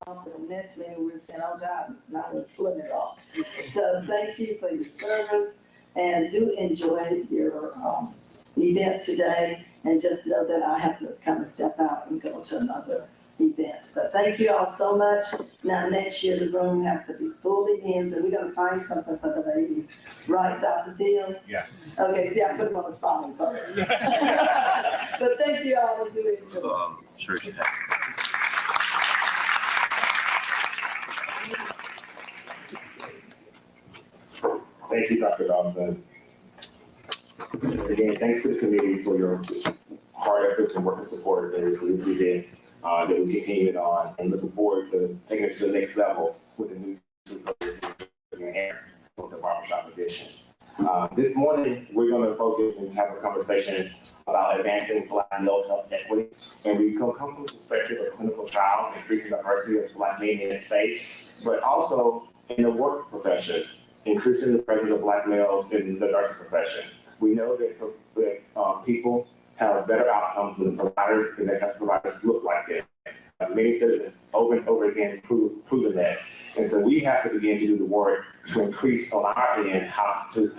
off, and the next minute we're saying, oh God, now we're pulling it off. So thank you for your service, and do enjoy your event today, and just know that I have to kind of step out and go to another event. But thank you all so much. Now next year the room has to be fully in, so we're gonna find something for the ladies, right, Dr. Bill? Yeah. Okay, see, I put them on the spot. But thank you all, do enjoy. Sure. Thank you, Dr. Dawson. Again, thanks to the committee for your hard efforts and work and support in this event that we continued on, and looking forward to taking it to the next level with the new with the Barbershop edition. This morning, we're going to focus and have a conversation about advancing Black male health equity, and we come from the perspective of clinical trials, increasing the diversity of Black men in this space, but also in the work profession, increasing the presence of Black males in the nursing profession. We know that people have better outcomes than providers, and that health providers look like them. Many studies have over and over again proven that. And so we have to begin to do the work to increase on our end how can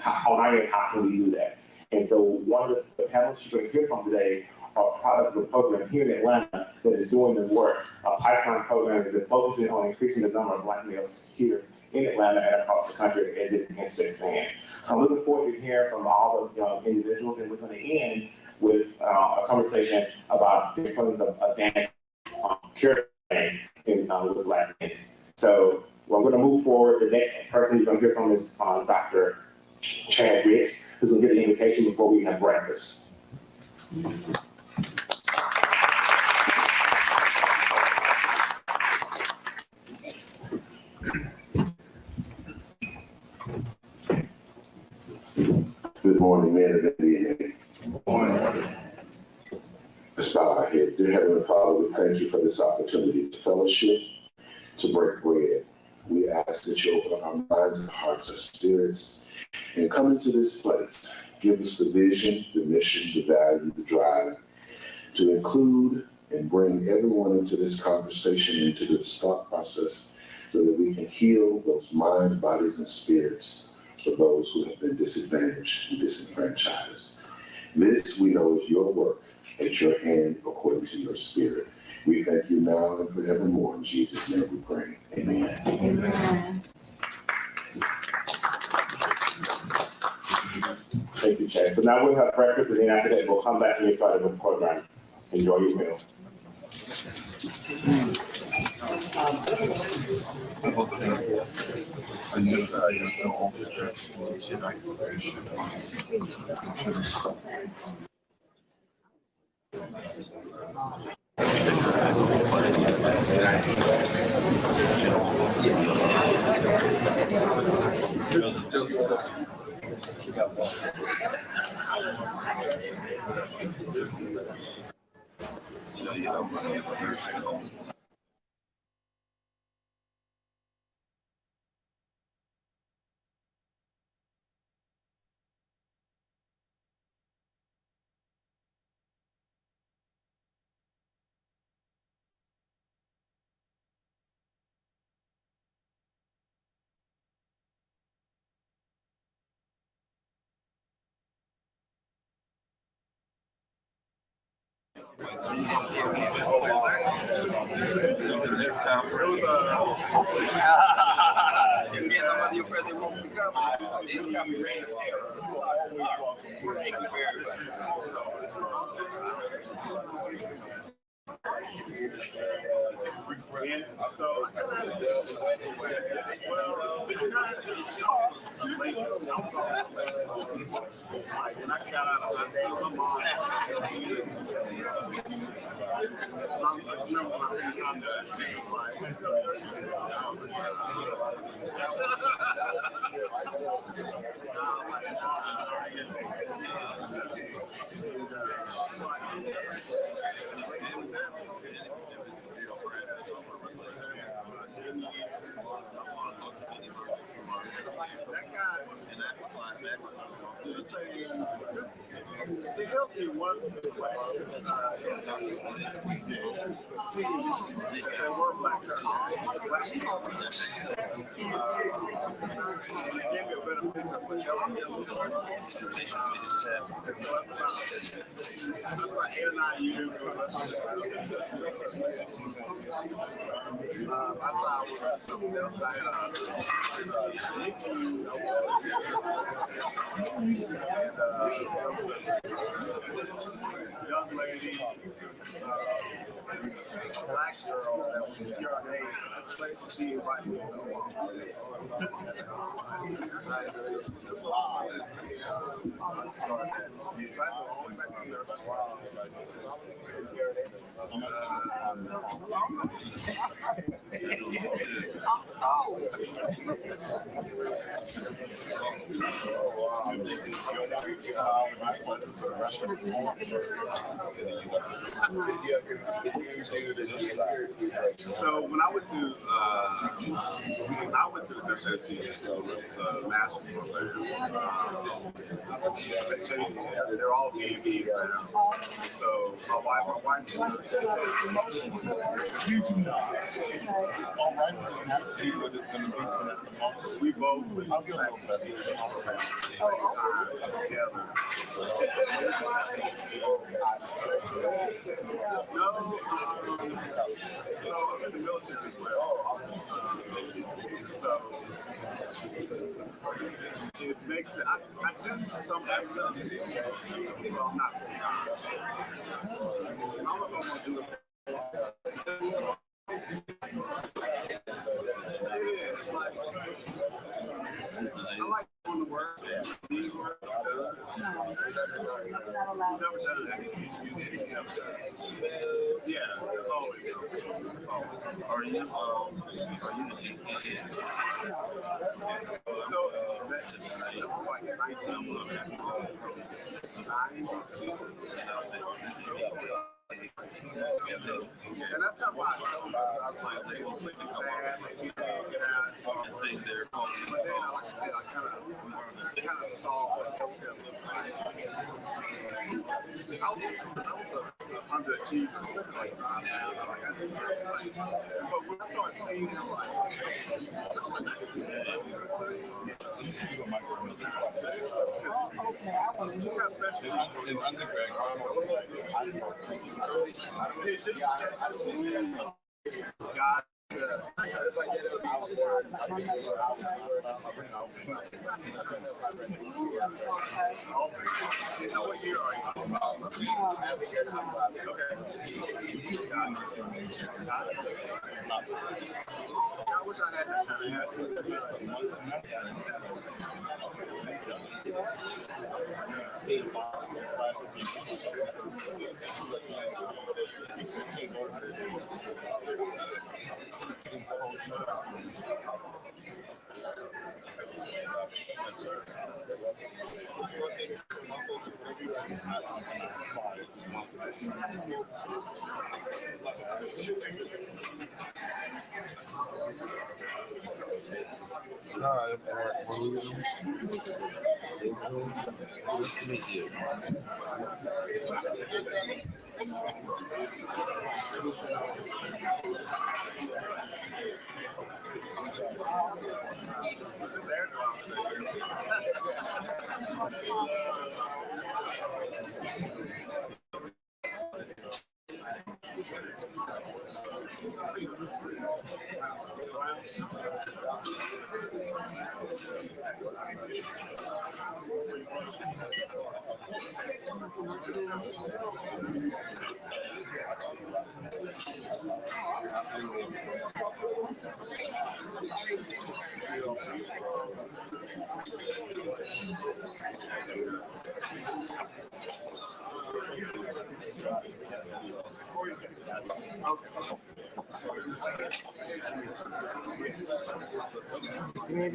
we do that. And so one of the panels you're going to hear from today are part of the program here in Atlanta that is doing the work, a pipeline program that is focusing on increasing the number of Black males here in Atlanta and across the country as it begins to expand. So I'm looking forward to hearing from all the individuals, and we're going to end with a conversation about the importance of advanced care with Black men. So we're going to move forward. The next person you're going to hear from is Dr. Chad Ricks, who's going to give the invocation before we have breakfast. Good morning, men and women. Good morning. Let's bow our heads. Dear Heavenly Father, we thank you for this opportunity to fellowship, to break bread. We ask that you open up our minds and hearts, our spirits, and come into this place. Give us the vision, the mission, the value, the drive to include and bring everyone into this conversation, into this thought process, so that we can heal those minds, bodies, and spirits for those who have been disadvantaged and disenfranchised. This we know is your work at your hand according to your spirit. We thank you now and forevermore. In Jesus' name we pray. Amen. Amen. Thank you, Chad. So now we'll have breakfast, and then after that, we'll come back and get started with the program. Enjoy your meal. It helped me one see there were black people. And it gave me a better picture of what helped me. And so about 8 or 9 years ago, I saw something else. I had a young lady, black girl that was your age. That's like to see white people. So when I went to the advocacy school, it was a master's program. They're all DMVs now. So my wife. All right, so you have to see what it's going to be for that moment. We both went back together. No, so I'm in the military as well. So it makes it, I do some evidence, well, I'm not full-time. I'm going to do it. It's like, I like going to work, being work, never done that. Yeah, it's always. Are you so that's like 19 and that's not why I was like, it's really bad, like, you can't get out and say they're but then, like I said, I kind of saw what healthcare looked like. I was a underachiever, like, I just like, but when I started seeing him, like, in undergrad, God. What year are you? I wish I had that kind of answer. I'll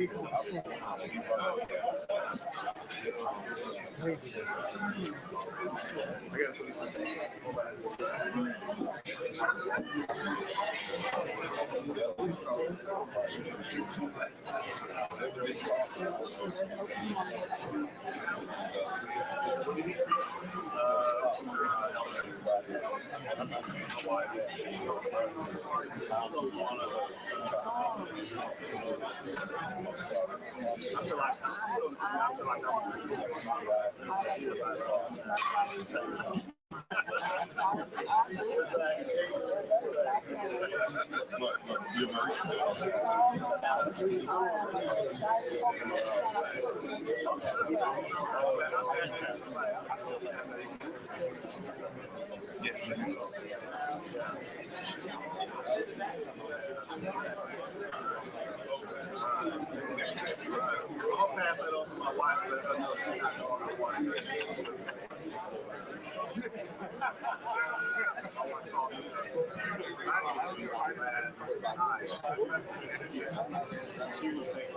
pass that on to my wife. Let her know she's not going to want to. She was taking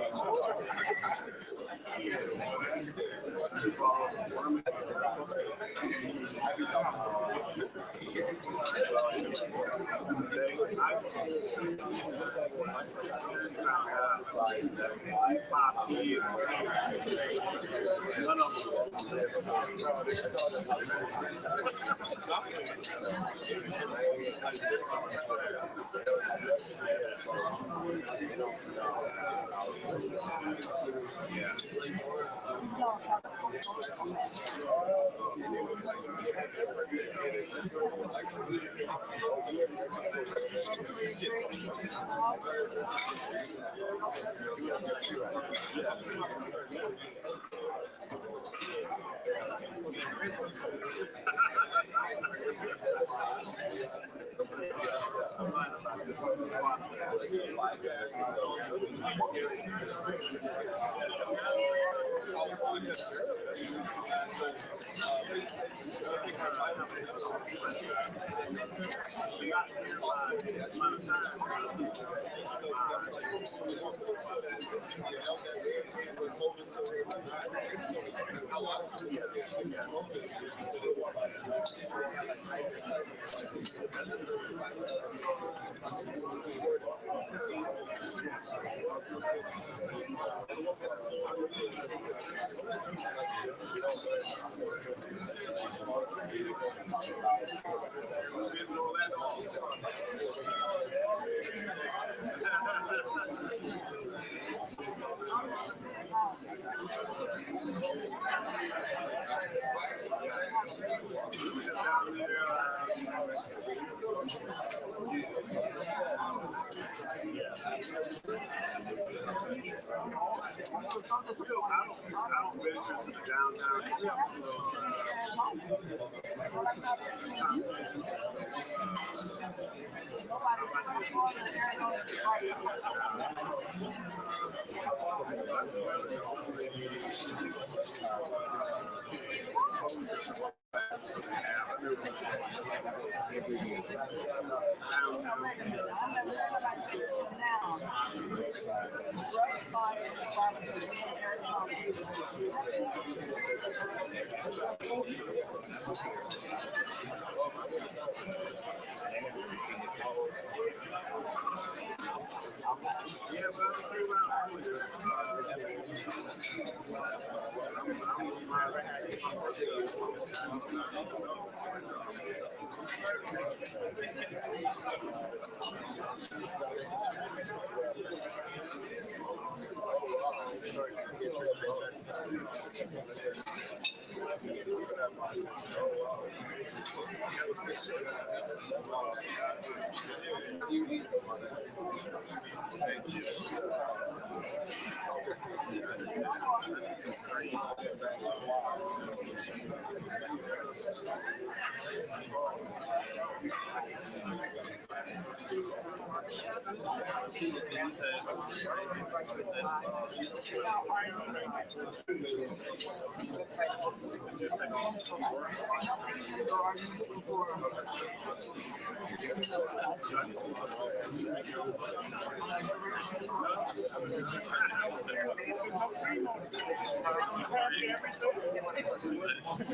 He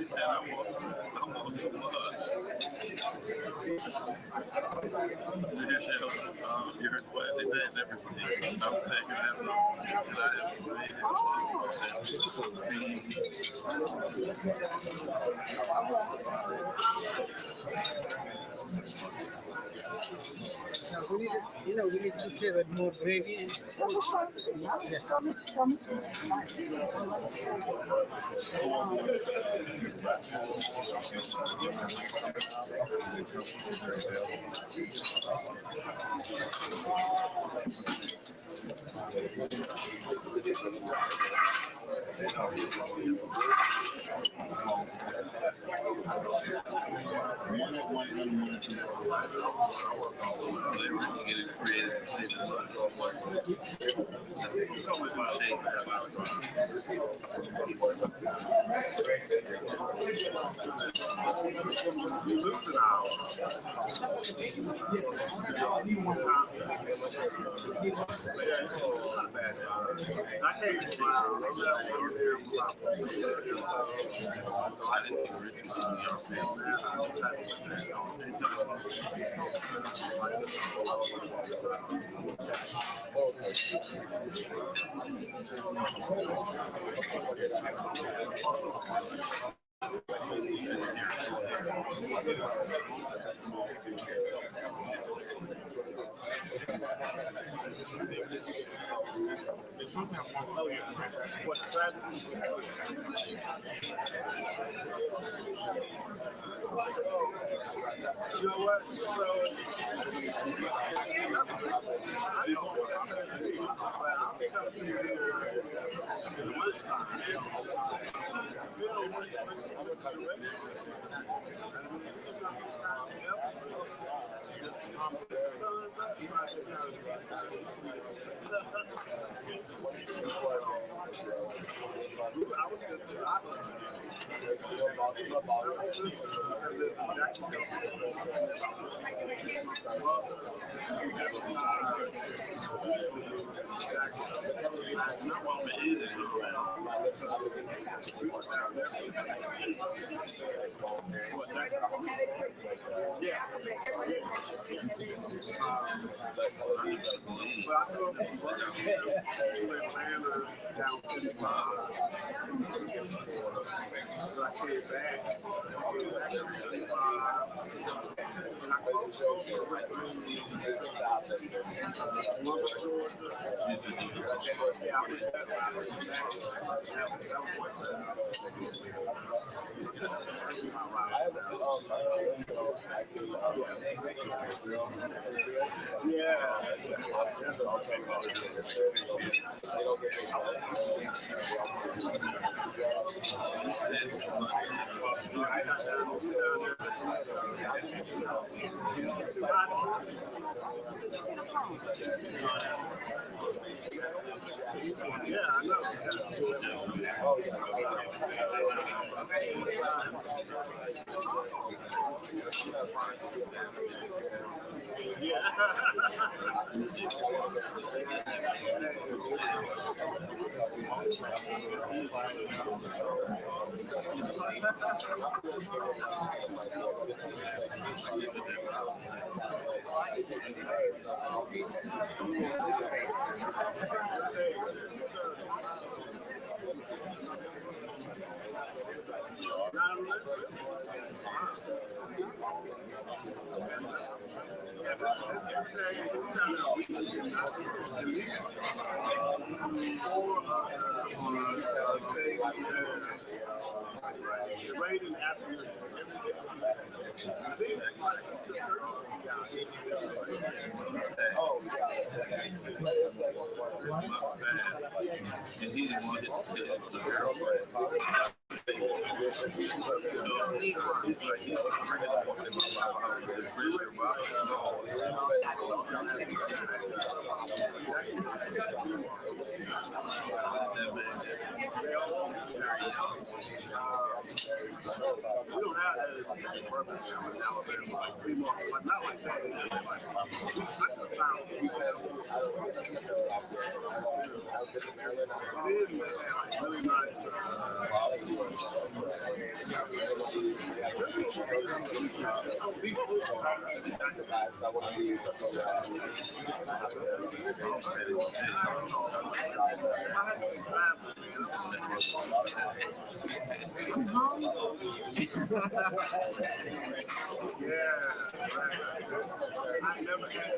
said, I want too much. You heard what he does everything. I'm saying you have no, and I have made we need to give it more gravy. You know what? And he didn't want his kid to girlfriend. He's like, he's bringing up walking in my house. Birmingham and Alabama, like 3 more, like not like that. It's like, I could have found people that then they had like really nice I never had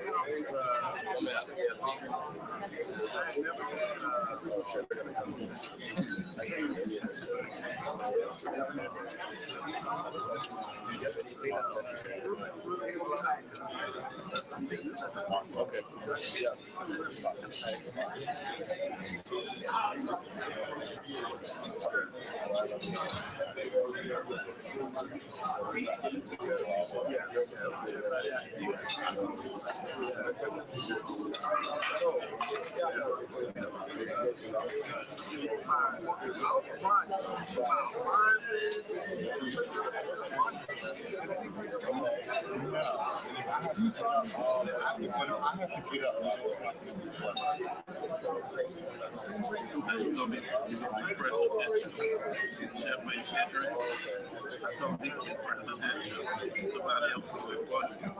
somebody else was important. I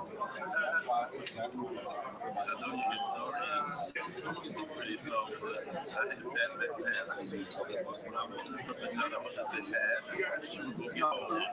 know your historian. It's pretty soft, but I had that path. When I wanted something done, I was just in path. She would go get on it.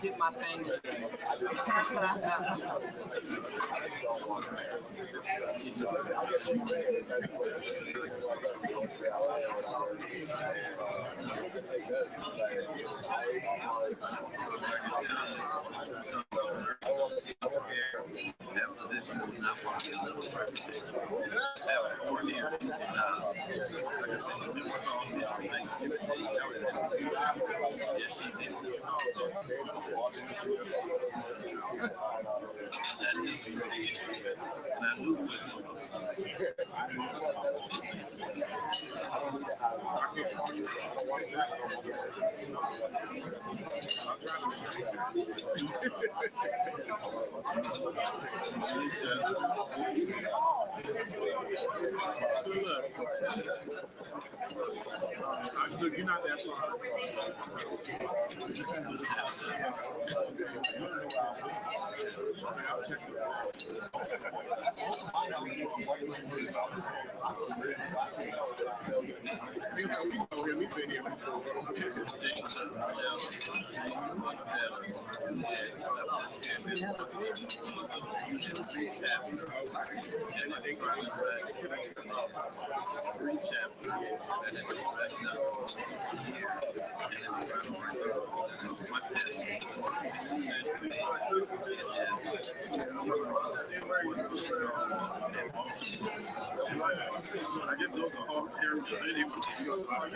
Did my thing again. Look, you're not that far. I'll check it out. We've been here before. I guess those are hard characters anyway. It looked like they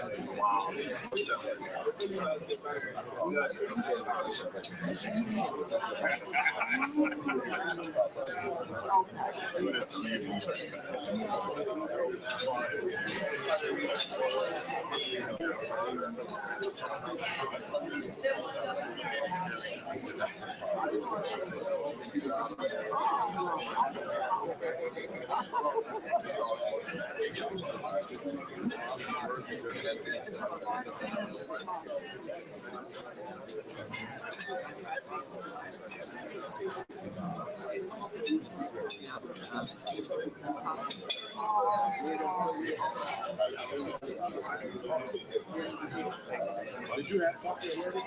have a 12. Did you have coffee already?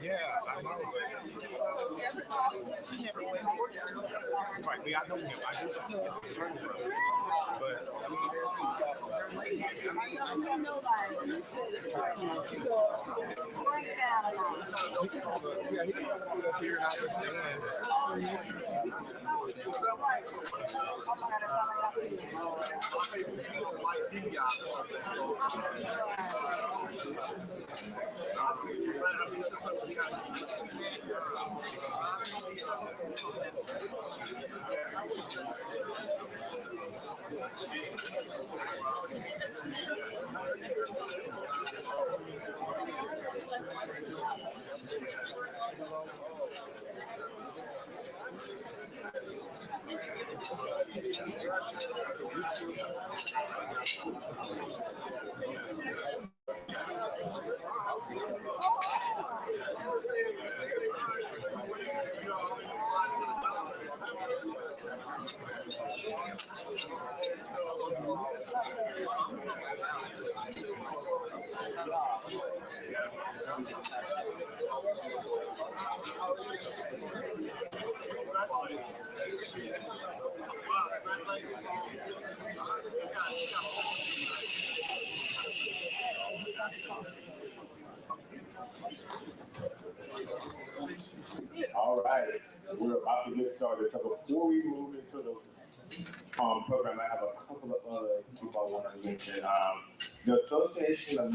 Yeah, I know. Right, we I know him. I do. But I mean, yeah, he can put up here and I understand. All right, we're about to get started. So before we move into the program, I have a couple of other people I want to mention. The Association of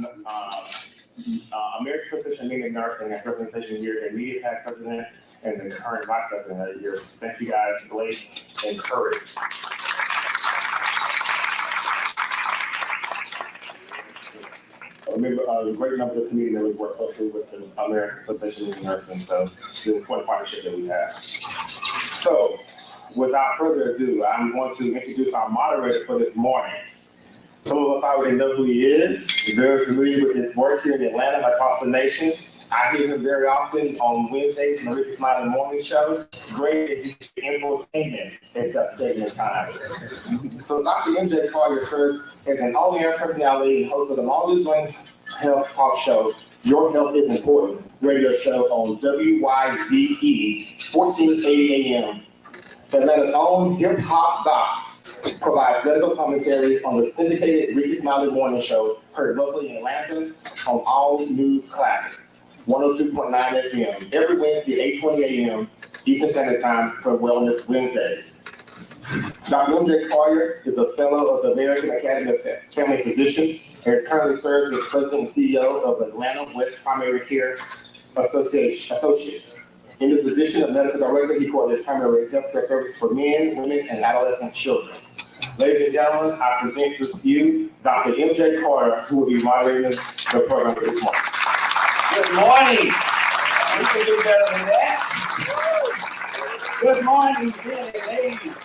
American Physician and Nursing has representation here, the immediate past president and the current vice president here. Thank you guys, Blake and Courage. Remember, a great number of community members work closely with the American Association of Nursing, so it's an important partnership that we have. So, without further ado, I'm going to introduce our moderator for this morning. Some of us already know who he is. He's very familiar with his work here in Atlanta and across the nation. I hear him very often on Wednesdays in the Ricky Smiley Morning Show. Great as his infotainment at that segment time. So Dr. MJ Collier serves as an all-air personality and host of the longest-running health talk show, Your Health is Important, radio show on WYZE, 1480 AM. Atlanta's own hip-hop doc provides medical commentary on the syndicated Ricky Smiley Morning Show, heard locally in Atlanta on All News Classic, 102.9 FM, every Wednesday, 8:20 AM, Eastern Standard Time for Wellness Wednesdays. Dr. MJ Collier is a fellow of the American Academy of Family Physicians and is currently serves as president and CEO of Atlanta West Primary Care Associates. In the position of medical director, he coordinates primary health care services for men, women, and adolescent children. Ladies and gentlemen, I present to you Dr. MJ Collier, who will be moderating the program for this morning. Good morning. We can do better than that. Good morning, men and ladies.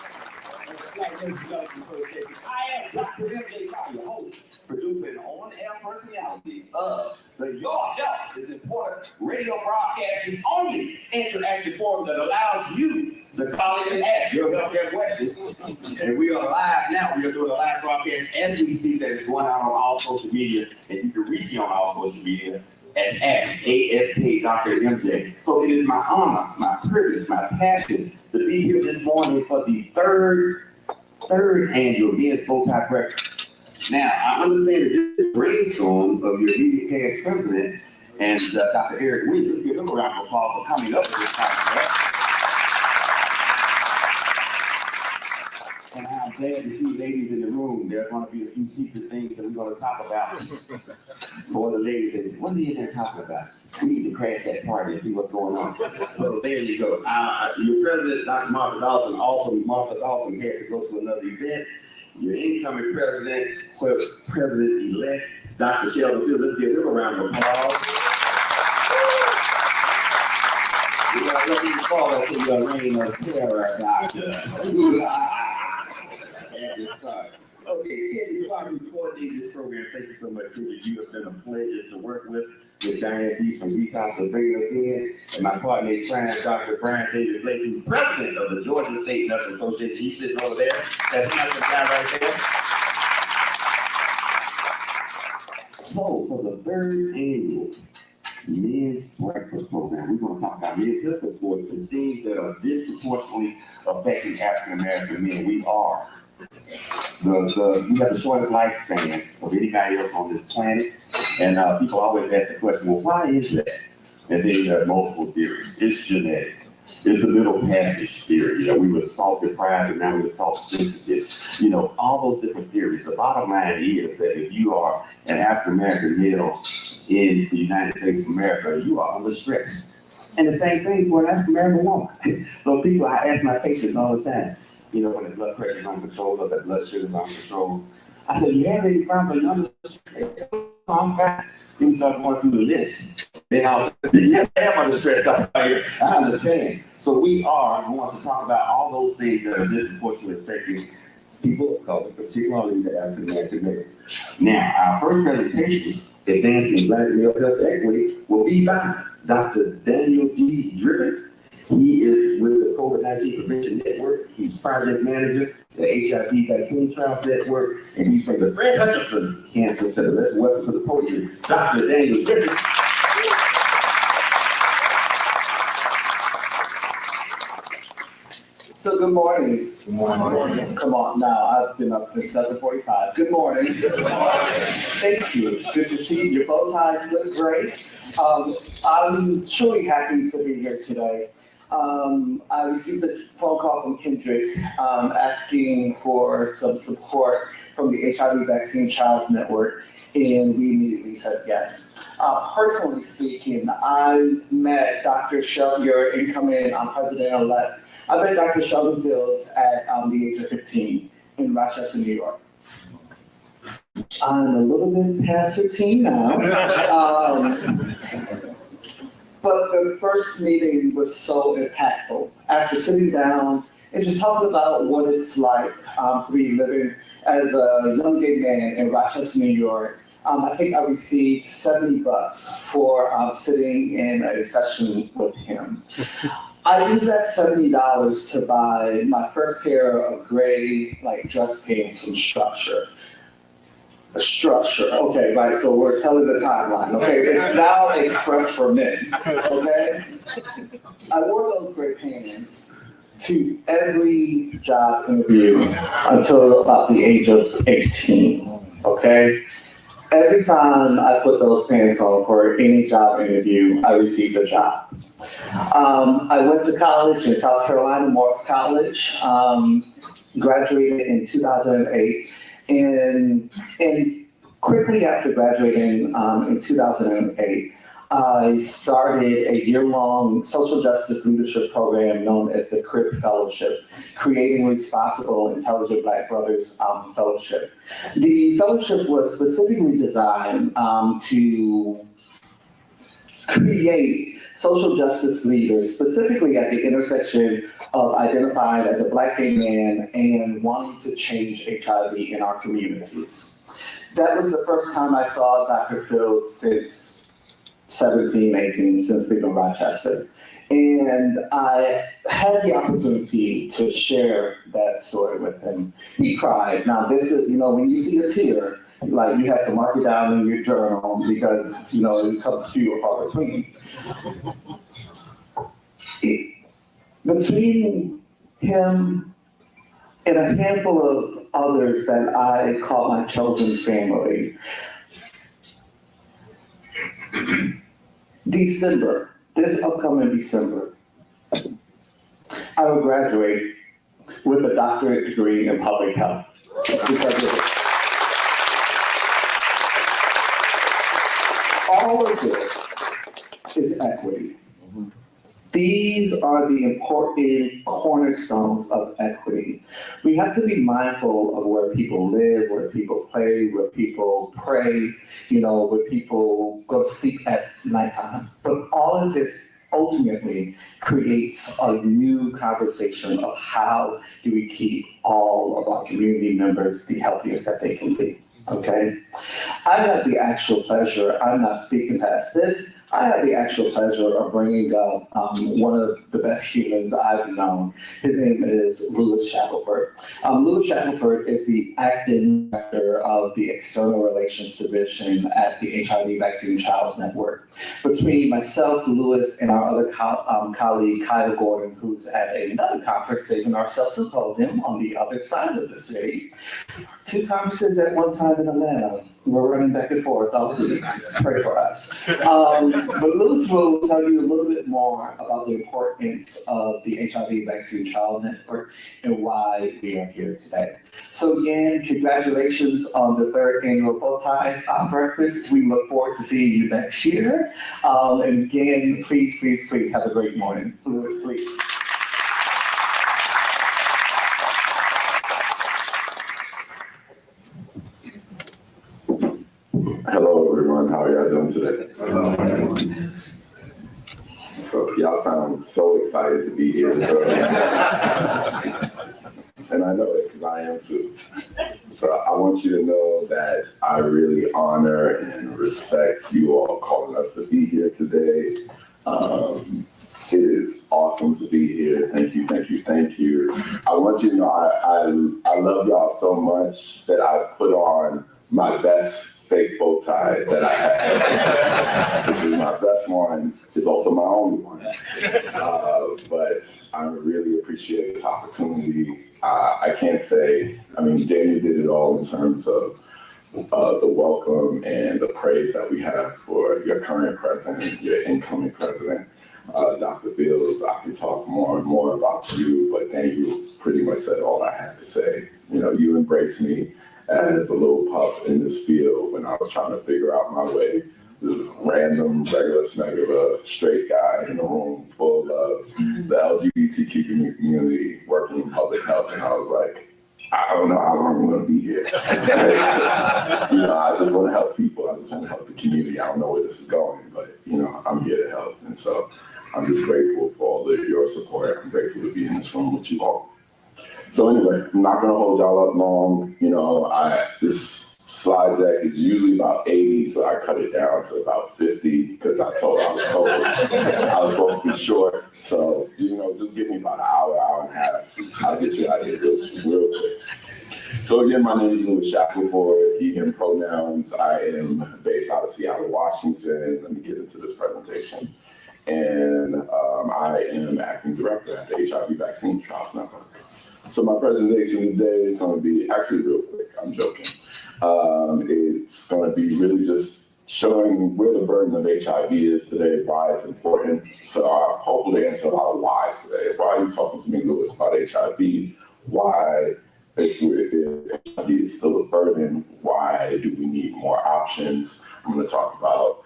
I am Dr. MJ Collier, host, producer, and on-air personality of the Your Health is Important radio broadcasting only interactive forum that allows you to call in and ask your healthcare questions. And we are live now. We are doing a live broadcast as we speak that is going out on all social media. And you can reach me on all social media at ASK Dr. MJ. So it is my honor, my privilege, my passion to be here this morning for the third annual Men's Bowtie Breakfast. Now, I understand that this brainstorm of your immediate past president and Dr. Eric Williams. Let's give them a round of applause for coming up with this concept. And I'm glad to see ladies in the room. There are going to be a few secret things that we're going to talk about. For the ladies that say, what are you there talking about? We need to crash that party and see what's going on. So there you go. Your president, Dr. Martha Dawson had to go to another event. Your incoming president-elect, Dr. Sheldon Field. Let's give him a round of applause. We got looking forward to your reign of terror, Doctor. At this time. Okay, Kenny Clark, who coordinated this program. Thank you so much, Kenny. You have been a pleasure to work with Diane D. from Recon for bringing us in, and my partner in crime, Dr. Brian David Blake, who's president of the Georgia State Nursing Association. He's sitting over there. That's the guy right there. So, for the third annual Men's Breakfast Program, we're going to talk about men's health sports and things that are disproportionately affecting African American men. We are. We have the shortest lifespan of anybody else on this planet. And people always ask the question, well, why is that? And then there are multiple theories. It's genetic. It's a middle passage theory. We were salt deprived and now we're salt sensitive. All those different theories. The bottom line is that if you are an African American male in the United States of America, you are under stress. And the same thing for an African American woman. So I ask my patients all the time, when the blood pressure is under control or the blood sugar is under control, I said, you have any problem? You're under stress? I'm fine. Then we start going through the list. Then I was like, yes, I am under stress. I understand. So we want to talk about all those things that are disproportionately affecting people of color, particularly the African American male. Now, our first presentation, Advancing Black Male Health Equity, will be by Dr. Daniel D. Driven. He is with the COVID-19 Prevention Network. He's project manager, the HIV Vaccine Trials Network, and he's from the Fred Hutchinson Cancer Center. Let's welcome to the podium, Dr. Daniel Driven. So good morning. Good morning. Come on now, I've been up since 7:45. Good morning. Good morning. Thank you. It's good to see you. Your bow ties look great. I'm truly happy to be here today. I received a phone call from Kendrick asking for some support from the HIV Vaccine Trials Network, and we immediately said yes. Personally speaking, I met Dr. Sheldon, your incoming president-elect. I met Dr. Sheldon Fields at the age of 15 in Rochester, New York. I'm a little bit past 15 now. But the first meeting was so impactful. After sitting down and just talking about what it's like to be living as a young gay man in Rochester, New York, I think I received $70 for sitting in a session with him. I used that $70 to buy my first pair of gray dress pants from Structure. Okay, right, so we're telling the timeline, okay? It's now Express for Men, okay? I wore those gray pants to every job interview until about the age of 18, okay? Every time I put those pants on for any job interview, I received a job. I went to college in South Carolina, Morris College, graduated in 2008. And quickly after graduating in 2008, I started a year-long social justice leadership program known as the CRIP Fellowship, Creating Responsible Intelligent Black Brothers Fellowship. The fellowship was specifically designed to create social justice leaders, specifically at the intersection of identifying as a Black gay man and wanting to change HIV in our communities. That was the first time I saw Dr. Fields since 17, 18, since leaving Rochester. And I had the opportunity to share that story with him. He cried. Now this is, when you see a tear, you have to mark it down in your journal because, it comes few or far between. Between him and a handful of others that I call my chosen family, December, this upcoming December, I will graduate with a doctorate degree in public health. Because of it. All of this is equity. These are the important cornerstones of equity. We have to be mindful of where people live, where people play, where people pray, where people go to sleep at nighttime. But all of this ultimately creates a new conversation of how do we keep all of our community members the healthiest that they can be, okay? I have the actual pleasure, I'm not speaking past this, I had the actual pleasure of bringing up one of the best humans I've known. His name is Louis Shackelford. Louis Shackelford is the acting director of the External Relations Division at the HIV Vaccine Trials Network. Between myself, Louis, and our other colleague, Kyle Gordon, who's at another conference, Saving Ourselves Symposium on the other side of the city, 2 conferences at one time in Atlanta. We're running back and forth all week. Pray for us. But Louis will tell you a little bit more about the importance of the HIV Vaccine Trial Network and why we are here today. So again, congratulations on the 3rd annual Bowtie Breakfast. We look forward to seeing you next year. And again, please have a great morning. Louis, please. Hello, everyone. How are y'all doing today? So y'all sound so excited to be here. And I know it because I am too. So I want you to know that I really honor and respect you all calling us to be here today. It is awesome to be here. Thank you. I want you to know I love y'all so much that I put on my best fake bow tie that I have. This is my best one. It's also my only one. But I really appreciate this opportunity. I can't say, I mean, Daniel did it all in terms of the welcome and the praise that we have for your current president, your incoming president, Dr. Fields. I could talk more and more about you, but Daniel pretty much said all I had to say. You know, you embraced me as a little pup in this field when I was trying to figure out my way. This random, regular, smegular, straight guy in a room full of the LGBTQ community working in public health, and I was like, I don't know how long I'm gonna be here. You know, I just wanna help people. I just wanna help the community. I don't know where this is going, but you know, I'm here to help. And so I'm just grateful for all of your support. I'm grateful to be in this room with you all. So anyway, I'm not gonna hold y'all up long. You know, this slide deck is usually about 80, so I cut it down to about 50 because I was told I was supposed to be short. So, you know, just give me about an hour, hour and a half. I'll get you out of here real quick. So again, my name is Louis Shackelford, he, him pronouns. I am based out of Seattle, Washington. Let me get into this presentation. And I am acting director at the HIV Vaccine Trials Network. So my presentation today is going to be actually real quick. I'm joking. It's going to be really just showing where the burden of HIV is today, why it's important. So I'll hopefully answer a lot of whys today. Why are you talking to me, Louis, about HIV? Why, if HIV is still a burden, why do we need more options? I'm going to talk about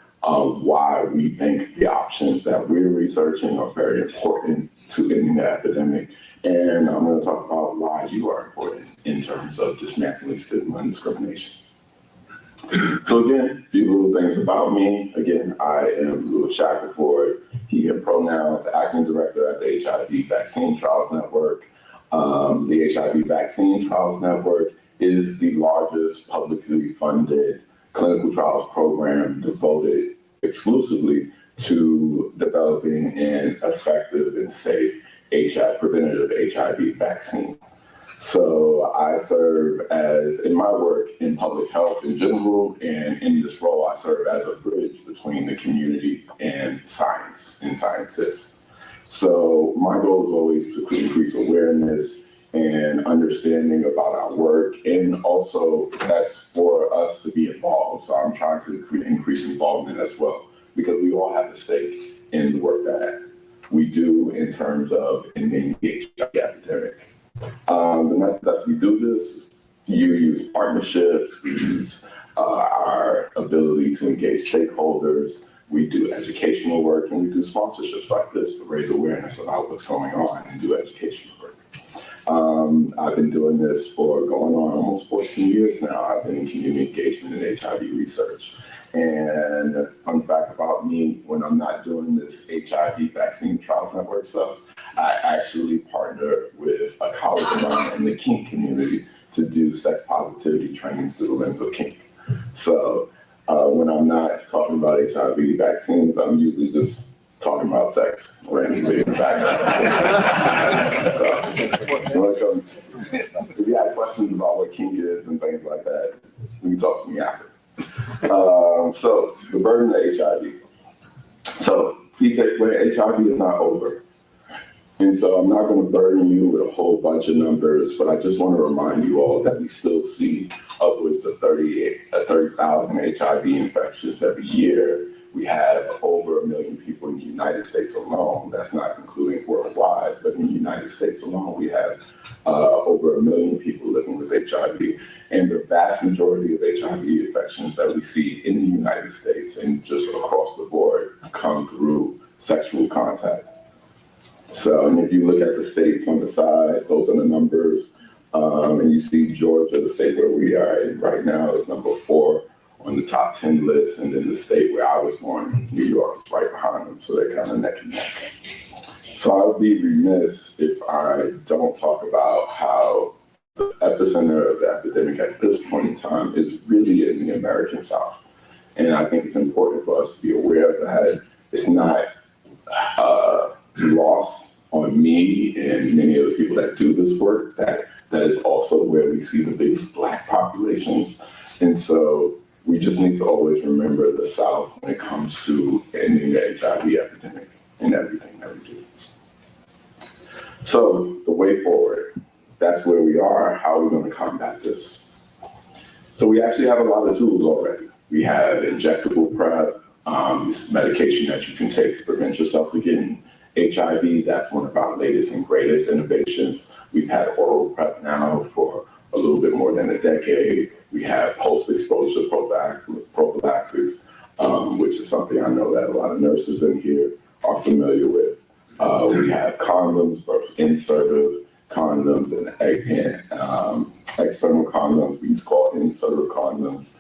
why we think the options that we're researching are very important to ending the epidemic. And I'm going to talk about why you are important in terms of dismantling stigma and discrimination. So again, a few little things about me. Again, I am Louis Shackelford, he, him pronouns, acting director at the HIV Vaccine Trials Network. The HIV Vaccine Trials Network is the largest publicly funded clinical trials program devoted exclusively to developing an effective and safe preventative HIV vaccine. So I serve as, in my work in public health in general, and in this role, I serve as a bridge between the community and science and scientists. So my goal is always to increase awareness and understanding about our work, and also that's for us to be involved. So I'm trying to increase involvement as well, because we all have a stake in the work that we do in terms of ending the HIV epidemic. The methods we do this, you use partnerships, we use our ability to engage stakeholders, we do educational work, and we do sponsorships like this to raise awareness about what's going on and do educational work. I've been doing this for going on almost 14 years now. I've been in community engagement and HIV research. And fun fact about me, when I'm not doing this HIV Vaccine Trials Network stuff, I actually partner with a colleague of mine in the kink community to do sex positivity trainings through the lens of kink. So when I'm not talking about HIV vaccines, I'm usually just talking about sex randomly in the background. So, if you have questions about what kink is and things like that, you can talk to me after. So the burden of HIV. So key takeaway, HIV is not over. And so I'm not going to burden you with a whole bunch of numbers, but I just want to remind you all that we still see upwards of 30,000 HIV infections every year. We have over 1 million people in the United States alone. That's not including worldwide, but in the United States alone, we have over 1 million people living with HIV. And the vast majority of HIV infections that we see in the United States and just across the board come through sexual contact. So, and if you look at the states on the side, those are the numbers. And you see Georgia, the state where we are in right now, is number 4 on the top 10 list. And then the state where I was born, New York, is right behind them. So they're kind of neck and neck. So I would be remiss if I don't talk about how the epicenter of the epidemic at this point in time is really in the American South. And I think it's important for us to be aware that it's not lost on me and many of the people that do this work, that is also where we see the biggest Black populations. And so we just need to always remember the South when it comes to ending the HIV epidemic and everything that we do. So the way forward, that's where we are. How are we going to combat this? So we actually have a lot of tools already. We have injectable PrEP, this medication that you can take to prevent yourself from getting HIV. That's one of our latest and greatest innovations. We've had oral PrEP now for a little bit more than a decade. We have post-exposure prophylaxis, which is something I know that a lot of nurses in here are familiar with. We have condoms, both insertive condoms and external condoms. We used to call insertive condoms,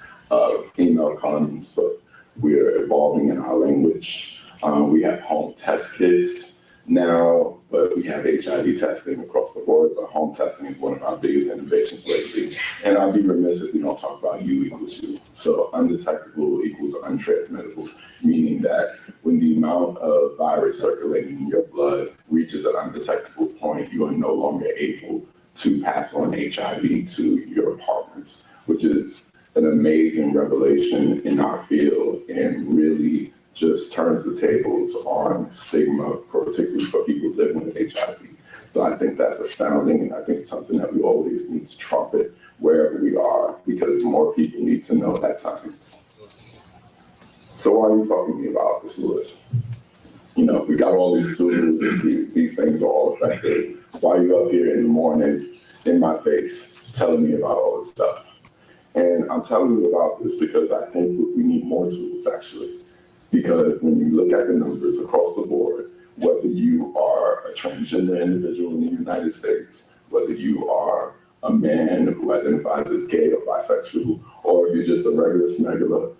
female condoms, but we are evolving in our language. We have home test kits now, but we have HIV testing across the board. But home testing is one of our biggest innovations lately. And I'd be remiss if we don't talk about U equals U. So undetectable equals untransmittable, meaning that when the amount of virus circulating in your blood reaches an undetectable point, you are no longer able to pass on HIV to your partners, which is an amazing revelation in our field and really just turns the tables on stigma, particularly for people living with HIV. So I think that's astounding, and I think it's something that we always need to trumpet wherever we are, because more people need to know that science. So why are you talking to me about this, Lewis? You know, we got all these tools, these things are all effective. Why are you up here in the morning in my face telling me about all this stuff? And I'm telling you about this because I think we need more tools, actually. Because when you look at the numbers across the board, whether you are a transgender individual in the United States, whether you are a man who identifies as gay or bisexual, or if you're just a regular smuggler,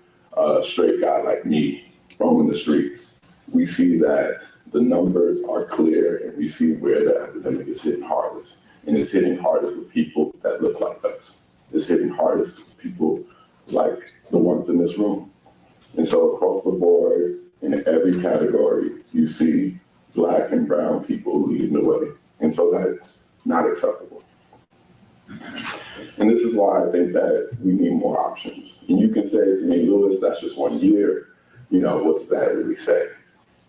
straight guy like me roaming the streets, we see that the numbers are clear and we see where the epidemic is hitting hardest. And it's hitting hardest with people that look like us. It's hitting hardest with people like the ones in this room. And so across the board, in every category, you see Black and brown people leading the way. And so that's not acceptable. And this is why I think that we need more options. And you can say to me, Lewis, that's just 1 year. You know, what does that really say?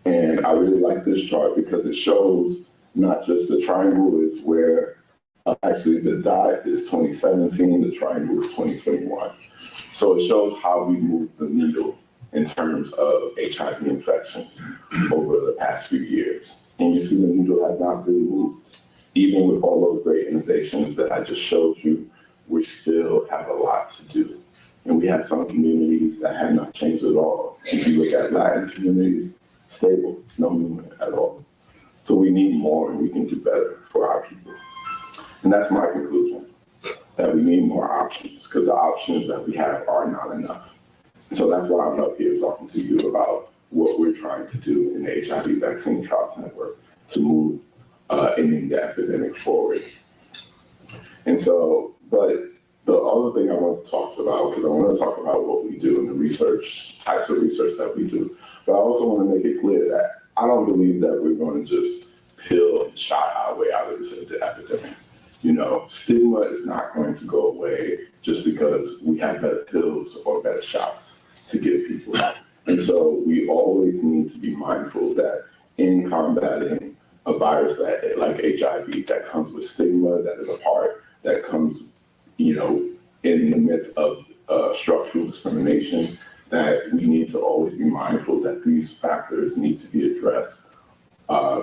And I really like this chart because it shows not just the triangle is where actually the dot is 2017, the triangle is 2021. So it shows how we move the needle in terms of HIV infections over the past few years. And you see the needle has not really moved. Even with all those great innovations that I just showed you, we still have a lot to do. And we have some communities that have not changed at all. If you look at Latin communities, stable, no movement at all. So we need more and we can do better for our people. And that's my conclusion, that we need more options because the options that we have are not enough. So that's why I'm up here talking to you about what we're trying to do in the HIV Vaccine Trials Network to move ending the epidemic forward. And so, but the other thing I want to talk about, because I want to talk about what we do and the research, types of research that we do, but I also want to make it clear that I don't believe that we're going to just pill and shot our way out of this epidemic. You know, stigma is not going to go away just because we have better pills or better shots to give people. And so we always need to be mindful that in combating a virus that, like HIV, that comes with stigma, that is a part, that comes, you know, in the midst of structural discrimination, that we need to always be mindful that these factors need to be addressed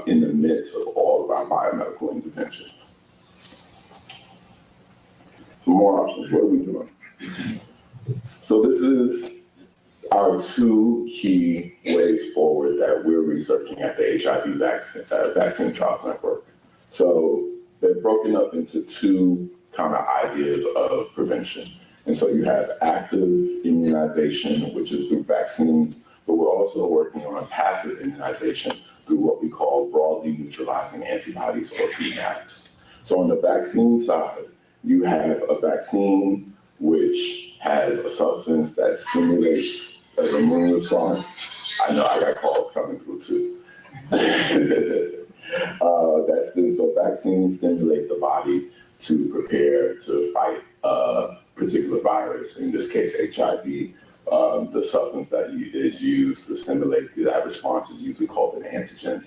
in the midst of all of our biomedical interventions. For more options, what are we doing? So this is our two key ways forward that we're researching at the HIV Vaccine Trials Network. So they're broken up into two kind of ideas of prevention. And so you have active immunization, which is through vaccines, but we're also working on passive immunization through what we call broadly neutralizing antibodies, or BNABs. So on the vaccine side, you have a vaccine which has a substance that stimulates an immune response. I know I got calls coming through too. So vaccines stimulate the body to prepare to fight a particular virus, in this case HIV, the substance that is used to stimulate that response is usually called an antigen.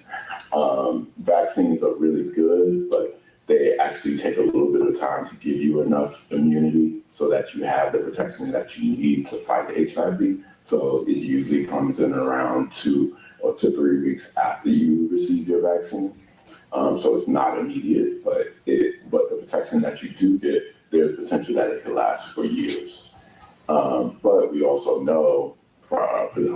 Vaccines are really good, but they actually take a little bit of time to give you enough immunity so that you have the protection that you need to fight HIV. So it usually comes in around 2 to 3 weeks after you receive your vaccine. So it's not immediate, but the protection that you do get, there's potential that it can last for years. But we also know,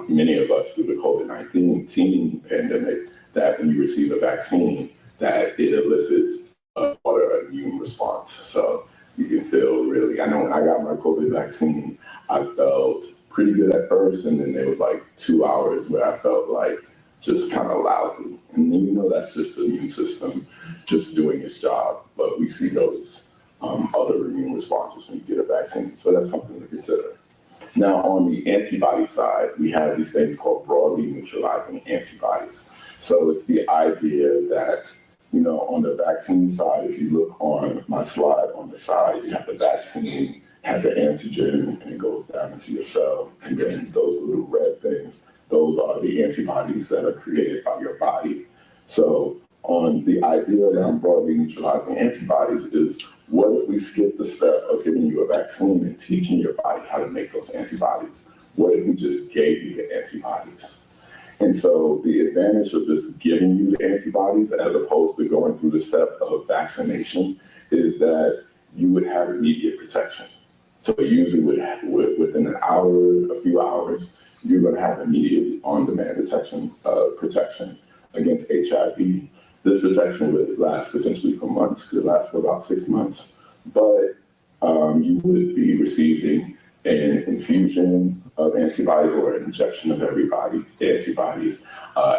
many of us through the COVID-19 pandemic, that when you receive a vaccine, that it elicits an autoimmune response. So you can feel really, I know when I got my COVID vaccine, I felt pretty good at first, and then there was like 2 hours where I felt like just kind of lousy. And you know, that's just the immune system just doing its job. But we see those other immune responses when you get a vaccine. So that's something to consider. Now, on the antibody side, we have these things called broadly neutralizing antibodies. So it's the idea that, you know, on the vaccine side, if you look on my slide on the side, you have the vaccine has an antigen and it goes down into your cell. And then those little red things, those are the antibodies that are created by your body. So on the idea around broadly neutralizing antibodies is, what if we skip the step of giving you a vaccine and teaching your body how to make those antibodies? What if we just gave you the antibodies? And so the advantage of just giving you the antibodies as opposed to going through the step of vaccination is that you would have immediate protection. So usually within an hour, a few hours, you're going to have immediate on-demand protection against HIV. This protection would last potentially for months, could last for about 6 months, but you would be receiving an infusion of antibodies or an injection of antibodies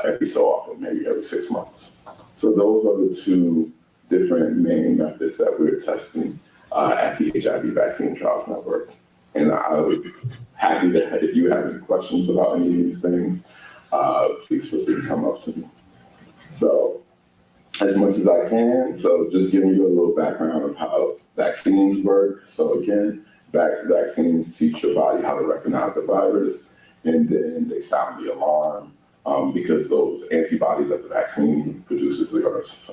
every so often, maybe every 6 months. So those are the two different main methods that we're testing at the HIV Vaccine Trials Network. And I would be happy to, if you have any questions about any of these things, please feel free to come up to me. So as much as I can, so just giving you a little background of how vaccines work. So again, vaccines teach your body how to recognize the virus, and then they sound the alarm because those antibodies that the vaccine produces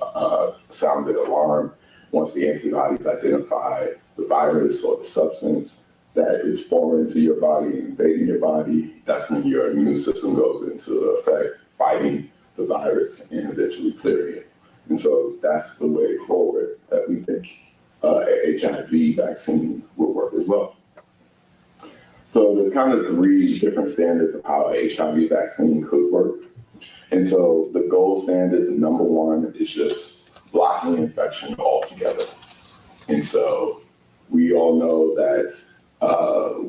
are sounded alarm. Once the antibodies identify the virus or the substance that is foreign to your body and invading your body, that's when your immune system goes into effect, fighting the virus and eventually clearing it. And so that's the way forward that we think a HIV vaccine will work as well. So there's kind of 3 different standards of how a HIV vaccine could work. And so the gold standard, the number 1, is just blocking infection altogether. And so we all know that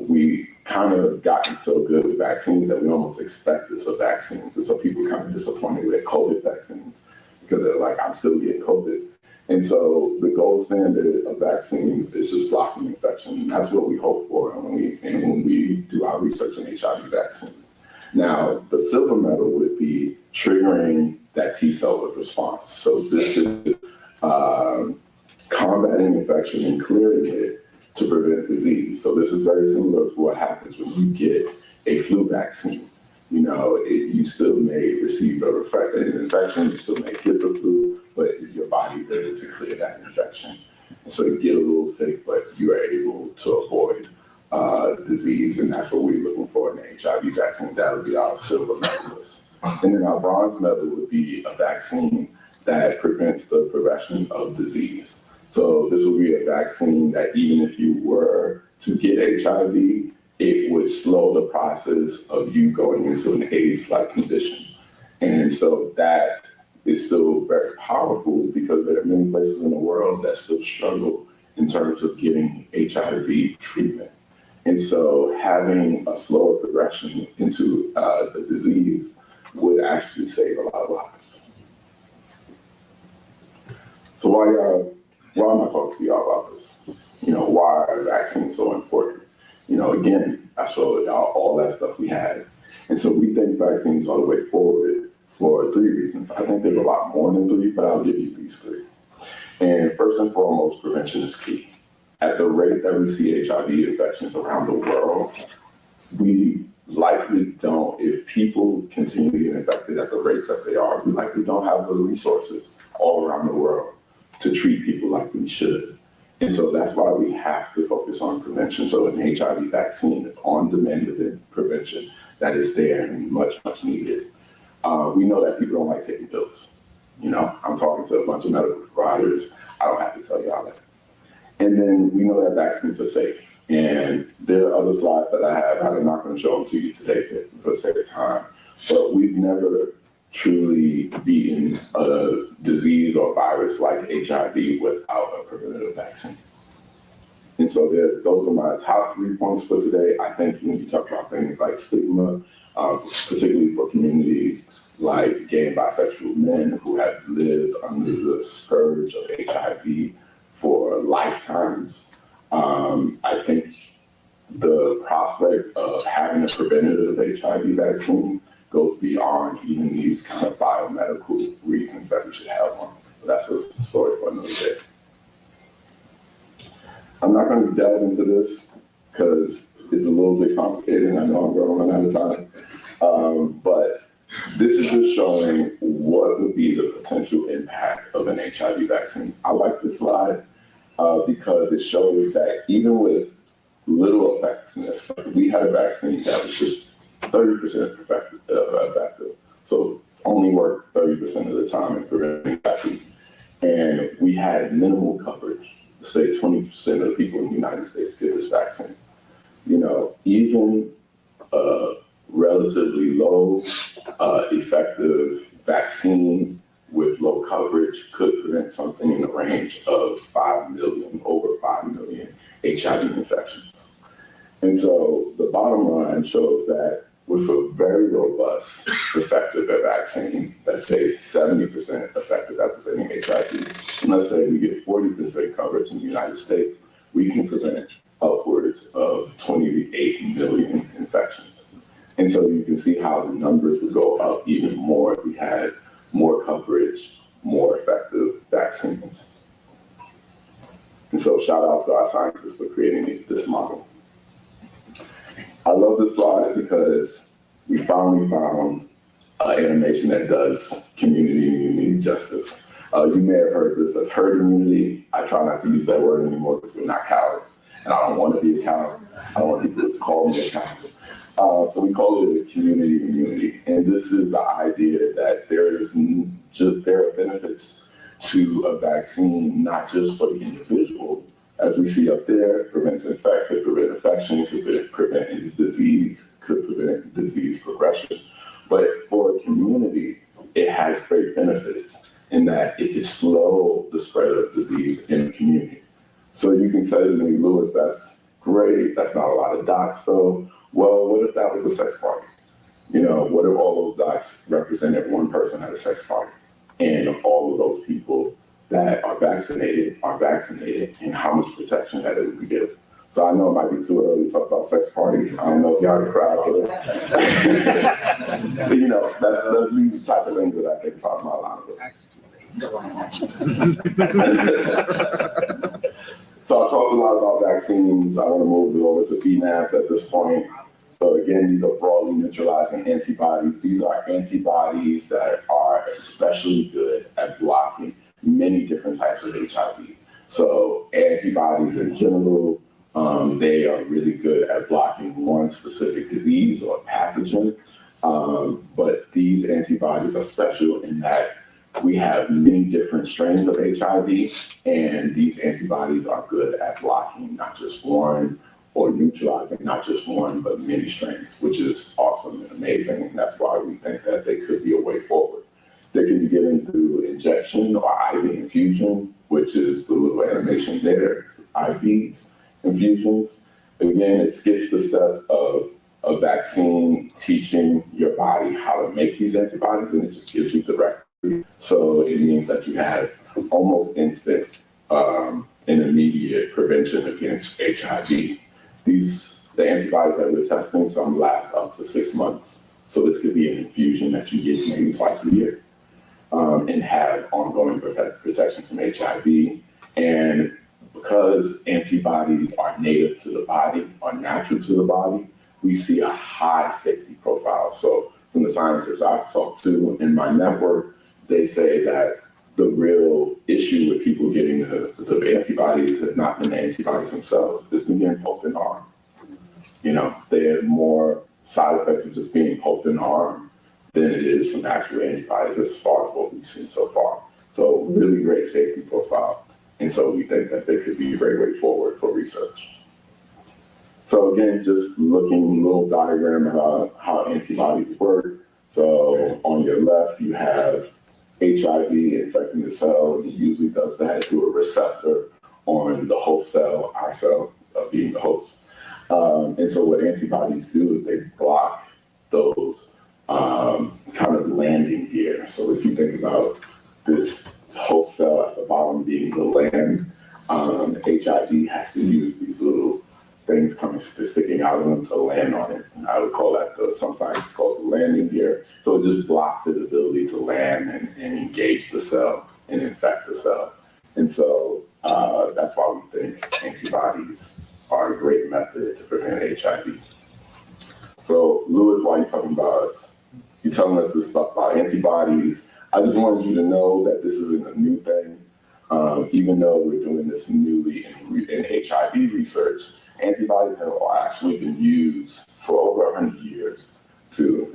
we kind of gotten so good with vaccines that we almost expect this of vaccines. And so people are kind of disappointed with COVID vaccines because they're like, I'm still getting COVID. And so the gold standard of vaccines is just blocking infection. And that's what we hope for when we do our research in HIV vaccines. Now, the silver medal would be triggering that T-cell response. So this is combating infection and clearing it to prevent disease. So this is very similar to what happens when you get a flu vaccine. You know, you still may receive an infection, you still may get the flu, but your body's able to clear that infection. And so you get a little sick, but you are able to avoid disease, and that's what we're looking for in the HIV vaccine. That would be our silver medalist. And then our bronze medal would be a vaccine that prevents the progression of disease. So this would be a vaccine that even if you were to get HIV, it would slow the process of you going into an AIDS-like condition. And so that is still very powerful because there are many places in the world that still struggle in terms of getting HIV treatment. And so having a slower progression into the disease would actually save a lot of lives. So why am I talking to y'all about this? You know, why are vaccines so important? You know, again, I showed y'all all that stuff we had. And so we think vaccines are the way forward for 3 reasons. I think there's a lot more than 3, but I'll give you these 3. And first and foremost, prevention is key. At the rate that we see HIV infections around the world, we likely don't, if people continue to get infected at the rates that they are, we likely don't have the resources all around the world to treat people like we should. And so that's why we have to focus on prevention. So an HIV vaccine is on-demand prevention that is there and much, much needed. We know that people don't like taking pills. You know, I'm talking to a bunch of medical providers. I don't have to tell y'all that. And then we know that vaccines are safe. And there are other slides that I have. I'm not going to show them to you today for the sake of time. But we've never truly beaten a disease or virus like HIV without a preventative vaccine. And so those are my top 3 points for today. I think when you talk about things like stigma, particularly for communities like gay and bisexual men who have lived under the scourge of HIV for lifetimes, I think the prospect of having a preventative HIV vaccine goes beyond even these kind of biomedical reasons that we should have one. But that's a story for another day. I'm not going to delve into this because it's a little bit complicated and I know I'm going to run out of time. But this is just showing what would be the potential impact of an HIV vaccine. I like this slide because it shows that even with little effectiveness, we had a vaccine that was just 30% effective. So only worked 30% of the time in preventing HIV. And we had minimal coverage. Say 20% of the people in the United States get this vaccine. You know, even a relatively low effective vaccine with low coverage could prevent something in the range of 5 million, over 5 million HIV infections. And so the bottom line shows that with a very robust, effective vaccine, let's say 70% effective at preventing HIV, and let's say we get 40% coverage in the United States, we can prevent upwards of 28 million infections. And so you can see how the numbers would go up even more if we had more coverage, more effective vaccines. And so shout out to our scientists for creating this model. I love this slide because we finally found animation that does community and immunity justice. You may have heard this as herd immunity. I try not to use that word anymore because we're not cows, and I don't want to be a cow. I don't want people to call me a cow. So we call it a community immunity, and this is the idea that there are benefits to a vaccine, not just for the individual, as we see up there, prevents infection, could prevent infection, could prevent his disease, could prevent disease progression. But for a community, it has great benefits in that it can slow the spread of disease in a community. So you can say to me, Lewis, that's great, that's not a lot of dots though. Well, what if that was a sex party? You know, what if all those dots represented one person at a sex party? And all of those people that are vaccinated, and how much protection that it would give. So I know it might be too early to talk about sex parties. I don't know if y'all are crowd for that. But, you know, that's the type of things that I think about my line of. So I talked a lot about vaccines. I want to move it over to BNABs at this point. So again, these are broadly neutralizing antibodies. These are antibodies that are especially good at blocking many different types of HIV. So antibodies in general, they are really good at blocking one specific disease or pathogen. But these antibodies are special in that we have many different strains of HIV, and these antibodies are good at blocking not just one or neutralizing not just one, but many strains, which is awesome and amazing. And that's why we think that they could be a way forward. They can be given through injection or IV infusion, which is the little animation there, IVs, infusions. Again, it skips the step of a vaccine teaching your body how to make these antibodies, and it just gives you directly. So it means that you have almost instant and immediate prevention against HIV. The antibodies that we're testing, some last up to 6 months. So this could be an infusion that you get maybe twice a year and have ongoing protection from HIV. And because antibodies are native to the body, are natural to the body, we see a high safety profile. So from the scientists I've talked to in my network, they say that the real issue with people getting the antibodies has not been the antibodies themselves. It's been getting poked in the arm. You know, they have more side effects of just being poked in the arm than it is from actual antibodies as far as what we've seen so far. So really great safety profile. And so we think that they could be a great way forward for research. So again, just looking a little diagram about how antibodies work. So on your left, you have HIV infecting the cell, and it usually does that through a receptor on the host cell, our cell being the host. And so what antibodies do is they block those kind of landing gear. So if you think about this host cell at the bottom being the land, HIV has to use these little things sticking out of them to land on it. And I would call that sometimes it's called the landing gear. So it just blocks its ability to land and engage the cell and infect the cell. And so that's why we think antibodies are a great method to prevent HIV. So Louis, while you're talking about us, you're telling us this stuff about antibodies. I just wanted you to know that this isn't a new thing. Even though we're doing this newly in HIV research, antibodies have actually been used for over 100 years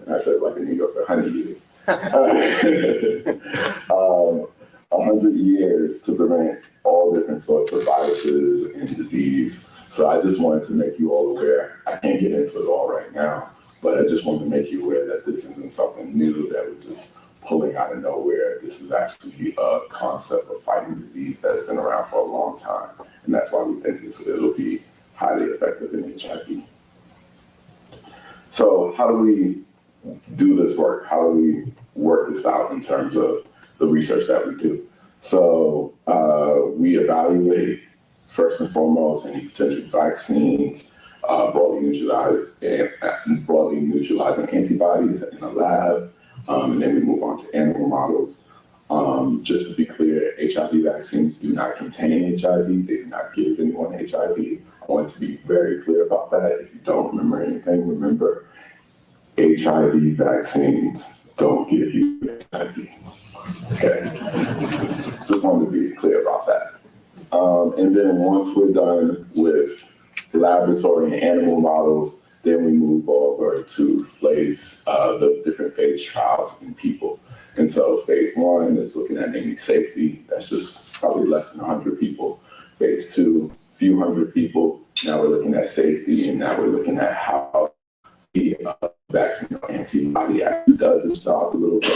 I said like in New York, 100 years. 100 years to prevent all different sorts of viruses and disease. So I just wanted to make you all aware. I can't get into it all right now, but I just wanted to make you aware that this isn't something new that we're just pulling out of nowhere. This is actually a concept of fighting disease that has been around for a long time. And that's why we think it'll be highly effective in HIV. So how do we do this work? How do we work this out in terms of the research that we do? So we evaluate first and foremost any potential vaccines, broadly neutralizing antibodies in the lab, and then we move on to animal models. Just to be clear, HIV vaccines do not contain HIV. They do not give anyone HIV. I want to be very clear about that. If you don't remember anything, remember HIV vaccines don't give you HIV. Okay. Just wanted to be clear about that. And then once we're done with laboratory and animal models, then we move over to the different phase trials in people. And so phase 1 is looking at naming safety. That's just probably less than 100 people. Phase 2, few hundred people. Now we're looking at safety, and now we're looking at how the vaccine or antibody actually does its job a little bit.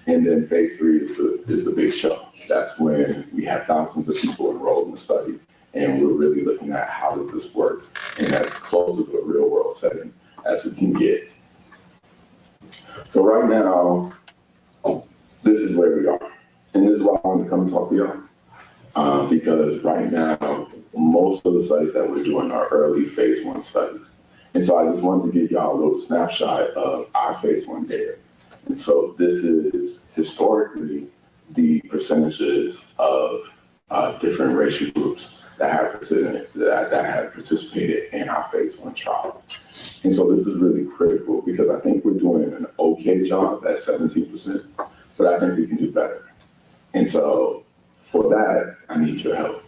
And then phase 3 is the big show. That's when we have thousands of people enrolled in the study, and we're really looking at how does this work in as close to a real world setting as we can get. So right now, this is where we are. And this is why I wanted to come and talk to y'all. Because right now, most of the studies that we're doing are early phase 1 studies. And so I just wanted to give y'all a little snapshot of our phase 1 data. And so this is historically the percentages of different racial groups that have participated in our phase 1 trials. And so this is really critical because I think we're doing an okay job at 17%, but I think we can do better. And so for that, I need your help.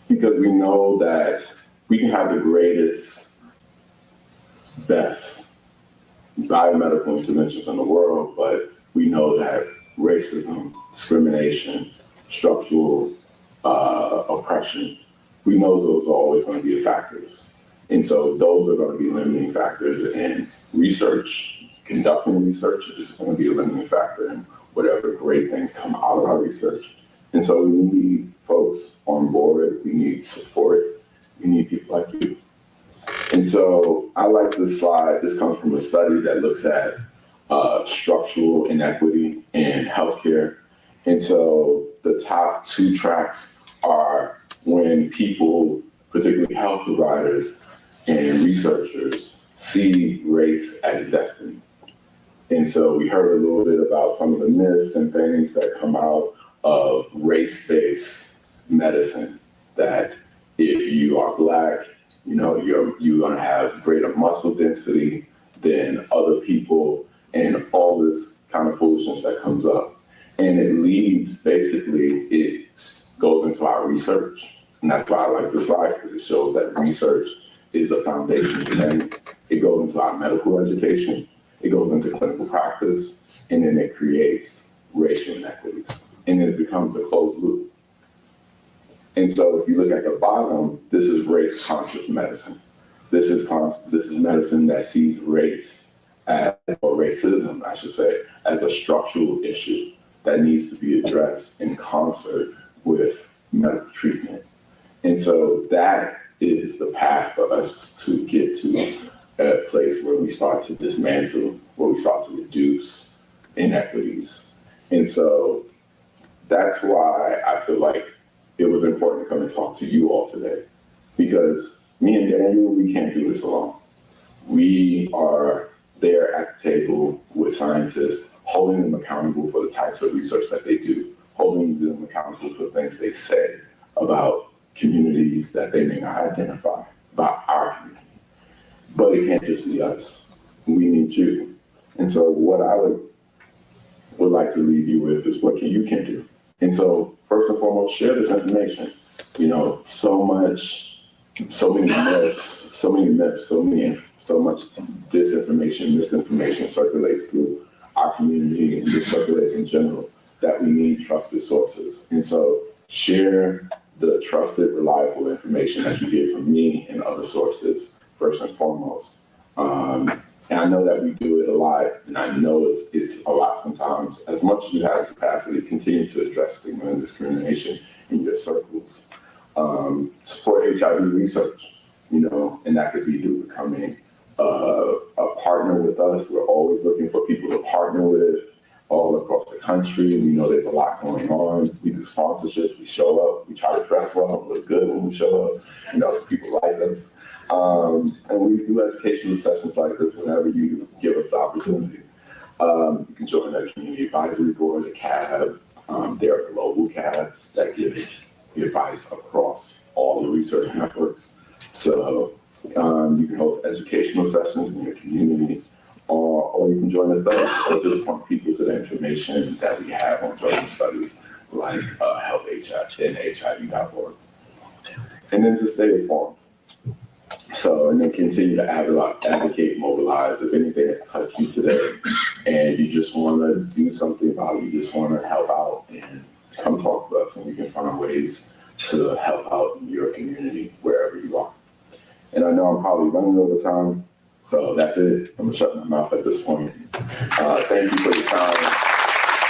Because we know that we can have the greatest, best biomedical interventions in the world, but we know that racism, discrimination, structural oppression, we know those are always going to be factors. And so those are going to be limiting factors, and research, conducting research is going to be a limiting factor in whatever great things come out of our research. And so we need folks on board, we need support, we need people like you. And so I like this slide. This comes from a study that looks at structural inequity in healthcare. And so the top 2 tracks are when people, particularly health providers and researchers, see race as destiny. And so we heard a little bit about some of the myths and things that come out of race-based medicine, that if you are Black, You know, you're gonna have greater muscle density than other people and all this kind of foolishness that comes up. And it leads, basically, it goes into our research. And that's why I like this slide, because it shows that research is a foundation thing. It goes into our medical education, it goes into clinical practice, and then it creates racial inequities. And it becomes a closed loop. And so if you look at the bottom, this is race-conscious medicine. This is medicine that sees race as, or racism, I should say, as a structural issue that needs to be addressed in concert with medical treatment. And so that is the path for us to get to a place where we start to dismantle, where we start to reduce inequities. And so that's why I feel like it was important to come and talk to you all today, because me and Daniel, we can't do this alone. We are there at the table with scientists, holding them accountable for the types of research that they do, holding them accountable for things they say about communities that they may not identify, about our community. But it can't just be us. We need you. And so what I would like to leave you with is what you can do. And so first and foremost, share this information. You know, so many myths, so much disinformation, misinformation circulates through our community and just circulates in general, that we need trusted sources. And so share the trusted, reliable information that you get from me and other sources, first and foremost. And I know that we do it a lot, and I know it's a lot sometimes. As much as you have capacity, continue to address stigma and discrimination in your circles. Support HIV research, you know, and that could be through becoming a partner with us. We're always looking for people to partner with all across the country. We know there's a lot going on. We do sponsorships, we show up, we try to dress well, look good when we show up, you know, so people like us. And we do educational sessions like this whenever you give us the opportunity. You can join the Community Advisory Board, the CAB. There are global CABs that give advice across all the research networks. So you can host educational sessions in your community, or you can join us there, or just point people to the information that we have on joining studies like healthhiv.org. And then just stay informed. So, and then continue to advocate, mobilize. If anything has touched you today and you just want to do something about it, you just want to help out, and come talk to us, and we can find ways to help out in your community wherever you are. And I know I'm probably running over time, so that's it. I'm gonna shut my mouth at this point. Thank you for your time.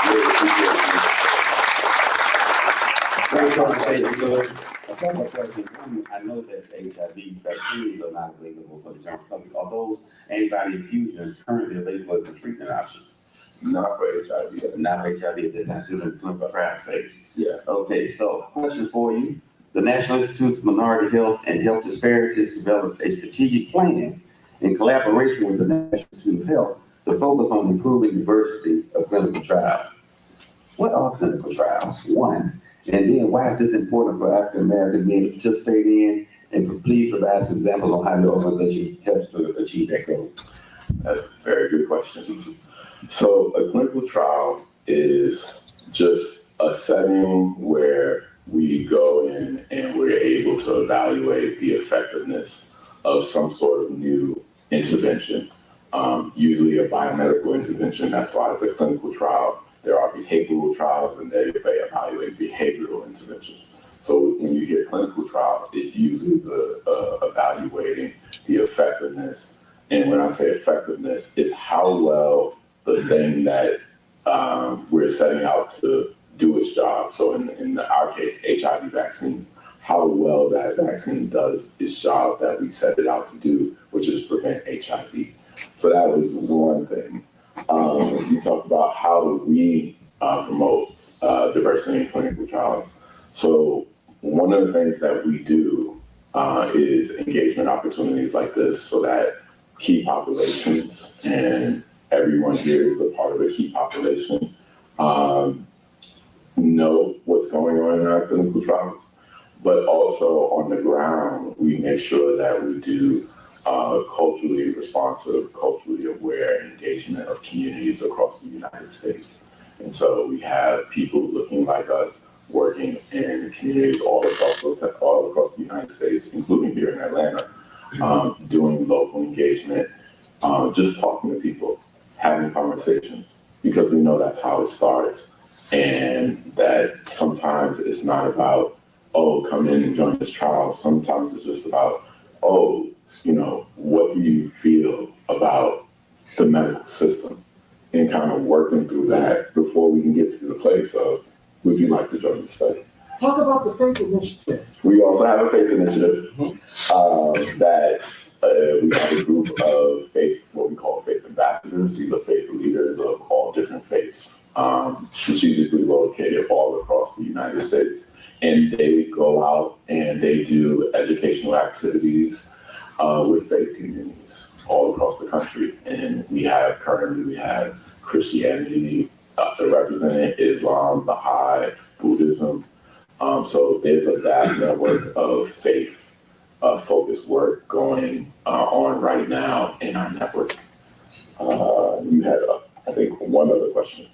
Really appreciate it. A couple of questions. One, I know that HIV vaccines are not available for the general public. Are those antibody infusions currently available as a treatment option? Not for HIV. Not for HIV at this time, still in the clinical trial phase. Yeah. Okay, so question for you. The National Institute of Minority Health and Health Disparities developed a strategic plan in collaboration with the National Institute of Health to focus on improving diversity of clinical trials. What are clinical trials? One, and then why is this important for African American men to participate in? And please provide some examples on how the organization helps to achieve that goal. That's a very good question. So a clinical trial is just a setting where we go in and we're able to evaluate the effectiveness of some sort of new intervention, usually a biomedical intervention. That's why it's a clinical trial. There are behavioral trials, and they evaluate behavioral interventions. So when you hear clinical trial, it usually is evaluating the effectiveness. And when I say effectiveness, it's how well the thing that we're setting out to do its job. So in our case, HIV vaccines, how well that vaccine does its job that we set it out to do, which is prevent HIV. So that was one thing. You talked about how do we promote diversity in clinical trials. So one of the things that we do is engagement opportunities like this, so that key populations, and everyone here is a part of a key population, know what's going on in our clinical trials. but also on the ground, we make sure that we do culturally responsive, culturally aware engagement of communities across the United States. And so we have people looking like us working in communities all across the United States, including here in Atlanta, doing local engagement, just talking to people, having conversations, because we know that's how it starts. And that sometimes it's not about, oh, come in and join this trial. Sometimes it's just about, oh, what do you feel about the medical system? And kind of working through that before we can get to the place of, would you like to join the study? Talk about the Faith Initiative. We also have a faith initiative that we have a group of faith, what we call faith ambassadors. These are faith leaders of all different faiths, strategically located all across the United States. And they go out and they do educational activities with faith communities all across the country. And currently we have Christianity represented, Islam, Baha'i, Buddhism. So there's a vast network of faith focused work going on right now in our network. You had, I think, one other question.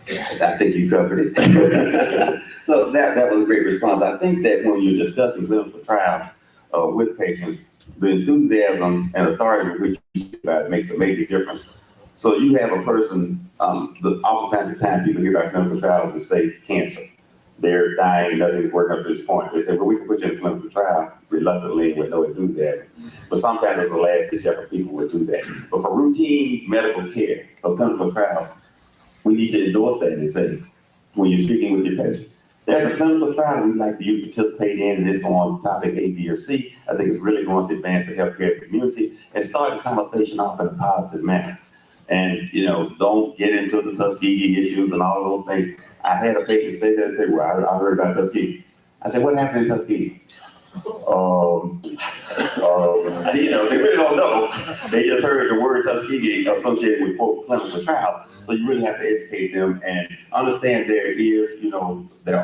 I think you covered it. So that was a great response. I think that when you're discussing clinical trials with patients, the enthusiasm and authority with which you speak about it makes a major difference. So you have a person, oftentimes the time people hear about clinical trials and say cancer. They're dying, nothing's working up to this point. They say, well, we can put you in a clinical trial reluctantly with no enthusiasm. But sometimes it's the last ditch effort people would do that. But for routine medical care or clinical trials, we need to endorse that and say, when you're speaking with your patients, there's a clinical trial we'd like you to participate in, and it's on topic A, B, or C. I think it's really going to advance the healthcare community and start the conversation off in a positive manner. And, don't get into the Tuskegee issues and all those things. I had a patient say that and say, well, I heard about Tuskegee. I said, what happened in Tuskegee? They really don't know. They just heard the word Tuskegee associated with quote clinical trials. So you really have to educate them and understand there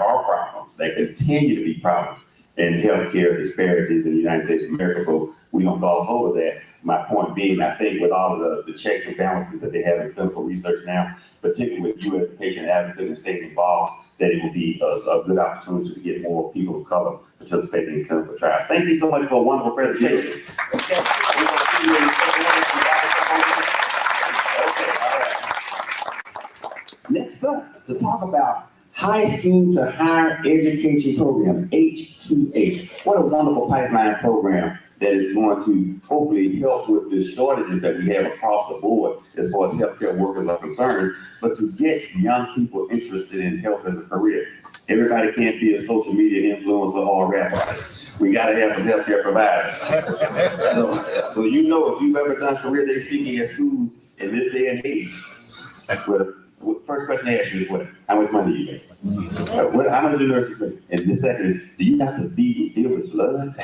are problems. There continue to be problems in healthcare disparities in the United States of America. So we don't gloss over that. My point being, I think with all of the checks and balances that they have in clinical research now, particularly with you as a patient advocate and staying involved, that it will be a good opportunity to get more people of color participating in clinical trials. Thank you so much for a wonderful presentation. Next up, to talk about high school to higher education program, H2H. What a wonderful pipeline program that is going to hopefully help with the shortages that we have across the board as far as healthcare workers are concerned, but to get young people interested in health as a career. Everybody can't be a social media influencer or a rap artist. We got to have some healthcare providers. So if you've ever done career day speaking at schools in this day and age, first question I ask you is what? How much money do you make? How much do nurses make? And the second is, do you have to deal with blood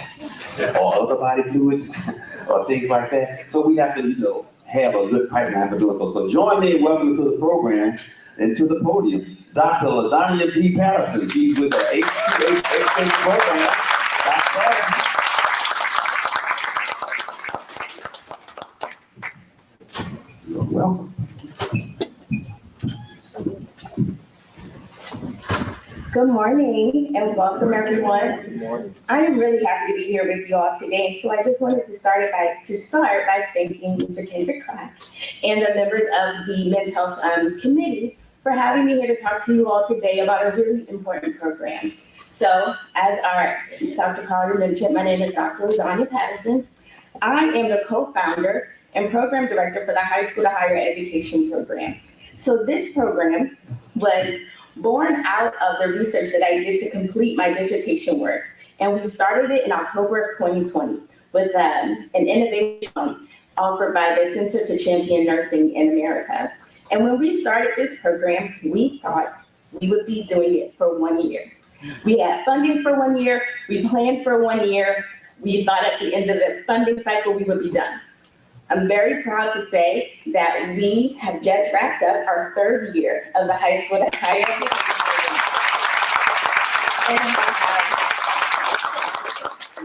or other body fluids or things like that? So we have to, have a good pipeline for doing so. So join me and welcome to the program and to the podium, Dr. LaDonia D. Patterson. She's with the H2H program. You're welcome. Good morning and welcome everyone. Good morning. I am really happy to be here with you all today. And so I just wanted to start by thanking Mr. Kendrick Clark and the members of the Men's Health Committee for having me here to talk to you all today about a really important program. So as our Dr. Collier mentioned, my name is Dr. LaDonia Patterson. I am the co-founder and program director for the High School to Higher Education program. So this program was born out of the research that I did to complete my dissertation work. And we started it in October of 2020 with an innovation offered by the Center to Champion Nursing in America. And when we started this program, we thought we would be doing it for 1 year. We had funding for 1 year, we planned for 1 year, we thought at the end of the funding cycle we would be done. I'm very proud to say that we have just wrapped up our third year of the High School to Higher Education program. And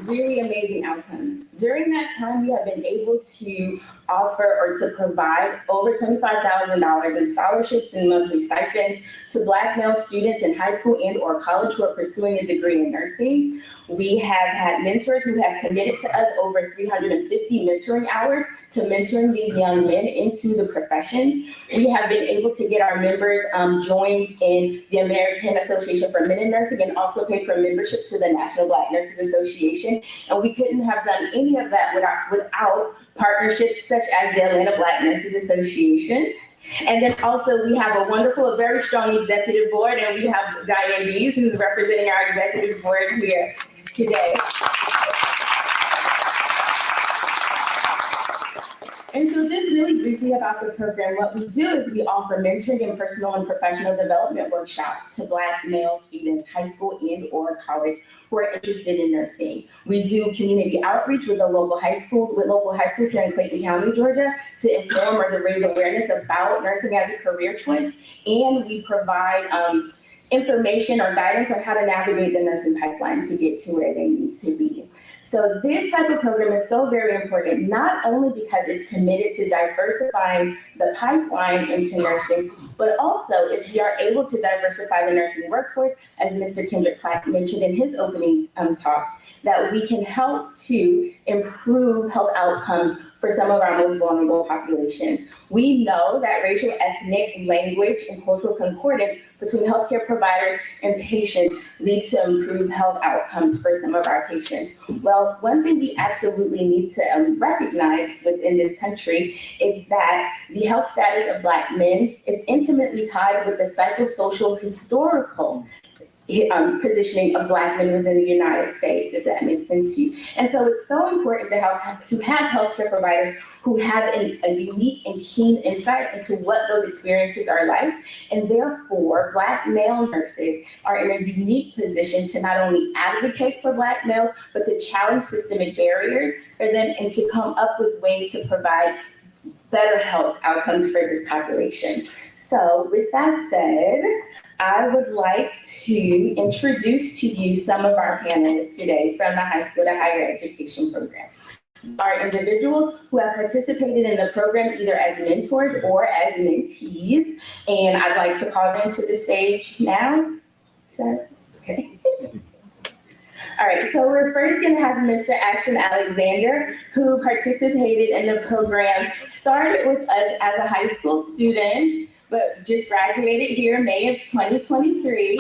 really amazing outcomes. During that time, we have been able to offer or to provide over $25,000 in scholarships and monthly stipends to Black male students in high school and or college who are pursuing a degree in nursing. We have had mentors who have committed to us over 350 mentoring hours to mentoring these young men into the profession. We have been able to get our members joined in the American Association for Men in Nursing and also pay for membership to the National Black Nurses Association. And we couldn't have done any of that without partnerships such as the Atlanta Black Nurses Association. And then also we have a wonderful, a very strong executive board, and we have Diane Dees, who's representing our executive board here today. And so just really briefly about the program, what we do is we offer mentoring and personal and professional development workshops to Black male students, high school and or college, who are interested in nursing. We do community outreach with local high schools here in Clayton County, Georgia, to inform or to raise awareness about nursing as a career choice. And we provide information or guidance on how to navigate the nursing pipeline to get to where they need to be. So this type of program is so very important, not only because it's committed to diversifying the pipeline into nursing, but also if we are able to diversify the nursing workforce, as Mr. Kendrick Clark mentioned in his opening talk, that we can help to improve health outcomes for some of our most vulnerable populations. We know that racial, ethnic, language, and cultural concordance between healthcare providers and patients leads to improved health outcomes for some of our patients. Well, one thing we absolutely need to recognize within this country is that the health status of Black men is intimately tied with the psychosocial historical positioning of Black men within the United States, if that makes sense to you. And so it's so important to have healthcare providers who have a unique and keen insight into what those experiences are like. And therefore, Black male nurses are in a unique position to not only advocate for Black males, but to challenge systemic barriers for them and to come up with ways to provide better health outcomes for this population. So with that said, I would like to introduce to you some of our panelists today from the high school to higher education program. Are individuals who have participated in the program either as mentors or as mentees, and I'd like to call them to the stage now. Is that okay? All right, so we're first going to have Mr. Ashton Alexander, who participated in the program, started with us as a high school student, but just graduated here in May of 2023.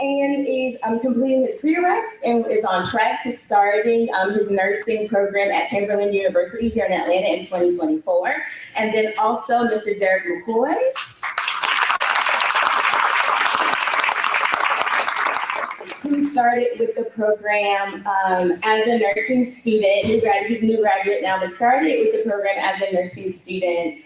And is completing his prereqs and is on track to starting his nursing program at Chamberlain University here in Atlanta in 2024. And then also Mr. Derek McCoy. Who started with the program as a nursing student. He's a new graduate now, but started with the program as a nursing student.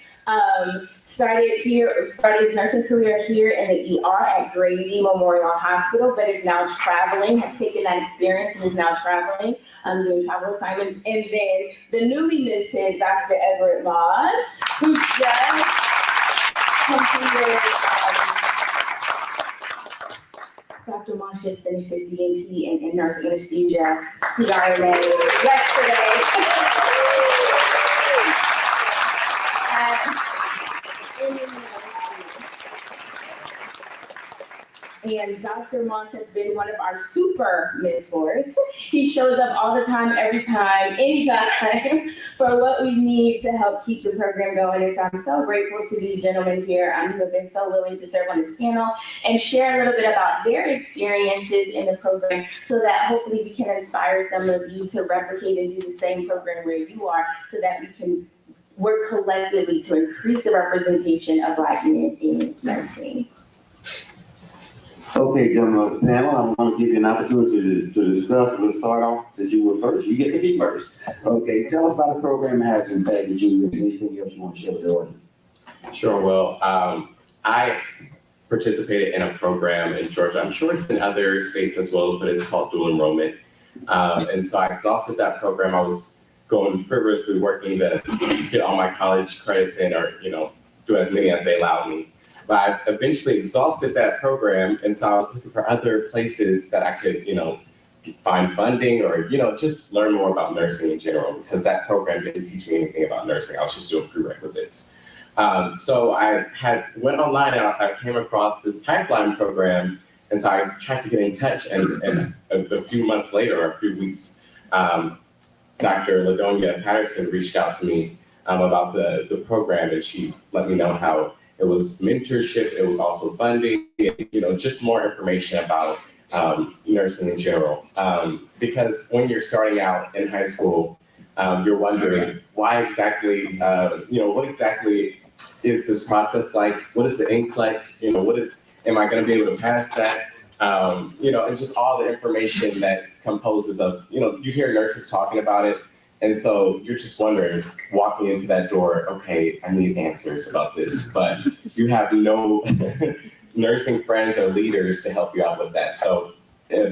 Started his nursing career here in the ER at Grady Memorial Hospital, but is now traveling, has taken that experience and is now traveling, doing travel assignments. And then the newly minted Dr. Everett Moss, who just completed Dr. Moss just finished his DNP in nurse anesthesia, CRNA yesterday. And Dr. Moss has been one of our super mentors. He shows up all the time, every time, anytime, for what we need to help keep the program going. And so I'm so grateful to these gentlemen here who have been so willing to serve on this panel and share a little bit about their experiences in the program so that hopefully we can inspire some of you to replicate and do the same program where you are so that we can work collectively to increase the representation of Black men in nursing. Okay, gentlemen of the panel, I want to give you an opportunity to discuss. We'll start off, since you were first, you get to be first. Okay, tell us how the program has impacted you and anything else you want to share with the audience. Sure. Well, I participated in a program in Georgia. I'm sure it's in other states as well, but it's called dual enrollment. And so I exhausted that program. I was going frivolously working to get all my college credits in or, do as many as they allowed me. But I eventually exhausted that program, and so I was looking for other places that I could, find funding or, just learn more about nursing in general, because that program didn't teach me anything about nursing. I was just doing prerequisites. So I went online and I came across this pipeline program, and so I tried to get in touch, and a few months later, or a few weeks, Dr. LaDonia Patterson reached out to me about the program, and she let me know how it was mentorship, it was also funding, just more information about nursing in general. Because when you're starting out in high school, you're wondering why exactly, what exactly is this process like? What is the NCLEX? Am I going to be able to pass that? And just all the information that composes of, you hear nurses talking about it. And so you're just wondering, walking into that door, okay, I need answers about this, but you have no nursing friends or leaders to help you out with that. So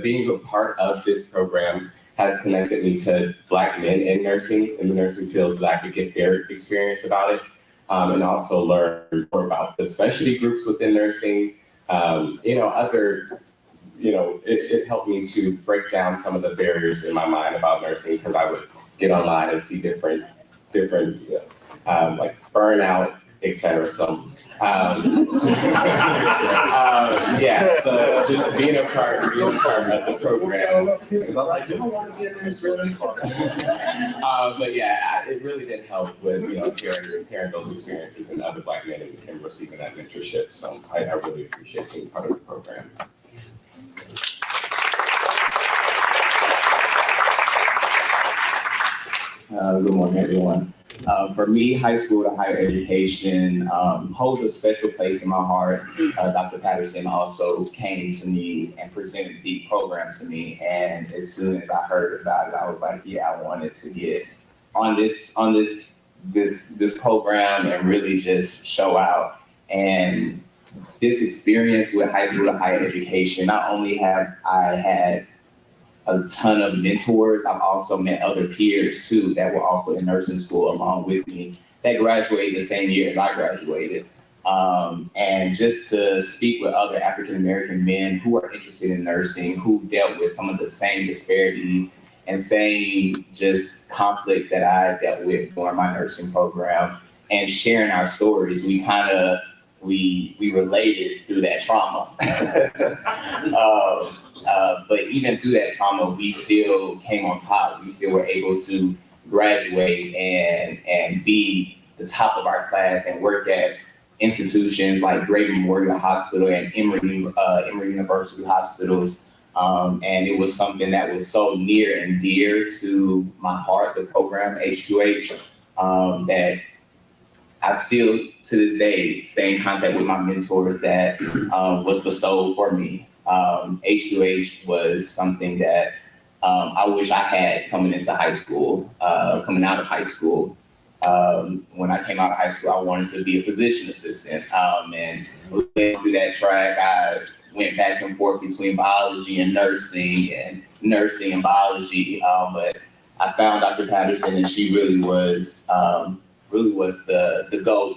being a part of this program has connected me to Black men in nursing, in the nursing field, so that I could get their experience about it, and also learn more about the specialty groups within nursing, it helped me to break down some of the barriers in my mind about nursing, because I would get online and see different like burnout, et cetera. So, so just being a part of the program. Because I was like, do I want to be a nurse really? But yeah, it really did help with, hearing those experiences in other Black men and receiving that mentorship. So I really appreciate being part of the program. Good morning, everyone. For me, high school to higher education holds a special place in my heart. Dr. Patterson also came to me and presented the program to me, and as soon as I heard about it, I was like, yeah, I wanted to get on this program and really just show out. And this experience with high school to higher education, not only have I had a ton of mentors, I've also met other peers too that were also in nursing school along with me that graduated the same year as I graduated. And just to speak with other African-American men who are interested in nursing, who dealt with some of the same disparities and same just conflicts that I dealt with during my nursing program, and sharing our stories, we related through that trauma. But even through that trauma, we still came on top. We still were able to graduate and be the top of our class and work at institutions like Great Memorial Hospital and Emory University hospitals. And it was something that was so near and dear to my heart, the program H2H, that I still, to this day, stay in contact with my mentors that was bestowed for me. H2H was something that I wish I had coming into high school, coming out of high school. When I came out of high school, I wanted to be a physician assistant. And through that track, I went back and forth between biology and nursing and biology. But I found Dr. Patterson, and she really was the GOAT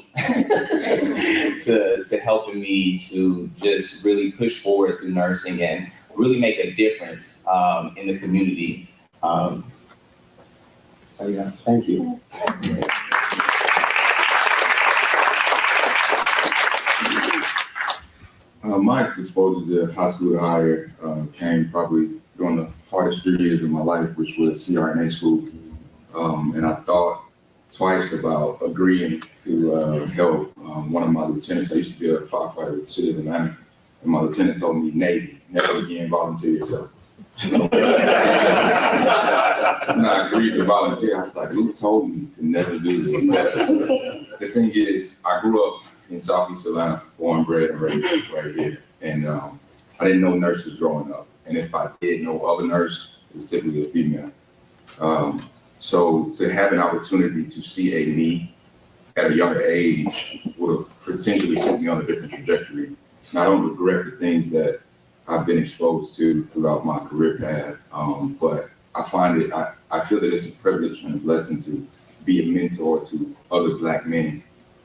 to helping me to just really push forward through nursing and really make a difference in the community. So yeah, thank you. My exposure to high school to higher came probably during the hardest 3 years of my life, which was CRNA school. And I thought twice about agreeing to help one of my lieutenants. I used to be a firefighter with the city of Atlanta, and my lieutenant told me, Navy, never again volunteer yourself. And I agreed to volunteer. I was like, Luke told me to never do this. But the thing is, I grew up in Southeast Atlanta, born, bred, and raised right here. And I didn't know nurses growing up. And if I did know of a nurse, it was typically a female. So to have an opportunity to see a need at a younger age would have potentially sent me on a different trajectory. And I don't regret the things that I've been exposed to throughout my career path, but I feel that it's a privilege and a blessing to be a mentor to other Black men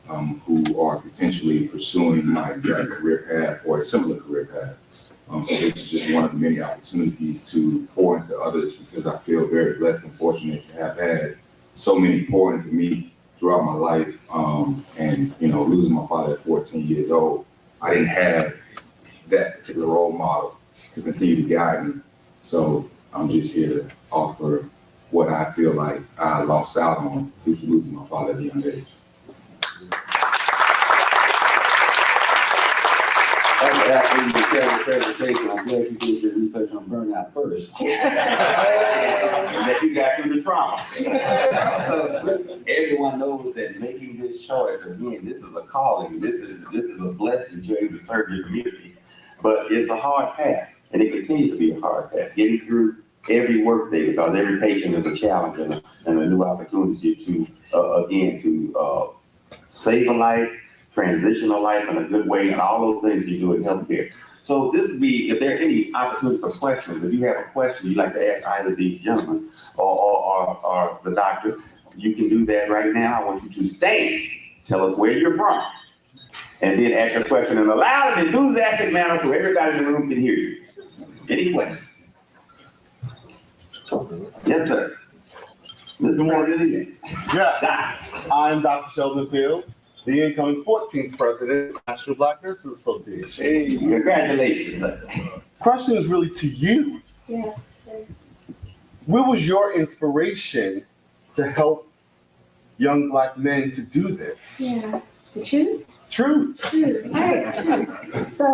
who are potentially pursuing my exact career path or a similar career path. So this is just one of the many opportunities to pour into others because I feel very blessed and fortunate to have had so many pour into me throughout my life. And, you know, losing my father at 14 years old, I didn't have that particular role model to continue to guide me. So I'm just here to offer what I feel like I lost out on due to losing my father at a young age. After you prepare the presentation, I'm glad you did your research on burnout first. And that you got through the trauma. So everyone knows that making this choice, again, this is a calling, this is a blessing to be able to serve your community. But it's a hard path, and it continues to be a hard path. Getting through every workday, because every patient is a challenge and a new opportunity to save a life, transition a life in a good way, and all those things you do in healthcare. So this would be, if there are any opportunities for questions, if you have a question you'd like to ask either these gentlemen or the doctor, you can do that right now. I want you to stand, tell us where you're from, and then ask your question in a loud and enthusiastic manner so everybody in the room can hear you. Any questions? Yes, sir. Mr. Morgan. Yeah, I'm Dr. Sheldon Fields, the incoming 14th president of the National Black Nurses Association. Hey, congratulations, sir. Question is really to you. Yes, sir. Where was your inspiration to help young Black men to do this? Yeah. To choose? True. True. All right. So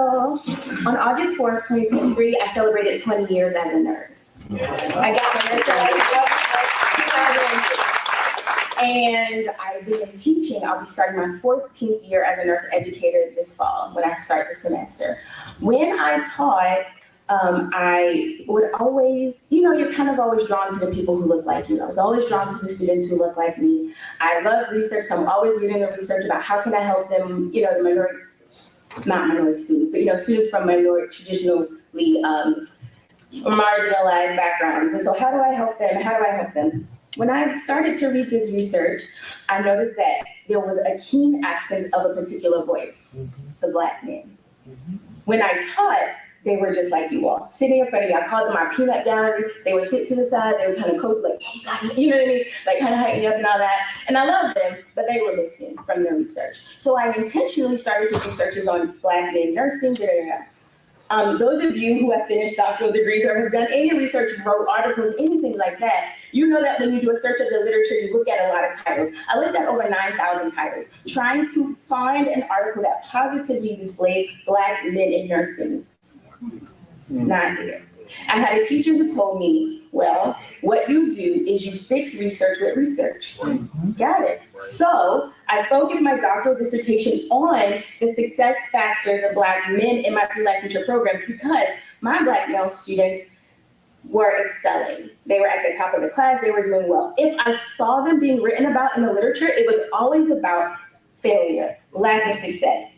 on August 4th, 2023, I celebrated 20 years as a nurse. I got my nurse and I've been teaching. I'll be starting my 14th year as a nurse educator this fall when I start the semester. When I taught, I would always, you're kind of always drawn to the people who look like you. I was always drawn to the students who look like me. I love research, so I'm always getting the research about how can I help them, the minority, not minority students, but students from traditionally marginalized backgrounds. And so how do I help them? When I started to read this research, I noticed that there was a keen absence of a particular voice, the Black men. When I taught, they were just like you all, sitting in front of you. I called them our peanut gallery. They would sit to the side. They would kind of coach, like, hey, you know what I mean? Like kind of hype me up and all that. And I loved them, but they were missing from their research. So I intentionally started to do searches on Black men nursing, those of you who have finished doctoral degrees or have done any research, wrote articles, anything like that, you know that when you do a search of the literature, you look at a lot of titles. I looked at over 9,000 titles, trying to find an article that positively displayed Black men in nursing. Not here. I had a teacher who told me, well, what you do is you fix research with research. Got it. So I focused my doctoral dissertation on the success factors of Black men in my pre-licensure programs because my Black male students were excelling. They were at the top of the class. They were doing well. If I saw them being written about in the literature, it was always about failure, lack of success.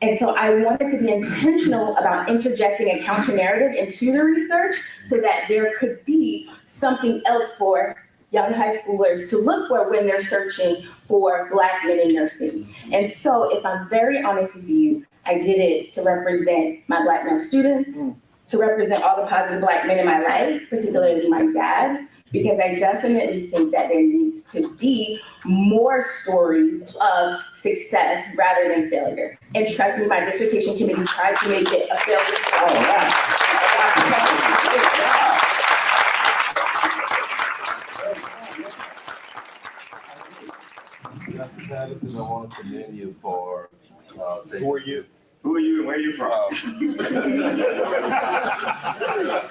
And so I wanted to be intentional about interjecting a counter narrative into the research so that there could be something else for young high schoolers to look for when they're searching for Black men in nursing. And so if I'm very honest with you, I did it to represent my Black male students, to represent all the positive Black men in my life, particularly my dad, because I definitely think that there needs to be more stories of success rather than failure. And trust me, my dissertation committee tried to make it a failure story. Dr. Patterson, I want to commend you for Who are you? Who are you and where are you from?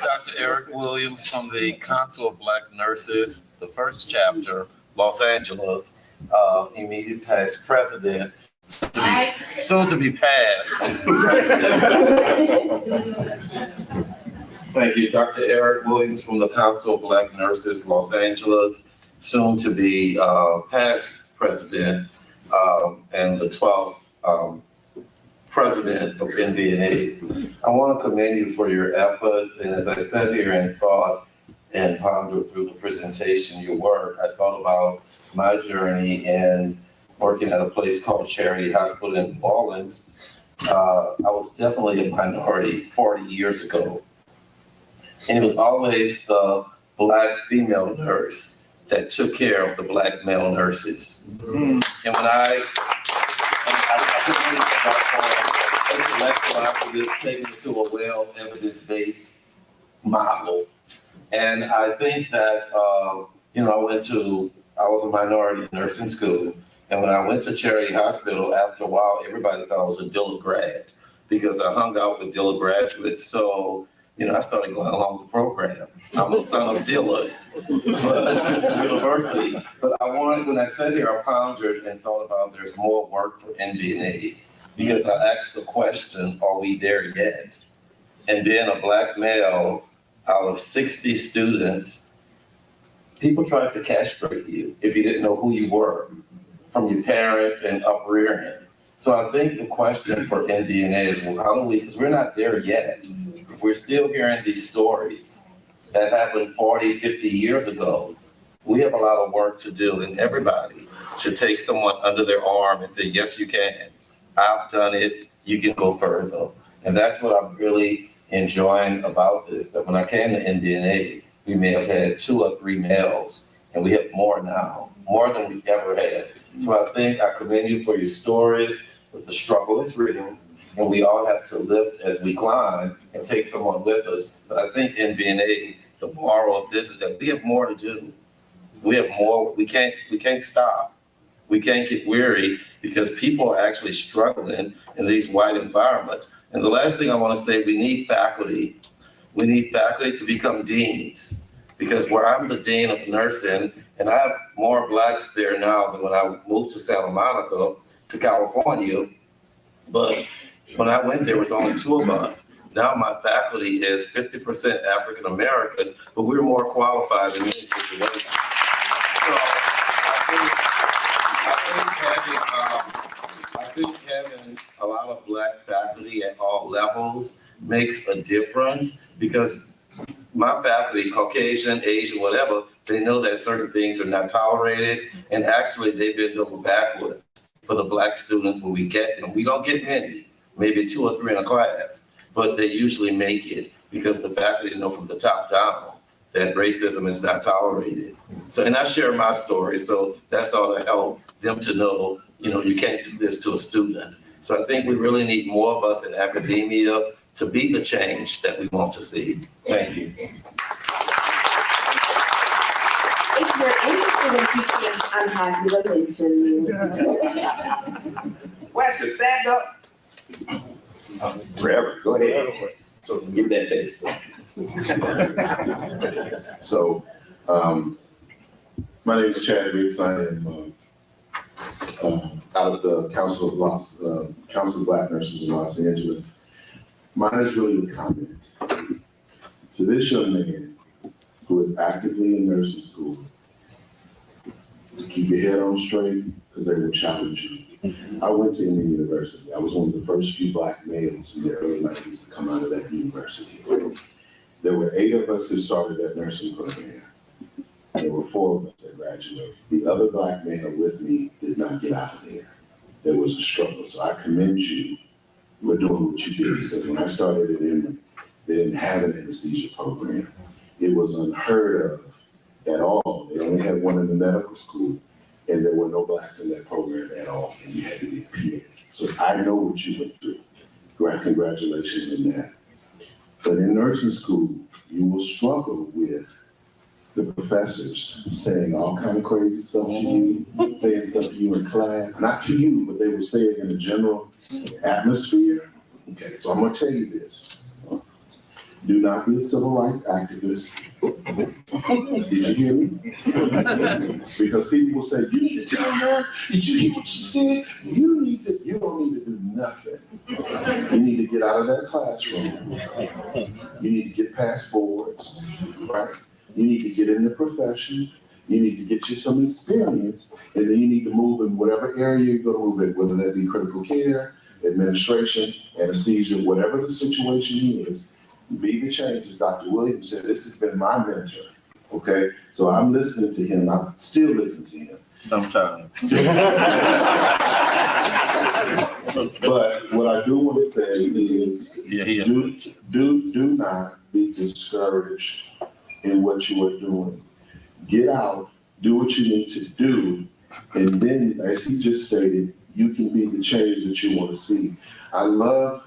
Dr. Eric Williams from the Council of Black Nurses, the first chapter, Los Angeles, immediate past president, soon to be passed. Thank you, Dr. Eric Williams from the Council of Black Nurses, Los Angeles, soon to be past president, and the 12th president of NBNA. I want to commend you for your efforts, and as I sat here and thought and pondered through the presentation, your work, I thought about my journey and working at a place called Charity Hospital in New Orleans, I was definitely a minority 40 years ago. And it was always the Black female nurse that took care of the Black male nurses. And when I taking it to a well evidence-based model. And I think that, I was a minority in nursing school. And when I went to Charity Hospital, after a while, everybody thought I was a Dilla grad because I hung out with Dilla graduates. So, I started going along with the program. I'm a son of Dilla University. But when I sat here, I pondered and thought about there's more work for NBNA because I asked the question, are we there yet? And being a Black male out of 60 students, people tried to castrate you if you didn't know who you were from your parents and uprearing. So I think the question for NBNA is, well, how do we, because we're not there yet. If we're still hearing these stories that happened 40, 50 years ago, we have a lot of work to do, and everybody should take someone under their arm and say, yes, you can. I've done it, you can go further. And that's what I'm really enjoying about this, that when I came to NBNA, we may have had 2 or 3 males, and we have more now, more than we've ever had. So I think I commend you for your stories, but the struggle is real, and we all have to lift as we climb and take someone with us. But I think NBNA, the moral of this is that we have more to do. We have more, we can't stop. We can't get weary because people are actually struggling in these white environments. And the last thing I want to say, we need faculty. We need faculty to become deans, because where I'm the dean of nursing, and I have more Blacks there now than when I moved to Santa Monica to California. But when I went, there was only 2 of us. Now my faculty is 50% African American, but we're more qualified in many situations. So I think having a lot of Black faculty at all levels makes a difference, because my faculty, Caucasian, Asian, whatever, they know that certain things are not tolerated, and actually they bend over backwards for the Black students when we get them. We don't get many, maybe 2 or 3 in a class, but they usually make it because the faculty know from the top down that racism is not tolerated. So, and I share my story, so that's all to help them to know, you can't do this to a student. So I think we really need more of us in academia to be the change that we want to see. Thank you. If you're any student teaching unhappy, let me answer you. Wes, stand up. Forever, go ahead. So give that face. So, my name is Chad Riggs. I am out of the Council of Black Nurses in Los Angeles. Mine is really a comment to this young man who is actively in nursing school. Keep your head on straight, because they will challenge you. I went to Indiana University. I was one of the first few Black males in the early 90s to come out of that university. There were 8 of us who started that nursing program. There were 4 of us that graduated. The other Black male with me did not get out of there. There was a struggle. So I commend you for doing what you did, because when I started at Emory, they didn't have an anesthesia program. It was unheard of at all. They only had one in the medical school, and there were no Blacks in that program at all, and you had to be a PA. So I know what you went through. Congratulations on that. But in nursing school, you will struggle with the professors saying all kind of crazy stuff to you, saying stuff to you in class, not to you, but they will say it in a general atmosphere. Okay, so I'm gonna tell you this. Do not be a civil rights activist. Did you hear me? Because people will say, you need to tell her, did you hear what she said? You don't need to do nothing. You need to get out of that classroom. You need to get past boards, right? You need to get in the profession. You need to get you some experience, and then you need to move in whatever area you're gonna move in, whether that be critical care, administration, anesthesia, whatever the situation is. Be the change, as Dr. Williams said. This has been my mentor okay? So I'm listening to him, I still listen to him. Sometimes. But what I do want to say is, Yeah, he is. do not be discouraged in what you are doing. Get out, do what you need to do, and then, as he just stated, you can be the change that you want to see. I love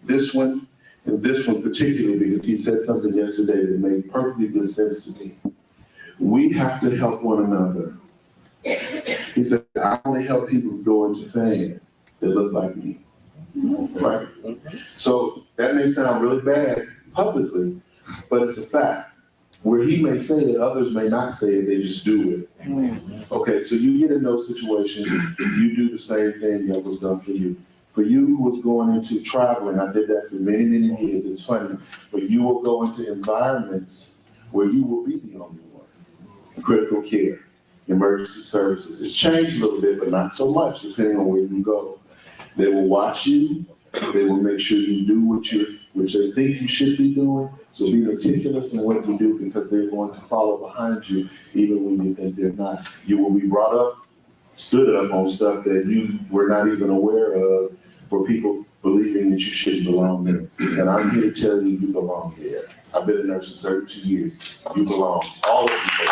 this one, and this one particularly because he said something yesterday that made perfectly good sense to me. We have to help one another. He said, I only help people go into fame that look like me. Right? So that may sound really bad publicly, but it's a fact. Where he may say it, others may not say it, they just do it. Okay, so you get in those situations, you do the same thing that was done for you. For you who was going into traveling, I did that for many, many years, it's funny, but you will go into environments where you will be the only one. Critical care, emergency services. It's changed a little bit, but not so much, depending on where you go. They will watch you, they will make sure you do what they think you should be doing. So be meticulous in what you do because they're going to follow behind you even when you think they're not. You will be brought up, stood up on stuff that you were not even aware of for people believing that you shouldn't belong there. And I'm here to tell you, you belong there. I've been a nurse for 32 years. You belong. All of you.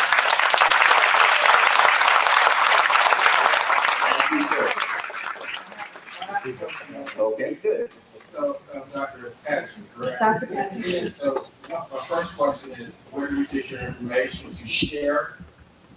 Okay, good. So, Dr. Patterson, correct? Dr. Patterson. So, my first question is, where do you get your information to share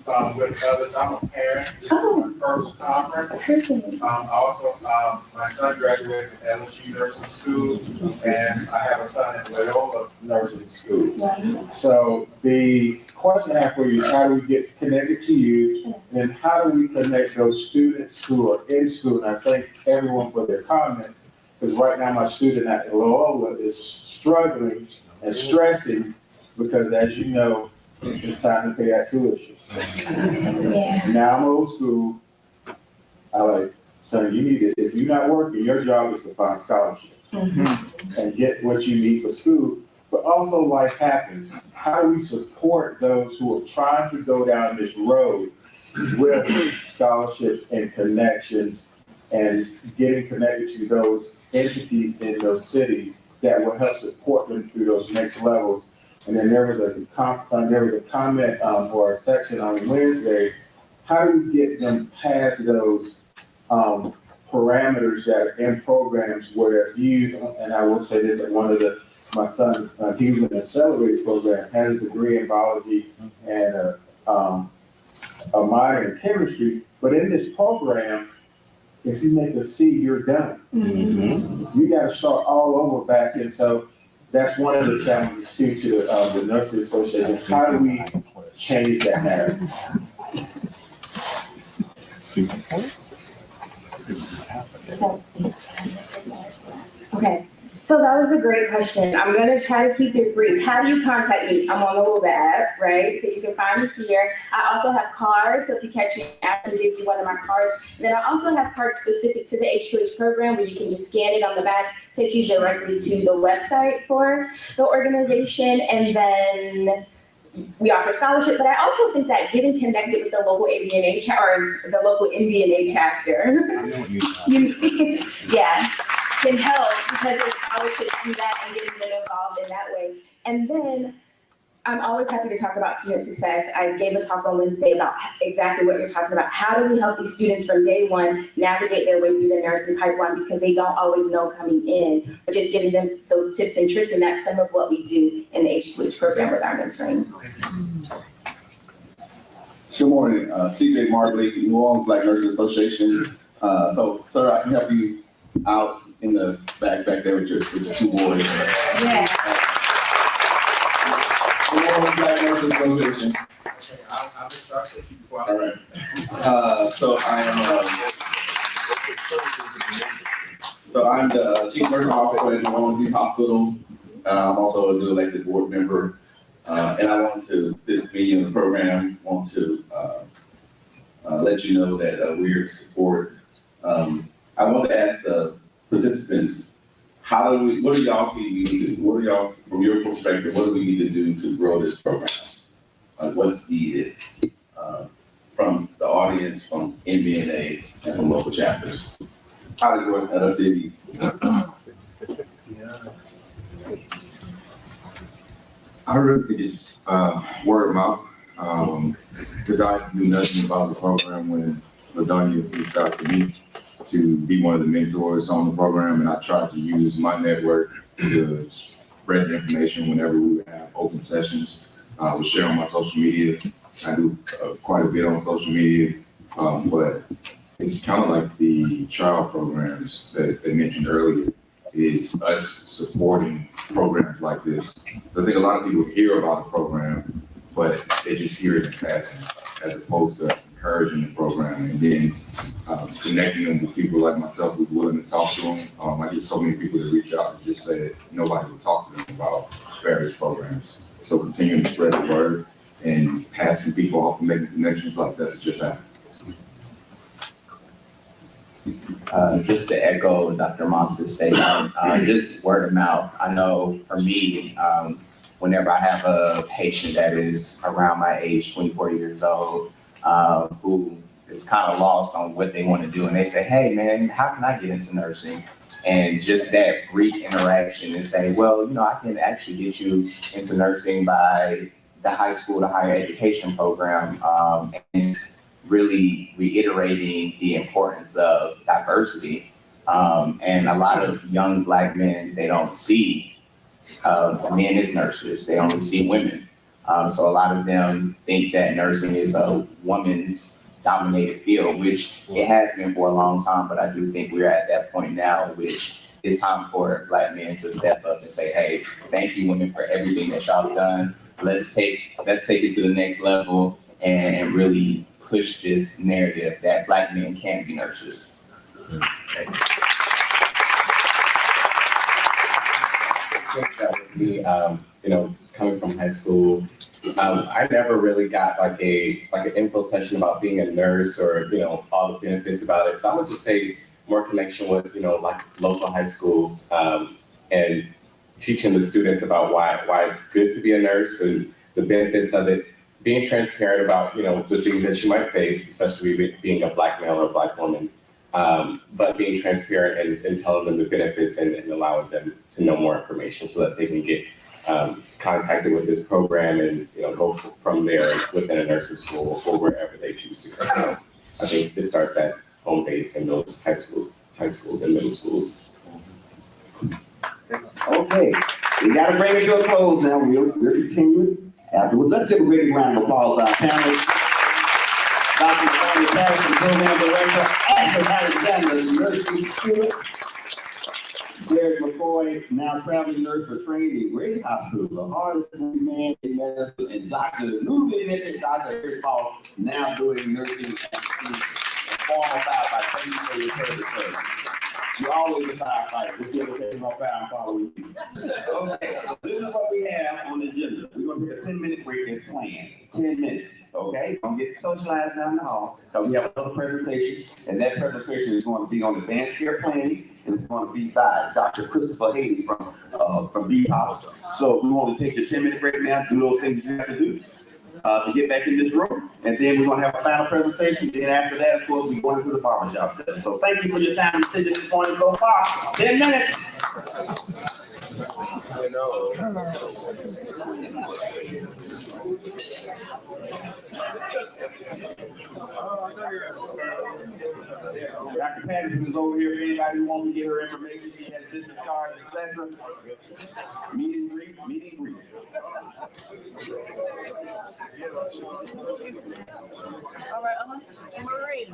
with others? I'm a parent. This is my first conference. Also, my son graduated from LSU Nursing School, and I have a son at Loyola Nursing School. So, the question I have for you is, how do we get connected to you, and how do we connect those students who are in school? And I thank everyone for their comments. Because right now my student at Loyola is struggling and stressing because, as you know, it's time to pay that tuition. Yeah. Now I'm old school. I like, son, you need it. If you're not working, your job is to find scholarships and get what you need for school. But also life happens. How do we support those who are trying to go down this road with scholarships and connections and getting connected to those entities in those cities that will help support them through those next levels? And then there was a comment or a section on Wednesday. How do we get them past those parameters that are in programs where you, and I will say this, at one of my sons, he was in an accelerated program, had a degree in biology and a minor in chemistry, but in this program, if you make a C, you're done. You got to start all over back. And so that's one of the challenges too to the Nurses Association. How do we change that narrative? Okay, so that was a great question. I'm gonna try to keep it brief. How do you contact me? I'm on the Wova app, right? So you can find me here. I also have cards, so if you catch me, I can give you one of my cards. And then I also have cards specific to the H2H program where you can just scan it on the back, takes you directly to the website for the organization, and then we offer scholarship. But I also think that getting connected with the local ABNA or the local NBNA chapter, yeah, can help because there's scholarships through that and getting them involved in that way. And then I'm always happy to talk about student success. I gave a talk on Wednesday about exactly what you're talking about. How do we help these students from day one navigate their way through the nursing pipeline because they don't always know coming in, but just giving them those tips and tricks, and that's some of what we do in the H2H program with our mentoring. Good morning, CJ Marbley, New Orleans Black Nurses Association. So, sir, I can help you out in the back there with your two boys. Yeah. New Orleans Black Nurses Association. I'll start with you before. All right. So I'm the chief nursing officer at New Orleans East Hospital. I'm also a new elected board member. And I want to, this meeting in the program, want to let you know that we're here to support. I want to ask the participants, what do y'all see we need to do? What do y'all, from your perspective, what do we need to do to grow this program? what's needed from the audience, from MBNA, and from local chapters. Hollywood, other cities. I really think it's word of mouth, because I knew nothing about the program when LaDonia reached out to me to be one of the mentors on the program, and I tried to use my network to spread the information whenever we would have open sessions. I would share on my social media. I do quite a bit on social media, but it's kind of like the child programs that they mentioned earlier, is us supporting programs like this. I think a lot of people hear about the program, but they just hear it in passing, as opposed to us encouraging the program and then connecting them with people like myself who's willing to talk to them. I get so many people that reach out and just say that nobody will talk to them about various programs. So continuing to spread the word and passing people off and making connections like that just happen. Just to echo Dr. Moss's statement, just word of mouth. I know for me, whenever I have a patient that is around my age, 24 years old, who is kind of lost on what they want to do, and they say, hey man, how can I get into nursing? And just that brief interaction and say, well, you know, I can actually get you into nursing by the high school to higher education program, and really reiterating the importance of diversity. And a lot of young Black men, they don't see men as nurses, they only see women. So a lot of them think that nursing is a woman's dominated field, which it has been for a long time, but I do think we're at that point now, which it's time for Black men to step up and say, hey, thank you women for everything that y'all done. Let's take it to the next level and really push this narrative that Black men can be nurses. That would be, you know, coming from high school, I never really got like an info session about being a nurse or, you know, all the benefits about it. So I would just say more connection with, you know, like local high schools, and teaching the students about why it's good to be a nurse and the benefits of it, being transparent about, you know, the things that you might face, especially being a Black male or a Black woman, but being transparent and telling them the benefits and allowing them to know more information so that they can get contacted with this program and, you know, go from there within a nursing school or wherever they choose to go. So I think this starts at home base in those high schools and middle schools. Okay, we gotta bring it to a close now. We'll continue afterwards. Let's give a big round of applause to our panelists. Dr. Tony Patterson, Program Director at Alexander Nursing School. Derek McCoy, now traveling nurse for training in Grace Hospital, the hardest man in medicine, and Dr. newly elected Dr. Eric Paul, now doing nursing at school. Former firefighter, training for your service. You always a firefighter. We're going to take my fire and follow you. Okay, so this is what we have on the agenda. We're going to take a 10-minute break as planned. 10 minutes, okay? Don't get socialized down the hall. So we have another presentation, and that presentation is going to be on advanced care planning, and it's going to be by Dr. Christopher Hayden from B-House. So we want to take a 10-minute break now, do those things you have to do to get back in this room. And then we're going to have a final presentation. Then after that, of course, we're going into the barbershop session. So thank you for your time and attention this morning so far. 10 minutes. Dr. Patterson is over here. If anybody who wants to get her information, she has business cards, etc. Meet and greet. All right, and Marie.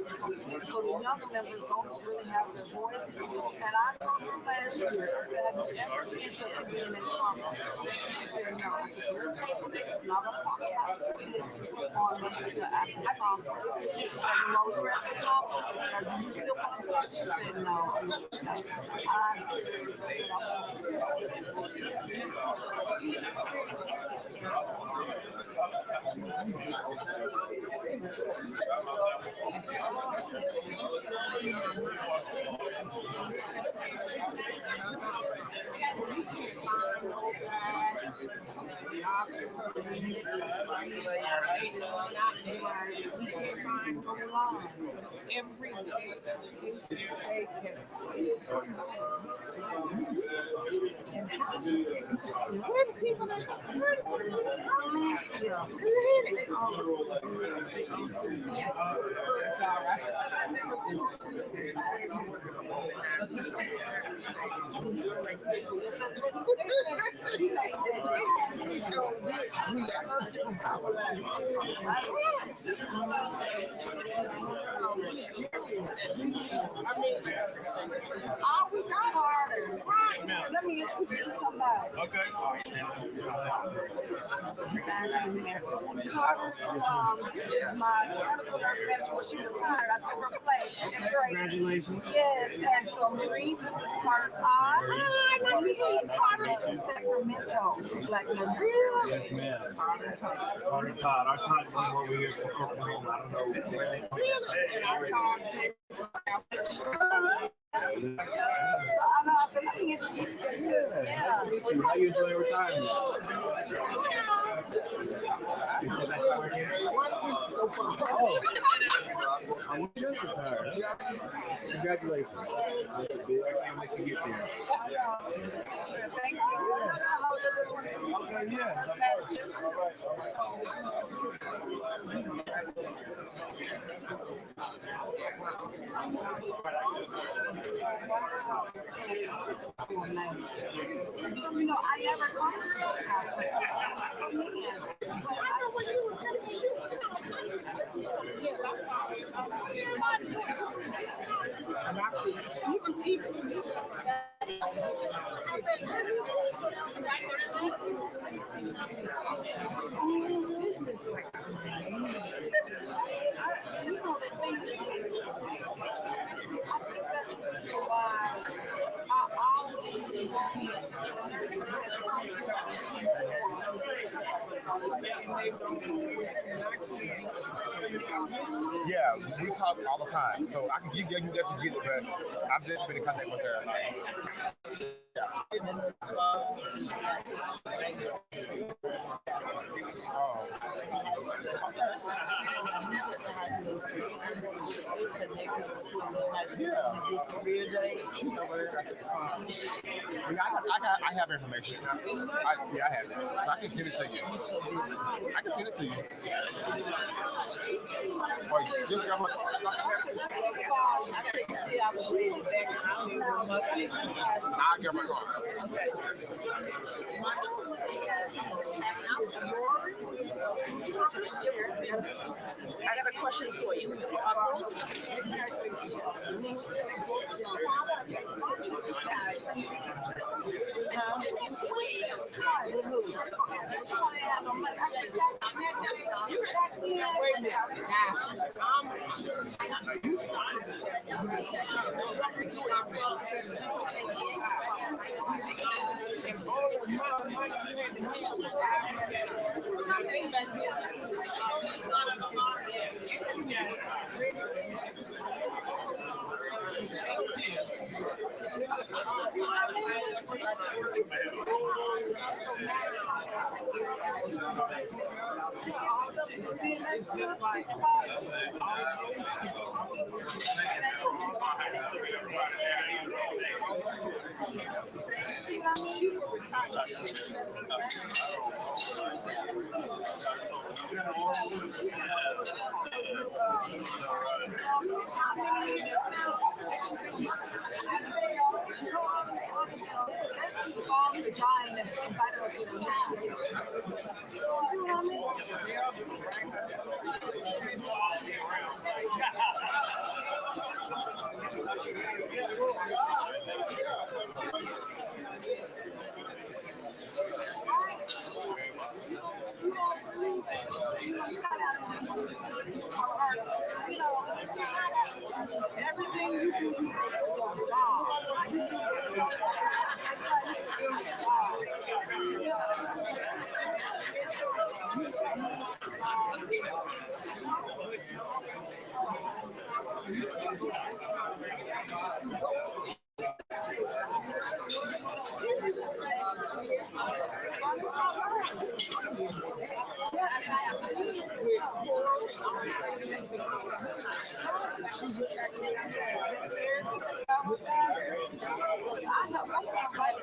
So the younger members don't really have their voice. And I told her last year, I said, have you ever been to a community conference? She said, no. I said, so let's table this. I'm not going to talk about it on the after the conference. And you know, we're at the conference. Do you still want to talk? She said, no. Every day, say oh, we got harder. Right. Let me introduce you to somebody. Okay. Carter, my medical nurse mentor, she retired. I took her place. Congratulations. Yes, and so Marie, this is Carter Todd. Hi, my name is Carter in Sacramento. Black nurse. Yes, ma'am. Carter Todd. Our Todd's been over here for Oklahoma. I don't know where they come And our Todd said, yeah. How you enjoying retirement? Oh, I want you to retire. Congratulations. That's a big family to get there. thank you. Okay, yeah. So, you know, I never come to this is like Yeah, we talk all the time, so I can give you definitely get it, but I've just been in contact with her. I have information. I have it. I can send it to you. I can send it to you. Or just grab my I'll get my card. I got a question for you. Everything you do, you bring it to a job.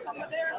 Some of their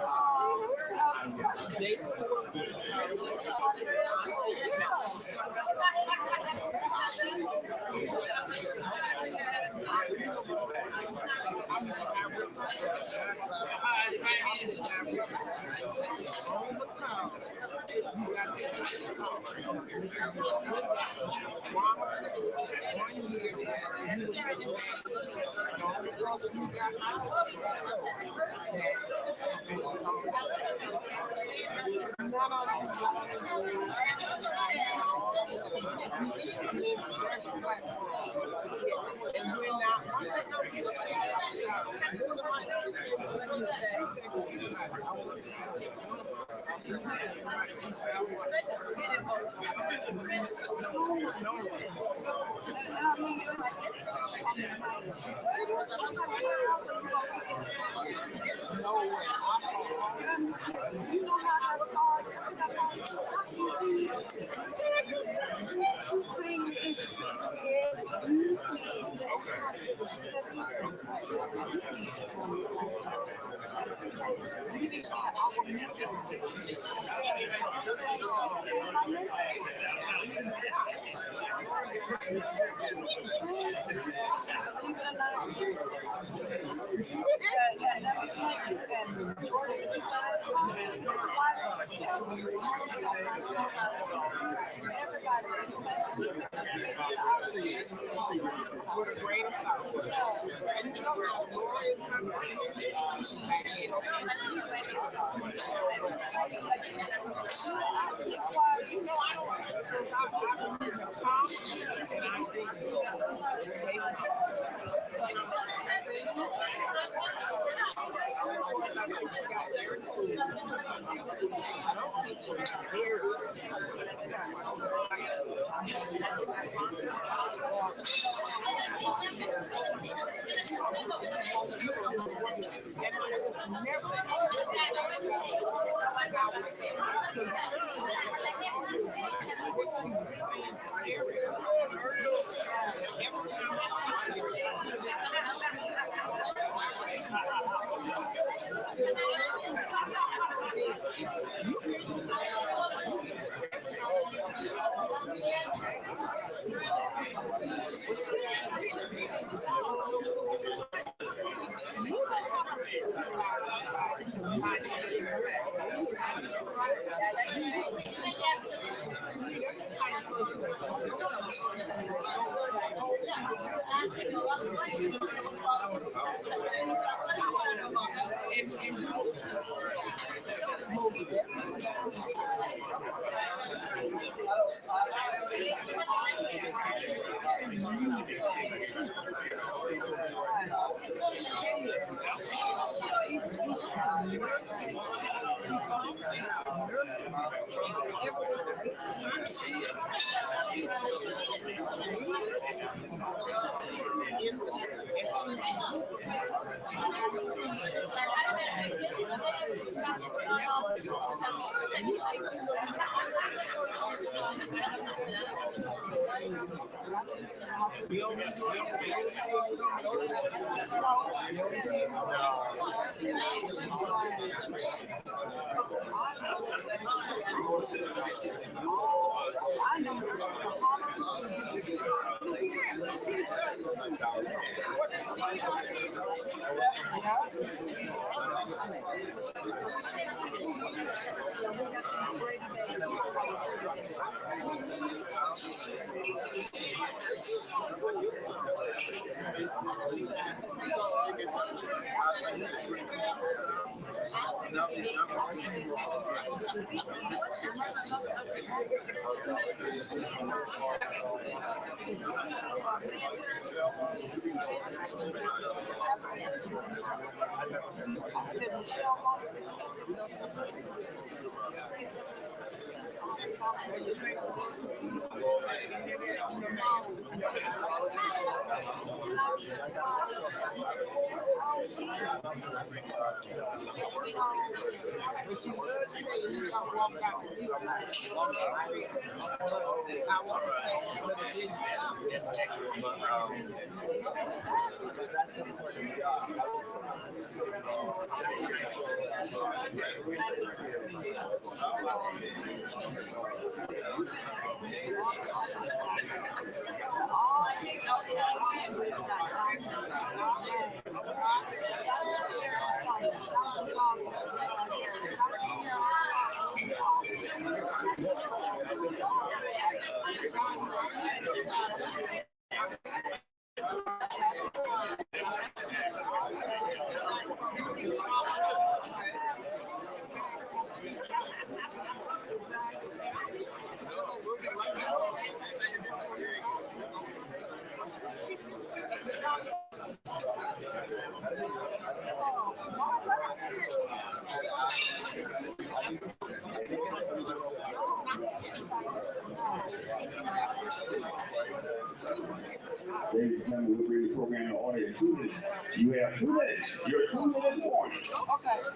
Ladies and gentlemen, we'll bring the program to order in 2 minutes. You have 2 minutes. Your 2 minute warning.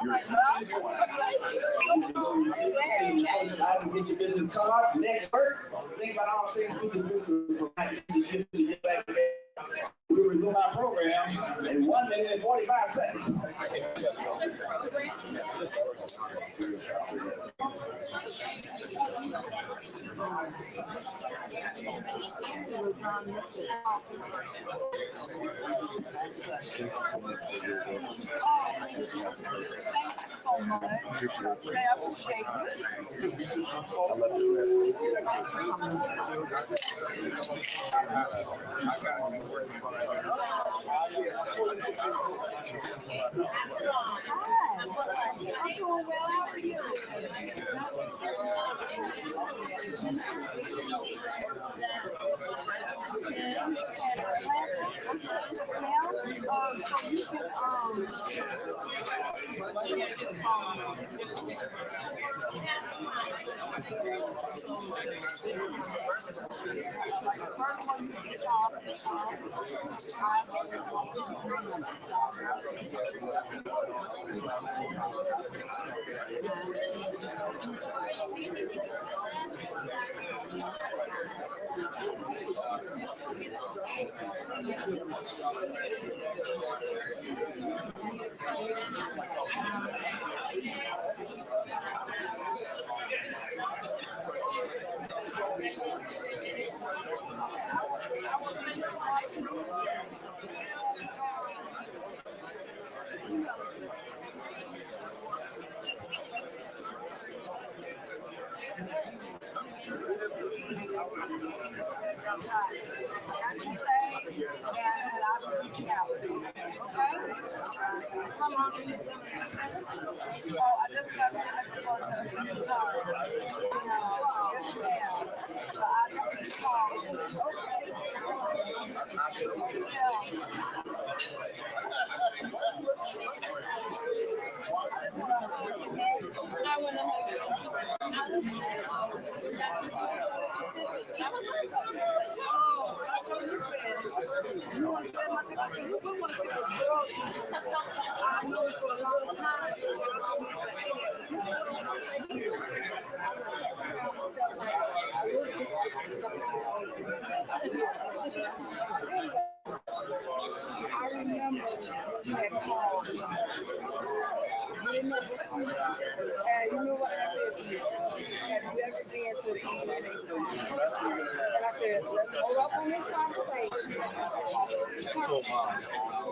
Your 2 minute warning. I can get your business cards, network. Think about all the things we can do to provide you to get back there. We'll resume our program in 1 minute and 45 seconds.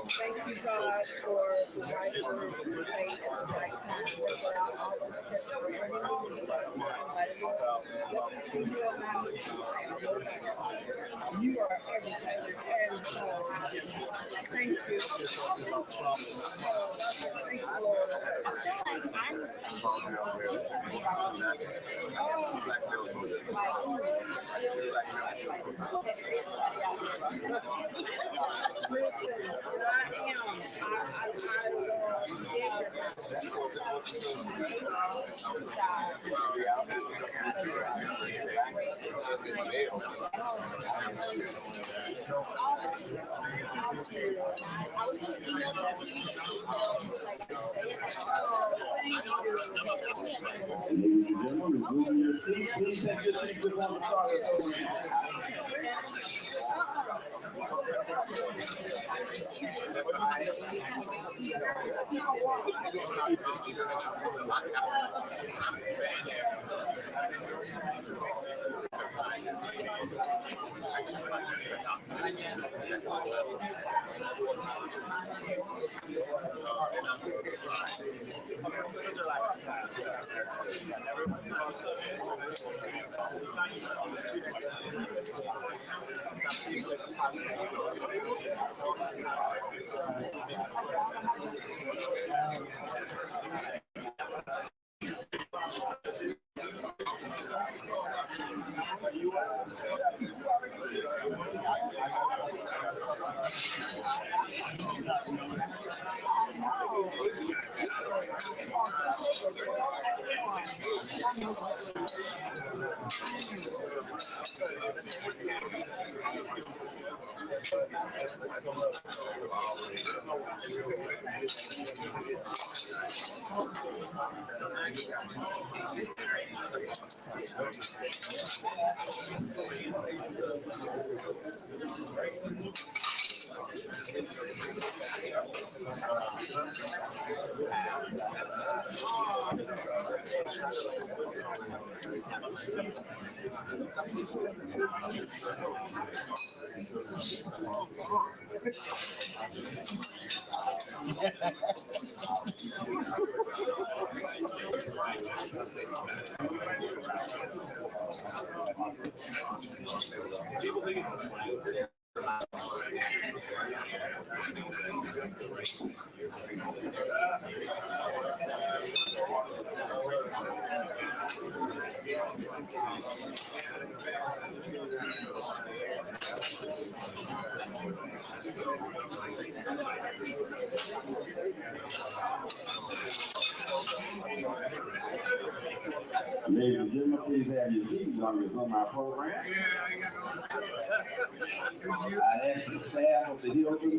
Thank you, God, for the right words to say at the right time. That's what I always tell you. You are everything. And so, thank you. Ladies and gentlemen, resume your seats. Please take your seats before the start of the program. Ladies and gentlemen, please have your seats on this on my program. I ask the staff of the Hilton to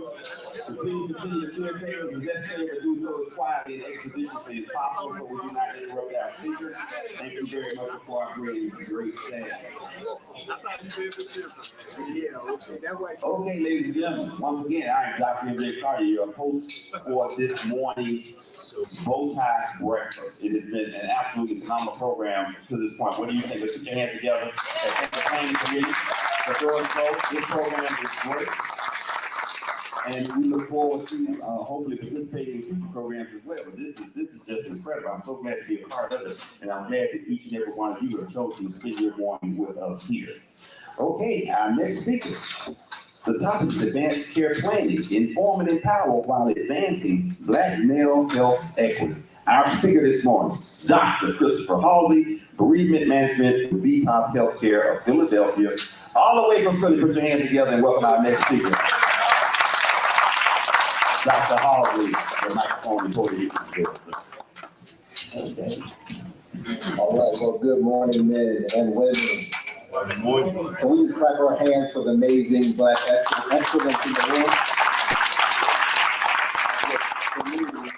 please continue to caretakers as necessary to do so as quietly and expeditiously as possible so we do not interrupt our speakers. Thank you very much for cooperating with the great staff. Okay, ladies and gentlemen, once again, I am Dr. M.J. Collier, your host for this morning's Bow Tie Breakfast. It has been an absolutely phenomenal program to this point. What do you think? Let's put your hands together as the planning committee. This program is great. And we look forward to hopefully participating in future programs as well. But this is just incredible. I'm so glad to be a part of it. And I'm glad that each and every one of you have chosen to spend your morning with us here. Okay, our next speaker. The topic is advanced care planning, inform and empower while advancing Black male health equity. Our speaker this morning, Dr. Christopher Halsey, bereavement management with Vitas Healthcare of Philadelphia. All the way from Philly, put your hands together and welcome our next speaker. Dr. Halsey, the microphone is over to you. Okay. All right, well, good morning, men and women. Good morning. Can we just clap our hands for the amazing Black excellence in the room? For me,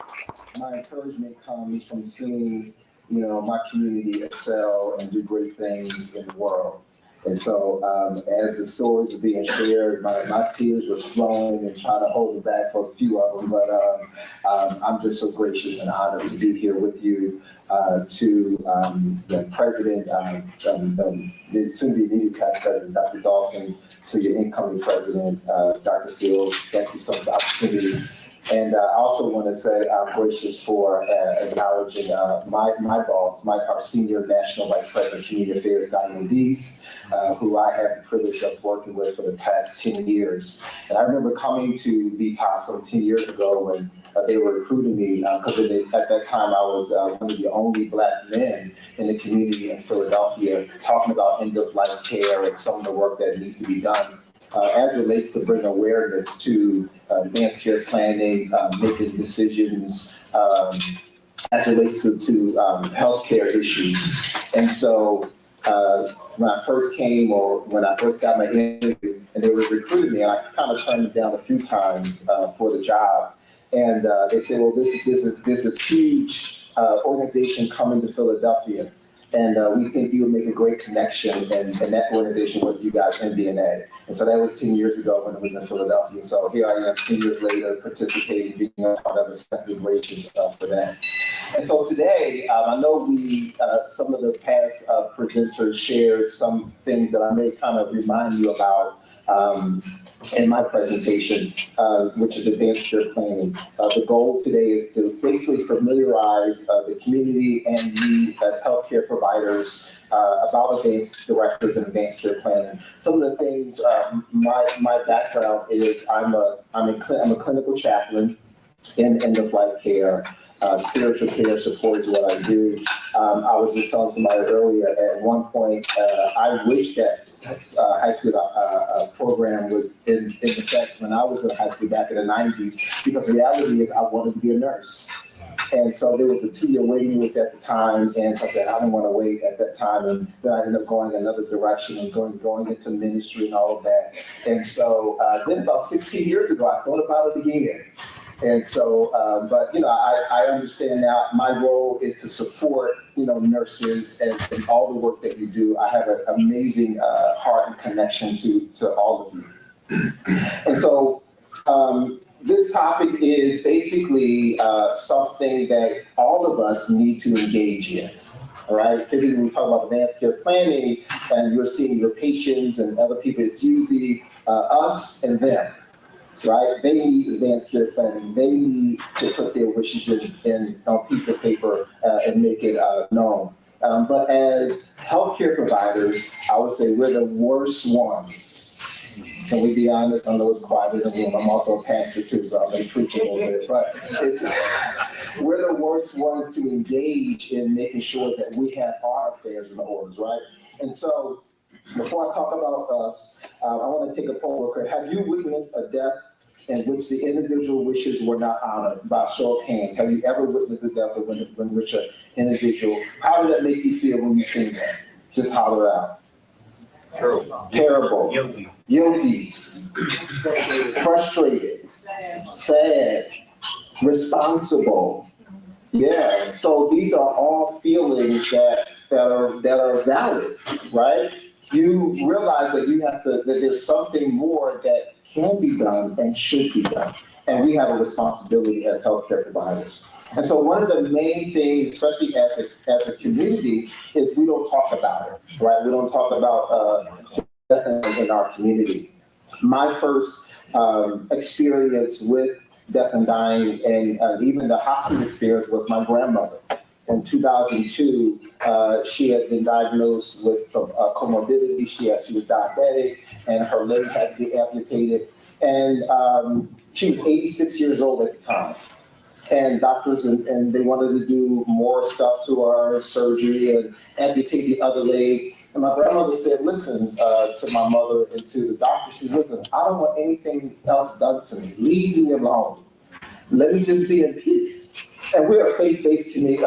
my encouragement comes from seeing, my community excel and do great things in the world. And so as the stories are being shared, my tears were flowing and trying to hold it back for a few of them. But I'm just so gracious and honored to be here with you. To the president, the soon-to-be immediate past president, Dr. Dawson, to your incoming president, Dr. Fields, thank you so much for the opportunity. And I also want to say I'm gracious for acknowledging my boss, our senior national vice president of community affairs, Diane Deese, who I had the privilege of working with for the past 10 years. And I remember coming to Vitas some 10 years ago when they were recruiting me, because at that time I was one of the only Black men in the community in Philadelphia talking about end-of-life care and some of the work that needs to be done. as it relates to bring awareness to advanced care planning, making decisions, as it relates to healthcare issues. And so when I first came, or when I first got my interview and they were recruiting me, I kind of turned it down a few times for the job. And they said, well, this is huge organization coming to Philadelphia. And we think you would make a great connection, and that organization was you guys, MDNA. And so that was 10 years ago when it was in Philadelphia. So here I am 10 years later, participating, being a part of the gracious for that. And so today, I know some of the past presenters shared some things that I may kind of remind you about in my presentation, which is advanced care planning. The goal today is to basically familiarize the community and you as healthcare providers about advanced directives and advanced care planning. Some of the things, my background is I'm a clinical chaplain in end-of-life care. Spiritual care support is what I do. I was just telling somebody earlier, at one point, I wish that high school program was in effect when I was in high school back in the 90s, because the reality is I wanted to be a nurse. And so there was a 2-year waiting list at the time, and so I said, I didn't want to wait at that time, and then I ended up going another direction and going into ministry and all of that. And so then about 16 years ago, I thought about it again. And so, but, I understand now my role is to support, nurses and all the work that you do. I have an amazing heart and connection to all of you. And so this topic is basically something that all of us need to engage in. All right, typically when we talk about advanced care planning and you're seeing your patients and other people, it's usually us and them. Right? They need advanced care planning. They need to put their wishes in a piece of paper and make it known. But as healthcare providers, I would say we're the worst ones. Can we be honest? I know it's quiet in the room. I'm also a pastor too, so I may preach a little bit. But we're the worst ones to engage in making sure that we have our affairs in the orders, right? And so before I talk about us, I want to take a poll. Have you witnessed a death in which the individual wishes were not honored? By a show of hands, have you ever witnessed a death in which an individual, how did that make you feel when you seen that? Just holler out. Terrible. Guilty. Frustrated. Sad. Responsible. Yeah. So these are all feelings that are valid, right? You realize that there's something more that can be done and should be done. And we have a responsibility as healthcare providers. And so one of the main things, especially as a community, is we don't talk about it, right? We don't talk about death in our community. My first experience with death and dying, and even the hospital experience, was my grandmother. In 2002, she had been diagnosed with some comorbidity. She was diabetic, and her leg had to be amputated. And she was 86 years old at the time. And doctors, and they wanted to do more stuff to her, surgery, and amputate the other leg. And my grandmother said, listen, to my mother and to the doctor, she said, listen, I don't want anything else done to me. Leave me alone. Let me just be in peace. And we're a faith-based community,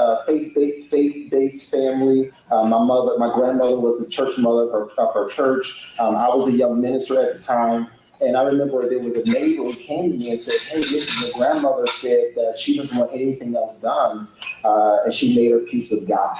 faith-based family. My grandmother was a church mother of her church. I was a young minister at the time. And I remember there was a neighbor who came to me and said, hey, listen, your grandmother said that she doesn't want anything else done. And she made her peace with God.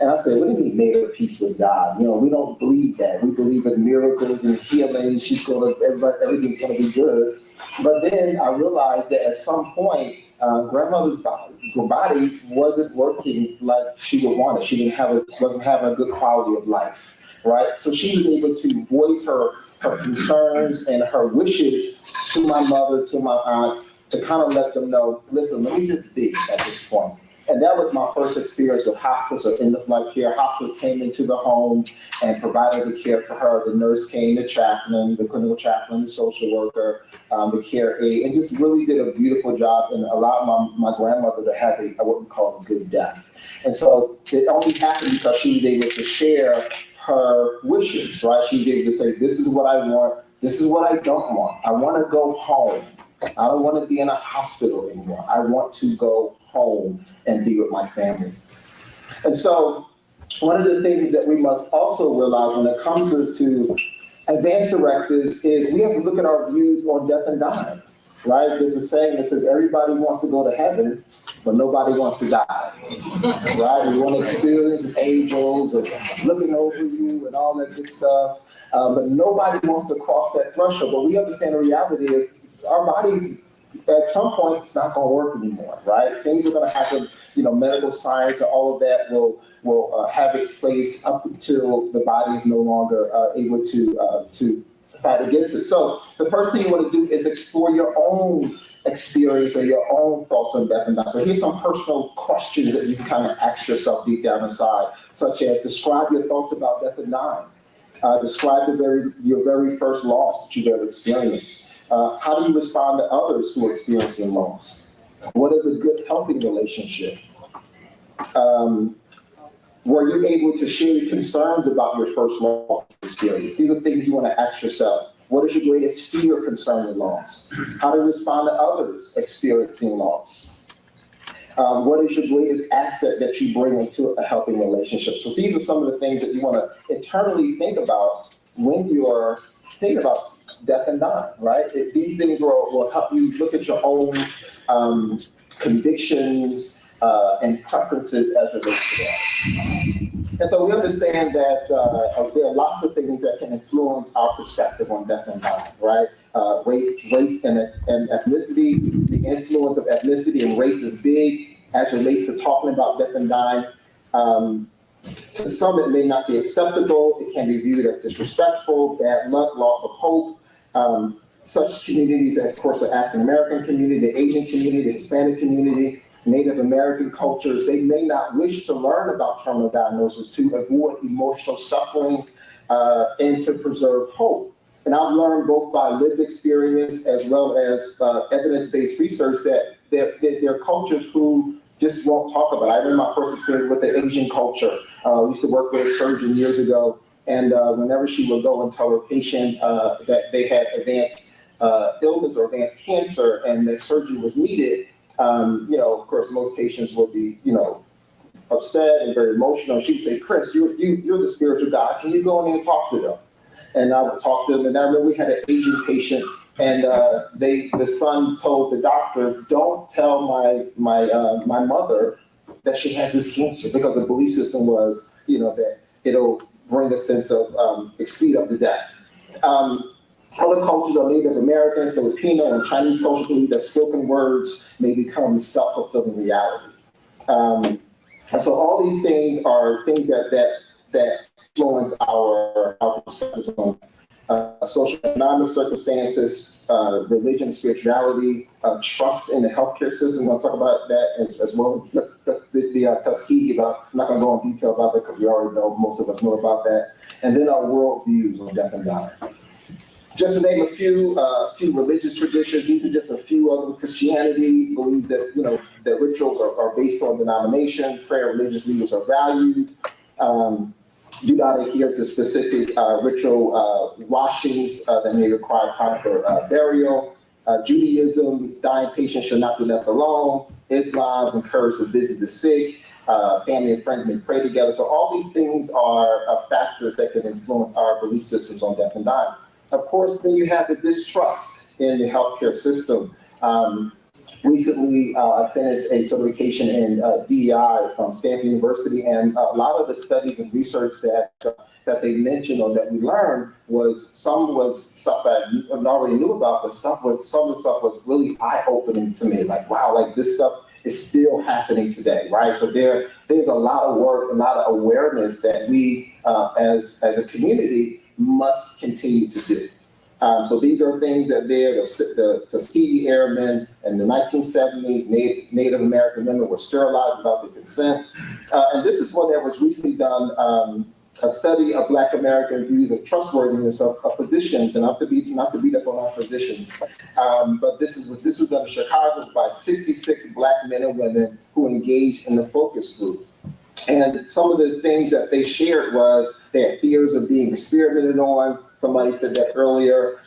And I said, what do you mean made her peace with God? We don't believe that. We believe in miracles and healing. Everything's going to be good. But then I realized that at some point, grandmother's body wasn't working like she would want it. She wasn't having a good quality of life, right? So she was able to voice her concerns and her wishes to my mother, to my aunt, to kind of let them know, listen, let me just be at this point. And that was my first experience with hospice or end-of-life care. Hospice came into the home and provided the care for her. The nurse came, the chaplain, the clinical chaplain, the social worker, the care aide, and just really did a beautiful job and allowed my grandmother to have what we call a good death. And so it only happened because she was able to share her wishes, right? She was able to say, this is what I want This is what I don't want. I want to go home. I don't want to be in a hospital anymore. I want to go home and be with my family. And so one of the things that we must also realize when it comes to advanced directives is we have to look at our views on death and dying, right? There's a saying that says everybody wants to go to heaven, but nobody wants to die, right? We want to experience angels and looking over you and all that good stuff, but nobody wants to cross that threshold. But we understand the reality is our bodies, at some point, it's not going to work anymore, right? Things are going to happen, medical science and all of that will have its place up until the body is no longer able to fight against it. So the first thing you want to do is explore your own experience or your own thoughts on death and dying. So here's some personal questions that you can kind of ask yourself deep down inside, such as describe your thoughts about death and dying. Describe your very first loss that you've ever experienced. How do you respond to others who are experiencing loss? What is a good helping relationship? Were you able to share your concerns about your first loss experience? These are things you want to ask yourself. What is your greatest fear concerning loss? How do you respond to others experiencing loss? What is your greatest asset that you bring into a helping relationship? So these are some of the things that you want to internally think about when you're thinking about death and dying, right? If these things will help you look at your own convictions and preferences as it relates to that. And so we understand that there are lots of things that can influence our perspective on death and dying, right? Race and ethnicity, the influence of ethnicity and race is big as it relates to talking about death and dying. To some, it may not be acceptable. It can be viewed as disrespectful, bad luck, loss of hope. Such communities as, of course, the African American community, the Asian community, the Hispanic community, Native American cultures, they may not wish to learn about terminal diagnosis to avoid emotional suffering and to preserve hope. And I've learned both by lived experience as well as evidence-based research that there are cultures who just won't talk about it. I remember my first experience with the Asian culture. We used to work with a surgeon years ago, and whenever she would go and tell her patient that they had advanced illness or advanced cancer and that surgery was needed, of course, most patients would be, upset and very emotional. She'd say, "Chris, you're the spiritual guy. Can you go in there and talk to them?" And I would talk to them. And I remember we had an Asian patient, and the son told the doctor, "Don't tell my mother that she has this cancer," because the belief system was, that it'll bring a sense of speed up the death. Other cultures are Native American, Filipino, and Chinese cultures believe that spoken words may become self-fulfilling reality. And so all these things are things that influence our perspectives on socioeconomic circumstances, religion, spirituality, trust in the healthcare system. We'll talk about that as well. That's the Tuskegee, but I'm not going to go in detail about that because we already know, most of us know about that. And then our worldviews on death and dying. Just to name a few religious traditions, these are just a few of them. Christianity believes that, that rituals are based on denomination, prayer, religious leaders are valued. Do not adhere to specific ritual washings that may require time for burial. Judaism, dying patients should not be left alone. Islam encourages to visit the sick. Family and friends may pray together. So all these things are factors that can influence our belief systems on death and dying. Of course, then you have the distrust in the healthcare system. Recently, I finished a certification in DEI from Stanford University, and a lot of the studies and research that they mentioned or that we learned was stuff that I already knew about, but some of the stuff was really eye-opening to me. Like, wow, like this stuff is still happening today, right? So there's a lot of work, a lot of awareness that we, as a community, must continue to do. So these are things that the Tuskegee Airmen in the 1970s, Native American women were sterilized without their consent. And this is one that was recently done, a study of Black American views of trustworthiness of physicians, and not to beat up on our physicians. But this was done in Chicago by 66 Black men and women who engaged in the focus group. And some of the things that they shared was they had fears of being experimented on. Somebody said that earlier,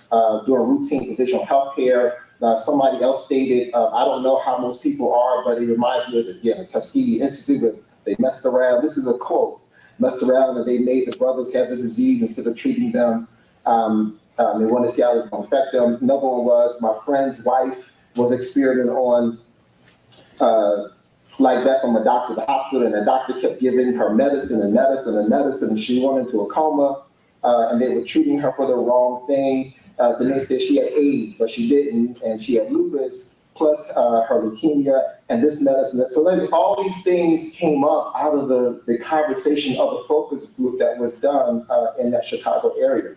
doing routine provisional health care. Somebody else stated, I don't know how most people are, but it reminds me of the Tuskegee Institute, but they messed around. This is a quote, messed around and they made the brothers have the disease instead of treating them. They wanted to see how it was going to affect them. Another one was my friend's wife was experimenting on like that from a doctor at the hospital, and the doctor kept giving her medicine and medicine and medicine, and she went into a coma, and they were treating her for the wrong thing. Then they said she had AIDS, but she didn't, and she had lupus, plus her leukemia, and this medicine. So then all these things came up out of the conversation of the focus group that was done in that Chicago area.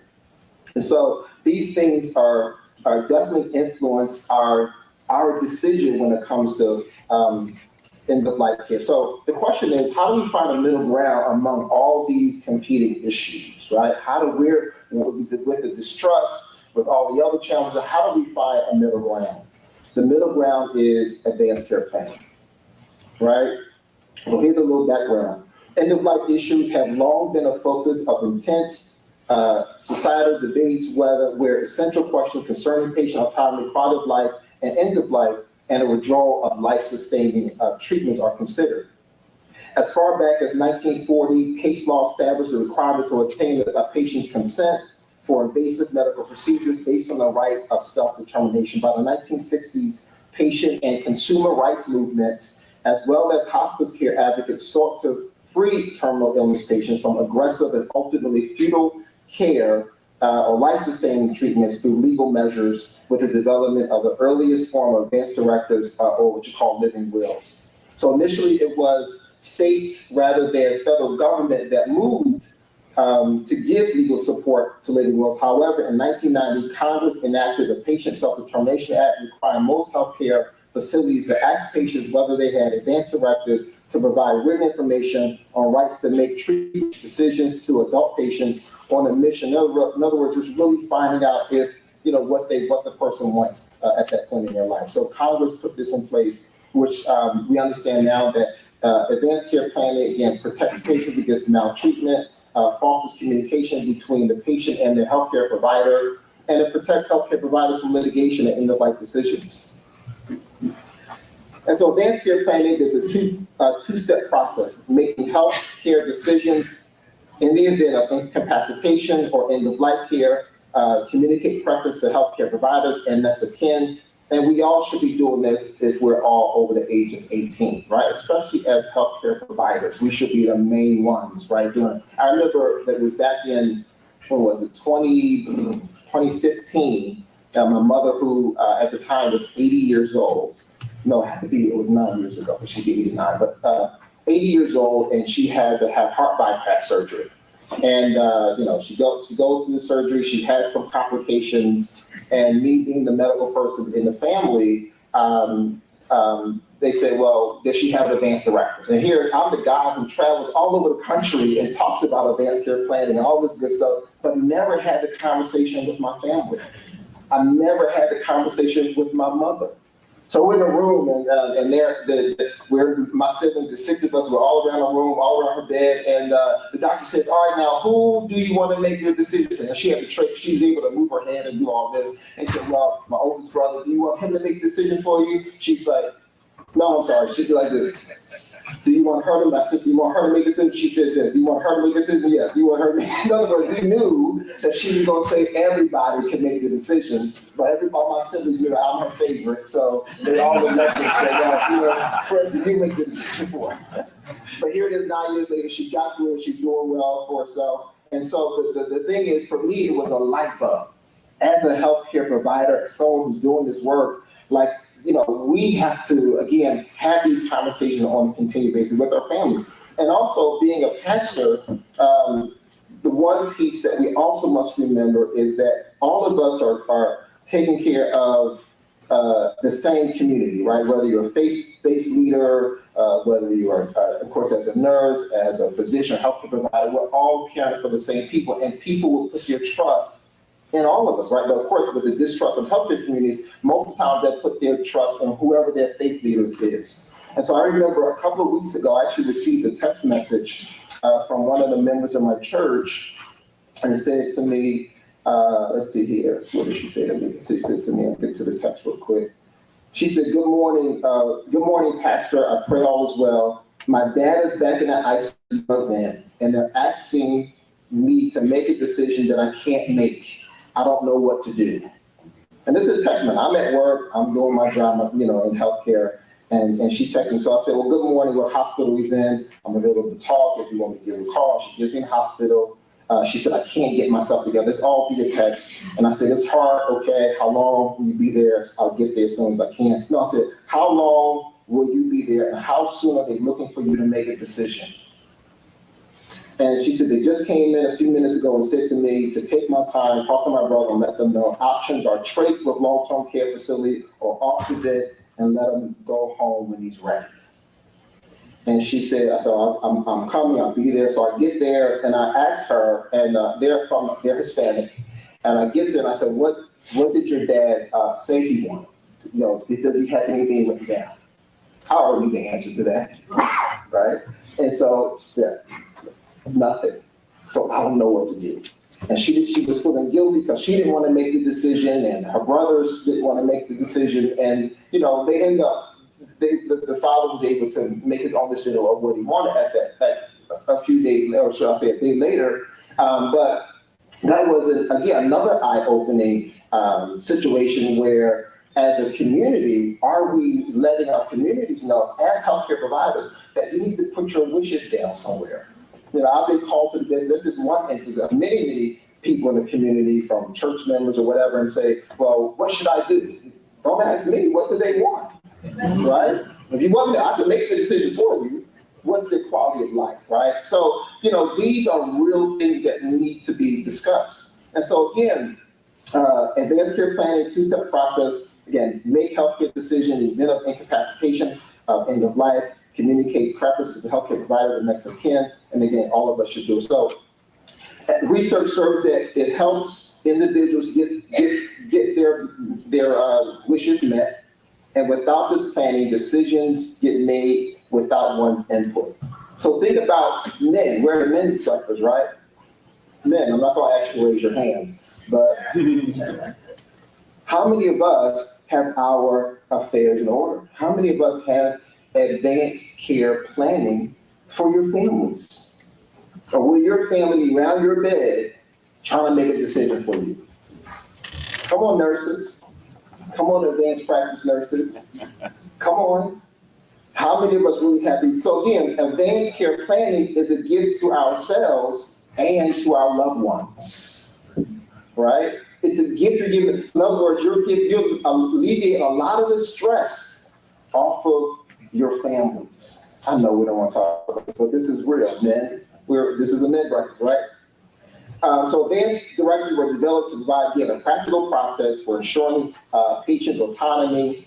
And so these things are definitely influence our decision when it comes to end of life care. So the question is, how do we find a middle ground among all these competing issues, right? How do we, with the distrust, with all the other challenges, how do we find a middle ground? The middle ground is advanced care planning, right? So here's a little background. End of life issues have long been a focus of intense societal debates, where essential questions concerning patient autonomy, quality of life, and end of life, and a withdrawal of life-sustaining treatments are considered. As far back as 1940, case law established a requirement to obtain a patient's consent for invasive medical procedures based on the right of self-determination. By the 1960s, patient and consumer rights movements, as well as hospice care advocates, sought to free terminal illness patients from aggressive and ultimately futile care or life-sustaining treatments through legal measures with the development of the earliest form of advance directives, or what you call living wills. So initially it was states rather than federal government that moved to give legal support to living wills. However, in 1990, Congress enacted the Patient Self-Determination Act, requiring most healthcare facilities to ask patients whether they had advance directives to provide written information on rights to make treatment decisions to adult patients on admission. In other words, it's really finding out if, what the person wants at that point in their life. So Congress put this in place, which we understand now that advanced care planning, again, protects patients against maltreatment, fosters communication between the patient and the healthcare provider, and it protects healthcare providers from litigation and end-of-life decisions. And so advanced care planning is a two-step process, making healthcare decisions in the event of incapacitation or end-of-life care, communicate preference to healthcare providers and next of kin. And we all should be doing this if we're all over the age of 18, right? Especially as healthcare providers, we should be the main ones, right? I remember that it was back in, 2015, my mother, who at the time was 80 years old, no, it was 9 years ago, but she'd be 89, but 80 years old, and she had to have heart bypass surgery. And, she goes through the surgery, she had some complications, and me being the medical person in the family, they said, well, does she have advanced directives? And here, I'm the guy who travels all over the country and talks about advanced care planning and all this good stuff, but never had the conversation with my family. I never had the conversation with my mother. So we're in a room, and my siblings, the six of us, were all around the room, all around her bed, and the doctor says, all right, now, who do you want to make your decision? And she had the trick, she was able to move her hand and do all this, and said, well, my oldest brother, do you want him to make the decision for you? She's like, no, I'm sorry, she'd be like this. Do you want her to, my sister, you want her to make a decision? She said this. Do you want her to make a decision? Yes. Do you want her to make, in other words, we knew that she was going to say everybody can make the decision, but all my siblings knew I'm her favorite, so they all elected and said, well, President, you make the decision for her. But here it is 9 years later, she got through it, she's doing well for herself. And so the thing is, for me, it was a light bulb. As a healthcare provider, someone who's doing this work, we have to, again, have these conversations on a continued basis with our families. And also, being a pastor, the one piece that we also must remember is that all of us are taking care of the same community, right? Whether you're a faith-based leader, whether you are, of course, as a nurse, as a physician, healthcare provider, we're all caring for the same people, and people will put their trust in all of us, right? But of course, with the distrust of healthcare communities, most of the time they put their trust in whoever their faith leader is. And so I remember a couple of weeks ago, I actually received a text message from one of the members of my church, and it said to me, Let's see here. What did she say to me? She said to me, I'll get to the text real quick. She said, good morning, Pastor. I pray all is well. My dad is back in the ICU event, and they're asking me to make a decision that I can't make. I don't know what to do. And this is a text message. I'm at work. I'm doing my job, in healthcare. And she's texting. So I said, well, good morning. What hospital he's in? I'm available to talk if you want me to give her a call. She gives me a hospital. She said, I can't get myself together. It's all via text. And I said, it's hard. Okay. How long will you be there? I'll get there as soon as I can. No, I said, how long will you be there? And how soon are they looking for you to make a decision? And she said, they just came in a few minutes ago and said to me to take my time, talk to my brother and let them know options are trach with long-term care facility or off the bed and let him go home when he's ready. And she said, I'm coming, I'll be there. So I get there and I asked her, and they're Hispanic. And I get there and I said, what did your dad say he wanted? Does he have anything written down? I already knew the answer to that, right? And so she said, nothing. So I don't know what to do. And she was feeling guilty because she didn't want to make the decision and her brothers didn't want to make the decision. And, they end up, the father was able to make his own decision of what he wanted at a few days later, or should I say a day later. But that was, again, another eye-opening situation where, as a community, are we letting our communities know, as healthcare providers, that you need to put your wishes down somewhere? I've been called to the business. There's just one instance of many people in the community, from church members or whatever, and say, well, what should I do? Don't ask me, what do they want? Right? If you want me, I can make the decision for you. What's their quality of life, right? So, these are real things that need to be discussed. And so again, advanced care planning, two-step process, again, make healthcare decisions in event of incapacitation, end of life, communicate preferences to healthcare providers and next of kin, and again, all of us should do so. Research shows that it helps individuals get their wishes met, and without this planning, decisions get made without one's input. So think about men. We're the men's breakfast, right? Men, I'm not going to ask you to raise your hands, but how many of us have our affairs in order? How many of us have advanced care planning for your families? Or will your family be around your bed trying to make a decision for you? Come on, nurses. Come on, advanced practice nurses. Come on. How many of us really have these? So again, advanced care planning is a gift to ourselves and to our loved ones, right? It's a gift you're giving. In other words, you're alleviating a lot of the stress off of your families. I know we don't want to talk about this, but this is real, men. This is a men breakfast, right? So advanced directives were developed to provide, again, a practical process for ensuring patient autonomy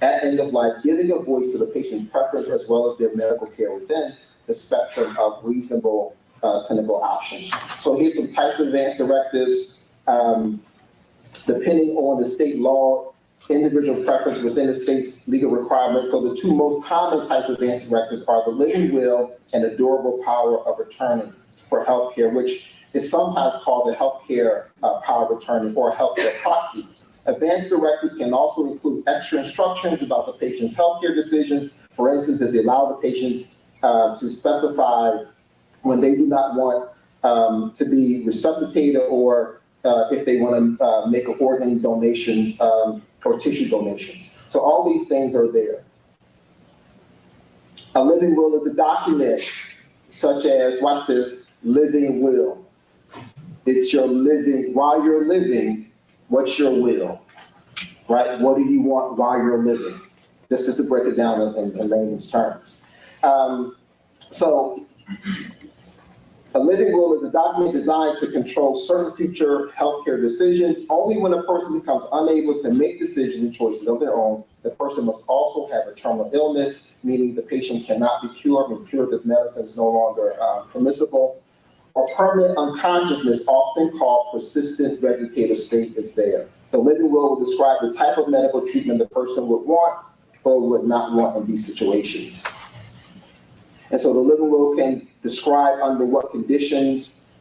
at end of life, giving a voice to the patient's preference as well as their medical care within the spectrum of reasonable clinical options. So here's some types of advanced directives. Depending on the state law, individual preference within the state's legal requirements. So the two most common types of advanced directives are the living will and the durable power of attorney for healthcare, which is sometimes called the healthcare power of attorney or healthcare proxy. Advanced directives can also include extra instructions about the patient's healthcare decisions. For instance, if they allow the patient to specify when they do not want to be resuscitated, or if they want to make organ donations or tissue donations. So all these things are there. A living will is a document such as, watch this, living will. It's your living, while you're living, what's your will, right? What do you want while you're living? This is to break it down in layman's terms. So a living will is a document designed to control certain future healthcare decisions. Only when a person becomes unable to make decisions and choices of their own, the person must also have a terminal illness, meaning the patient cannot be cured when curative medicine is no longer permissible. Or permanent unconsciousness, often called persistent vegetative state, is there. The living will describe the type of medical treatment the person would want or would not want in these situations. And so the living will can describe under what conditions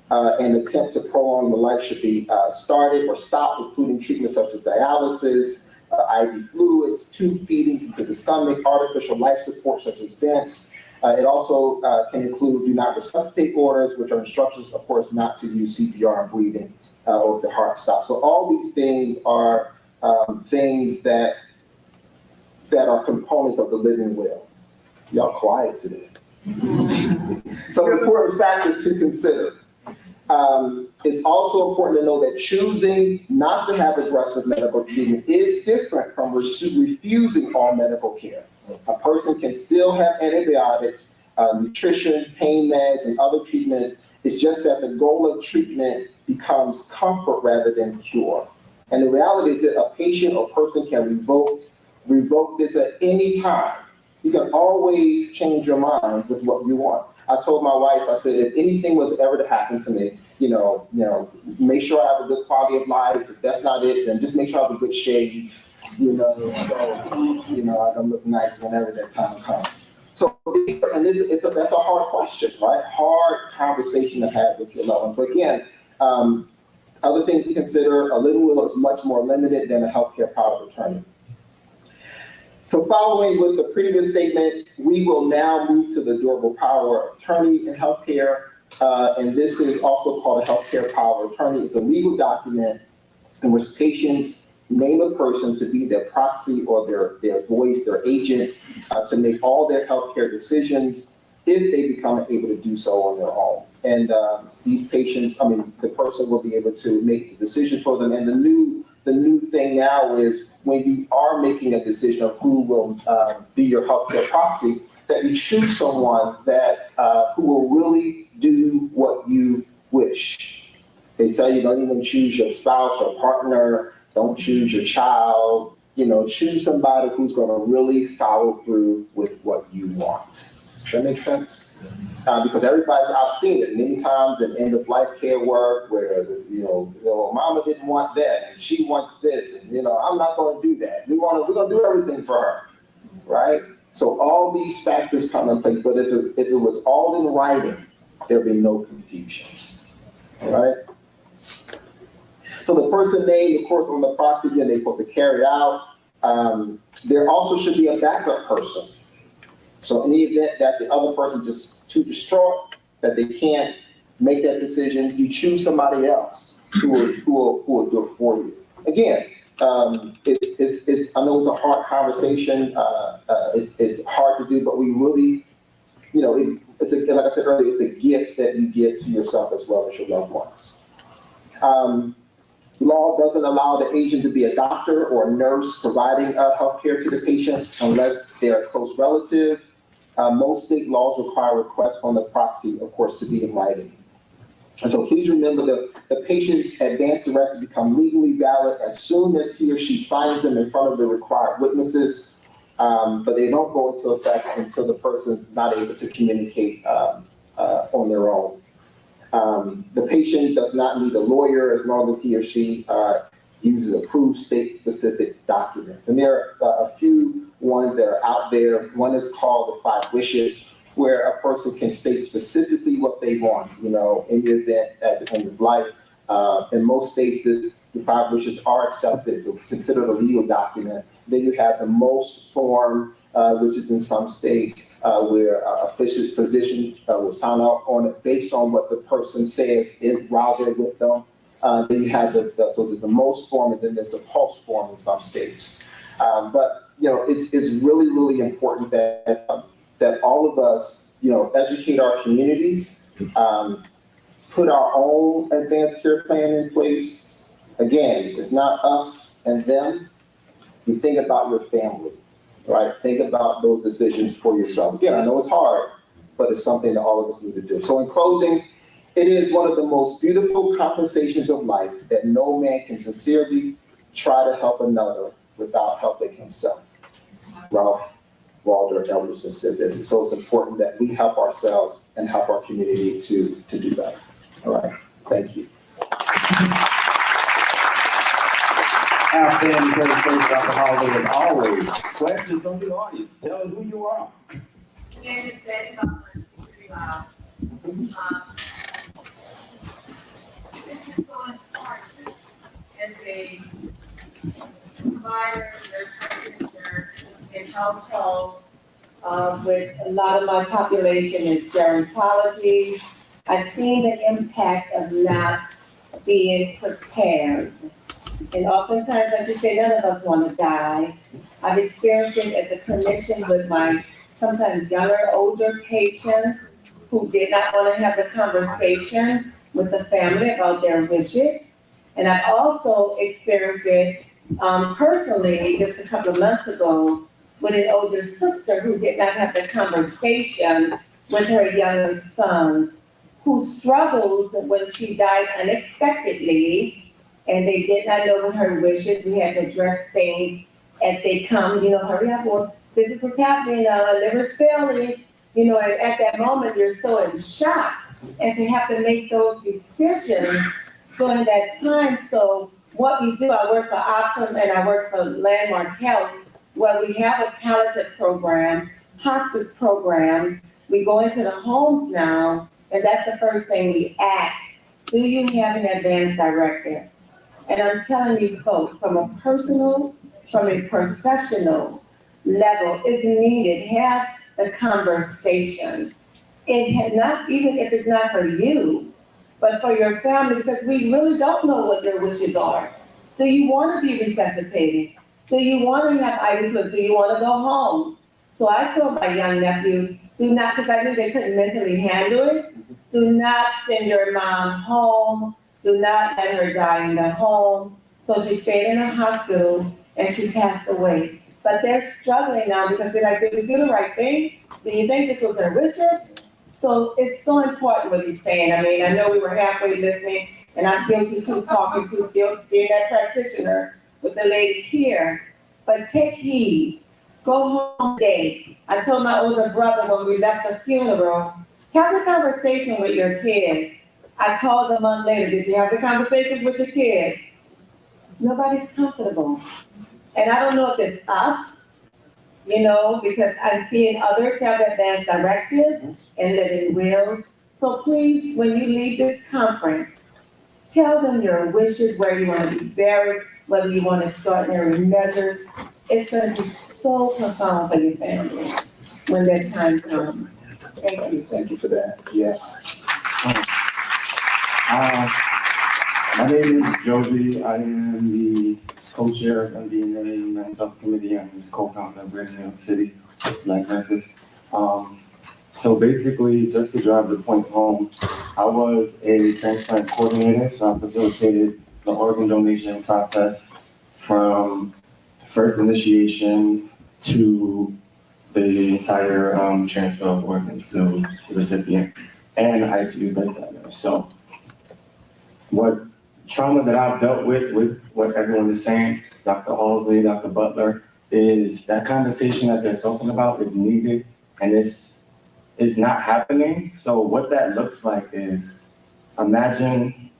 and attempt to prolong the life should be started or stopped, including treatments such as dialysis, IV fluids, tube feedings into the stomach, artificial life support such as vents. It also can include do not resuscitate orders, which are instructions, of course, not to use CPR and breathing or if the heart stops. So all these things are things that are components of the living will. Y'all quiet today. Some important factors to consider. It's also important to know that choosing not to have aggressive medical treatment is different from refusing all medical care. A person can still have antibiotics, nutrition, pain meds, and other treatments. It's just that the goal of treatment becomes comfort rather than cure. And the reality is that a patient or person can revoke this at any time. You can always change your mind with what you want. I told my wife, I said, if anything was ever to happen to me, make sure I have a good quality of life. If that's not it, then just make sure I have a good shave, so, I can look nice whenever that time comes. So, and that's a hard question, right? Hard conversation to have with your loved one. But again, other things to consider, a living will is much more limited than a healthcare power of attorney. So following with the previous statement, we will now move to the durable power of attorney in healthcare. And this is also called a healthcare power of attorney. It's a legal document in which patients name a person to be their proxy or their voice, their agent, to make all their healthcare decisions if they become able to do so on their own. And these patients, the person will be able to make the decision for them. And the new thing now is when you are making a decision of who will be your healthcare proxy, that you choose someone that who will really do what you wish. They say you don't even choose your spouse or partner, don't choose your child, choose somebody who's going to really follow through with what you want. Does that make sense? Because I've seen it many times in end of life care work where, mama didn't want that and she wants this and, I'm not going to do that. We're going to do everything for her, right? So all these factors come in place, but if it was all in writing, there'd be no confusion, right? So the person named, of course, on the proxy, again, they're supposed to carry it out. There also should be a backup person. So in the event that the other person just too distraught, that they can't make that decision, you choose somebody else who will do it for you. Again, it's I know it's a hard conversation. It's hard to do, but we really, like I said earlier, it's a gift that you give to yourself as well as your loved ones. Law doesn't allow the agent to be a doctor or a nurse providing health care to the patient unless they're a close relative. Most state laws require requests from the proxy, of course, to be in writing. And so please remember the patient's advance directives become legally valid as soon as he or she signs them in front of the required witnesses, but they don't go into effect until the person's not able to communicate on their own. The patient does not need a lawyer as long as he or she uses approved state-specific documents. And there are a few ones that are out there. One is called the 5 wishes, where a person can state specifically what they want, in the event at the end of life. In most states, the 5 wishes are accepted, so considered a legal document. Then you have the most form, which is in some states where a physician will sign off on it based on what the person says while they're with them. Then you have the most form, and then there's the pulse form in some states. But it's really, really important that all of us, educate our communities, put our own advanced care plan in place. Again, it's not us and them. You think about your family, right? Think about those decisions for yourself. Again, I know it's hard, but it's something that all of us need to do. So in closing, it is one of the most beautiful compensations of life that no man can sincerely try to help another without helping himself. Ralph Waldo Emerson said this, and so it's important that we help ourselves and help our community to do better. All right, thank you. Outstanding presentation, Dr. Holiday, as always. Questions from the audience? Tell us who you are. as a provider, nurse practitioner in households with a lot of my population is gerontology. I've seen the impact of not being prepared. And oftentimes, like you say, none of us want to die. I've experienced it as a clinician with my sometimes younger, older patients who did not want to have the conversation with the family about their wishes. And I've also experienced it personally just a couple of months ago with an older sister who did not have the conversation with her younger sons, who struggled when she died unexpectedly, and they did not know what her wishes. We had to address things as they come, hurry up, well, this is what's happening, liver's failing, and at that moment, you're so in shock. And to have to make those decisions during that time. So what we do, I work for Optum and I work for Landmark Health, where we have a palliative program, hospice programs. We go into the homes now, and that's the first thing we ask. Do you have an advance directive? And I'm telling you, folks, from a personal, from a professional level, is needed. Have the conversation. It had not, even if it's not for you, but for your family, because we really don't know what their wishes are. Do you want to be resuscitated? Do you want to have IV fluids? Do you want to go home? So I told my young nephew, do not, because I knew they couldn't mentally handle it, do not send your mom home. Do not let her die in the home. So she stayed in a hospital and she passed away. But they're struggling now because they're like, did we do the right thing? Do you think this was her wishes? So it's so important what he's saying. I mean, I know we were halfway listening, and I'm guilty too, talking to, still being that practitioner with the lady here. But take heed. Go home today. I told my older brother when we left the funeral, have the conversation with your kids. I called a month later, did you have the conversations with your kids? Nobody's comfortable. And I don't know if it's us, because I'm seeing others have advanced directives and living wills. So please, when you leave this conference, tell them your wishes, where you want to be buried, whether you want extraordinary measures. It's going to be so profound for your family when that time comes. Thank you. Thank you for that. Yes. My name is Joby. I am the co-chair of MDNA Mental Health Committee and co-founder of Greater New York City Black Nurses. So basically, just to drive the point home, I was a transplant coordinator, so I facilitated the organ donation process from first initiation to the entire transfer of organs to the recipient and the ICU bedside nurse. So what trauma that I've dealt with what everyone is saying, Dr. Halsey, Dr. Butler, is that conversation that they're talking about is needed, and it's not happening. So what that looks like is, imagine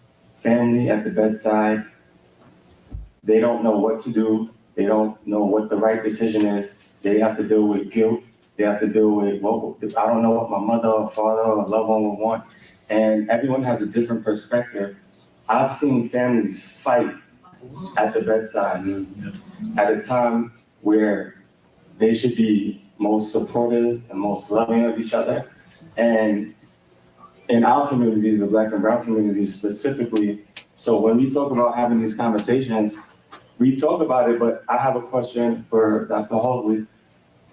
family at the bedside. They don't know what to do. They don't know what the right decision is. They have to deal with guilt. They have to deal with, well, I don't know what my mother or father or loved one would want. And everyone has a different perspective. I've seen families fight at the bedside at a time where they should be most supportive and most loving of each other. And in our communities, the Black and Brown communities specifically, so when we talk about having these conversations, we talk about it, but I have a question for Dr. Halsey.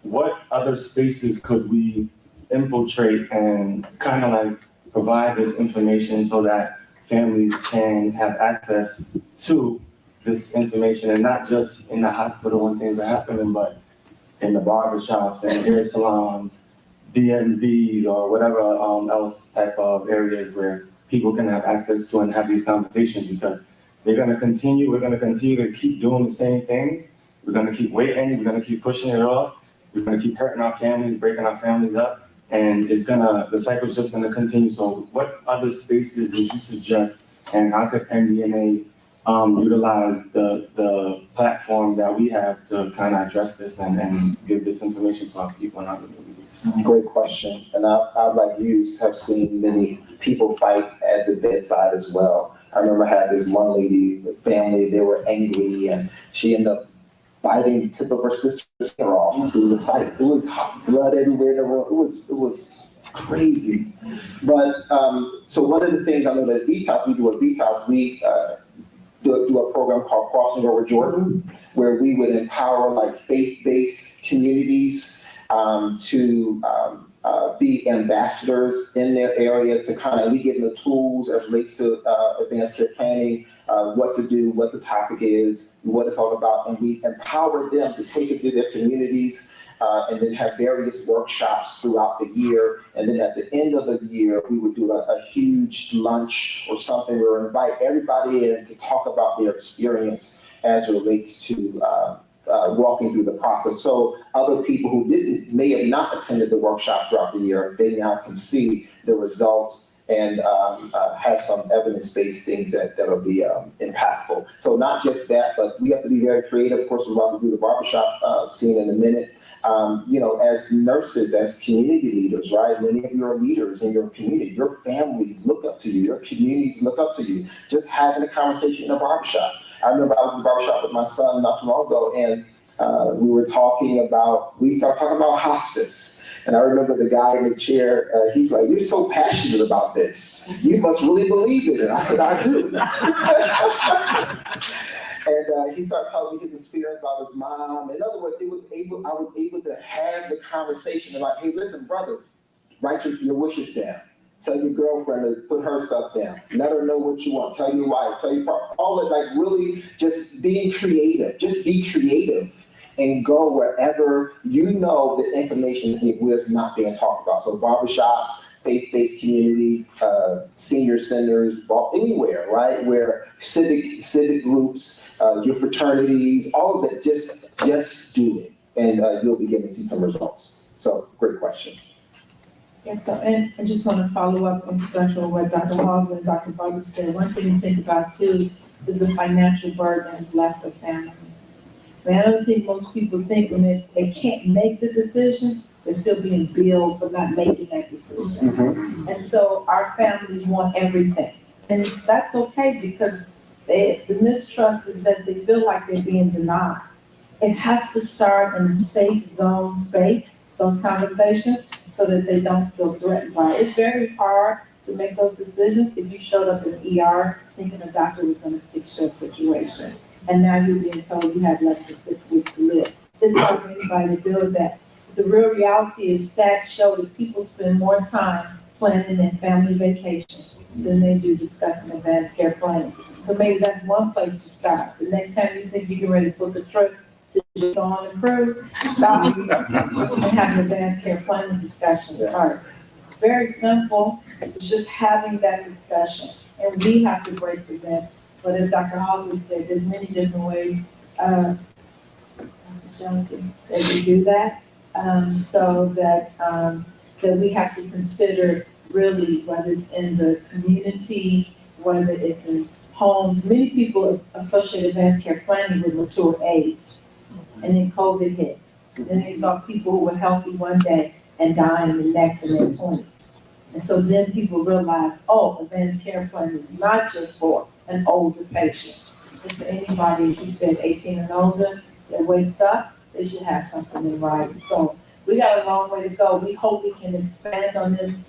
What other spaces could we infiltrate and kind of like provide this information so that families can have access to this information, and not just in the hospital when things are happening, but in the barbershops and hair salons, DMVs, or whatever else type of areas where people can have access to and have these conversations, because we're going to continue to keep doing the same things. We're going to keep waiting. We're going to keep pushing it off. We're going to keep hurting our families, breaking our families up. And the cycle's just going to continue. So what other spaces would you suggest, and how could NDNA utilize the platform that we have to kind of address this and give this information to our people in our communities? Great question. And I, like you, have seen many people fight at the bedside as well. I remember I had this one lady, family, they were angry and she ended up biting the tip of her sister's hair off through the fight. It was hot blood everywhere in the room. It was crazy. But, so one of the things I know that we do at VTOS, we do a program called Crossing Over Jordan, where we would empower like faith-based communities to be ambassadors in their area to kind of, we give them the tools as relates to advanced care planning, what to do, what the topic is, what it's all about, and we empower them to take it to their communities and then have various workshops throughout the year. And then at the end of the year, we would do a huge lunch or something where we invite everybody in to talk about their experience as it relates to walking through the process. So other people who may have not attended the workshop throughout the year, they now can see the results and have some evidence-based things that'll be impactful. So not just that, but we have to be very creative. Of course, we're about to do the barbershop scene in a minute. As nurses, as community leaders, right? Many of you are leaders in your community. Your families look up to you. Your communities look up to you. Just having a conversation in a barbershop. I remember I was in the barbershop with my son not too long ago, and we started talking about hospice. And I remember the guy in the chair, he's like, "You're so passionate about this. You must really believe it." And I said, "I do." And he started telling me his experience about his mom. In other words, I was able to have the conversation about, "Hey, listen, brothers, write your wishes down. Tell your girlfriend to put her stuff down. Let her know what you want. Tell your wife, tell your partner." All of like really just being creative. Just be creative and go wherever you know the information is not being talked about. So barbershops, faith-based communities, senior centers, anywhere, right? Where civic groups, your fraternities, all of that, just do it. And you'll begin to see some results. So great question. Yes, so, and I just want to follow up on what Dr. Halsey and Dr. Barber said. One thing to think about too is the financial burden that's left of family. But I don't think most people think when they can't make the decision, they're still being billed for not making that decision. Mm-hmm. And so our families want everything. And that's okay because the mistrust is that they feel like they're being denied. It has to start in a safe zone space, those conversations, so that they don't feel threatened by it. It's very hard to make those decisions if you showed up in the ER thinking the doctor was going to fix your situation. And now you're being told you have less than 6 weeks to live. It's hard for anybody to deal with that. The real reality is stats show that people spend more time planning their family vacation than they do discussing advanced care planning. So maybe that's one place to start. The next time you think you're ready to book a trip to go on a cruise, stop and have an advanced care planning discussion first. It's very simple. It's just having that discussion. And we have to break the myths. But as Dr. Halsey said, there's many different ways, Dr. Johnson, that we do that. So that we have to consider really whether it's in the community, whether it's in homes. Many people associate advanced care planning with mature age. And then COVID hit. Then they saw people who were healthy one day and dying the next in their 20s. And so then people realized, oh, advanced care plan is not just for an older patient. It's for anybody, as you said, 18 and older, that wakes up, they should have something in writing. So we got a long way to go. We hope we can expand on this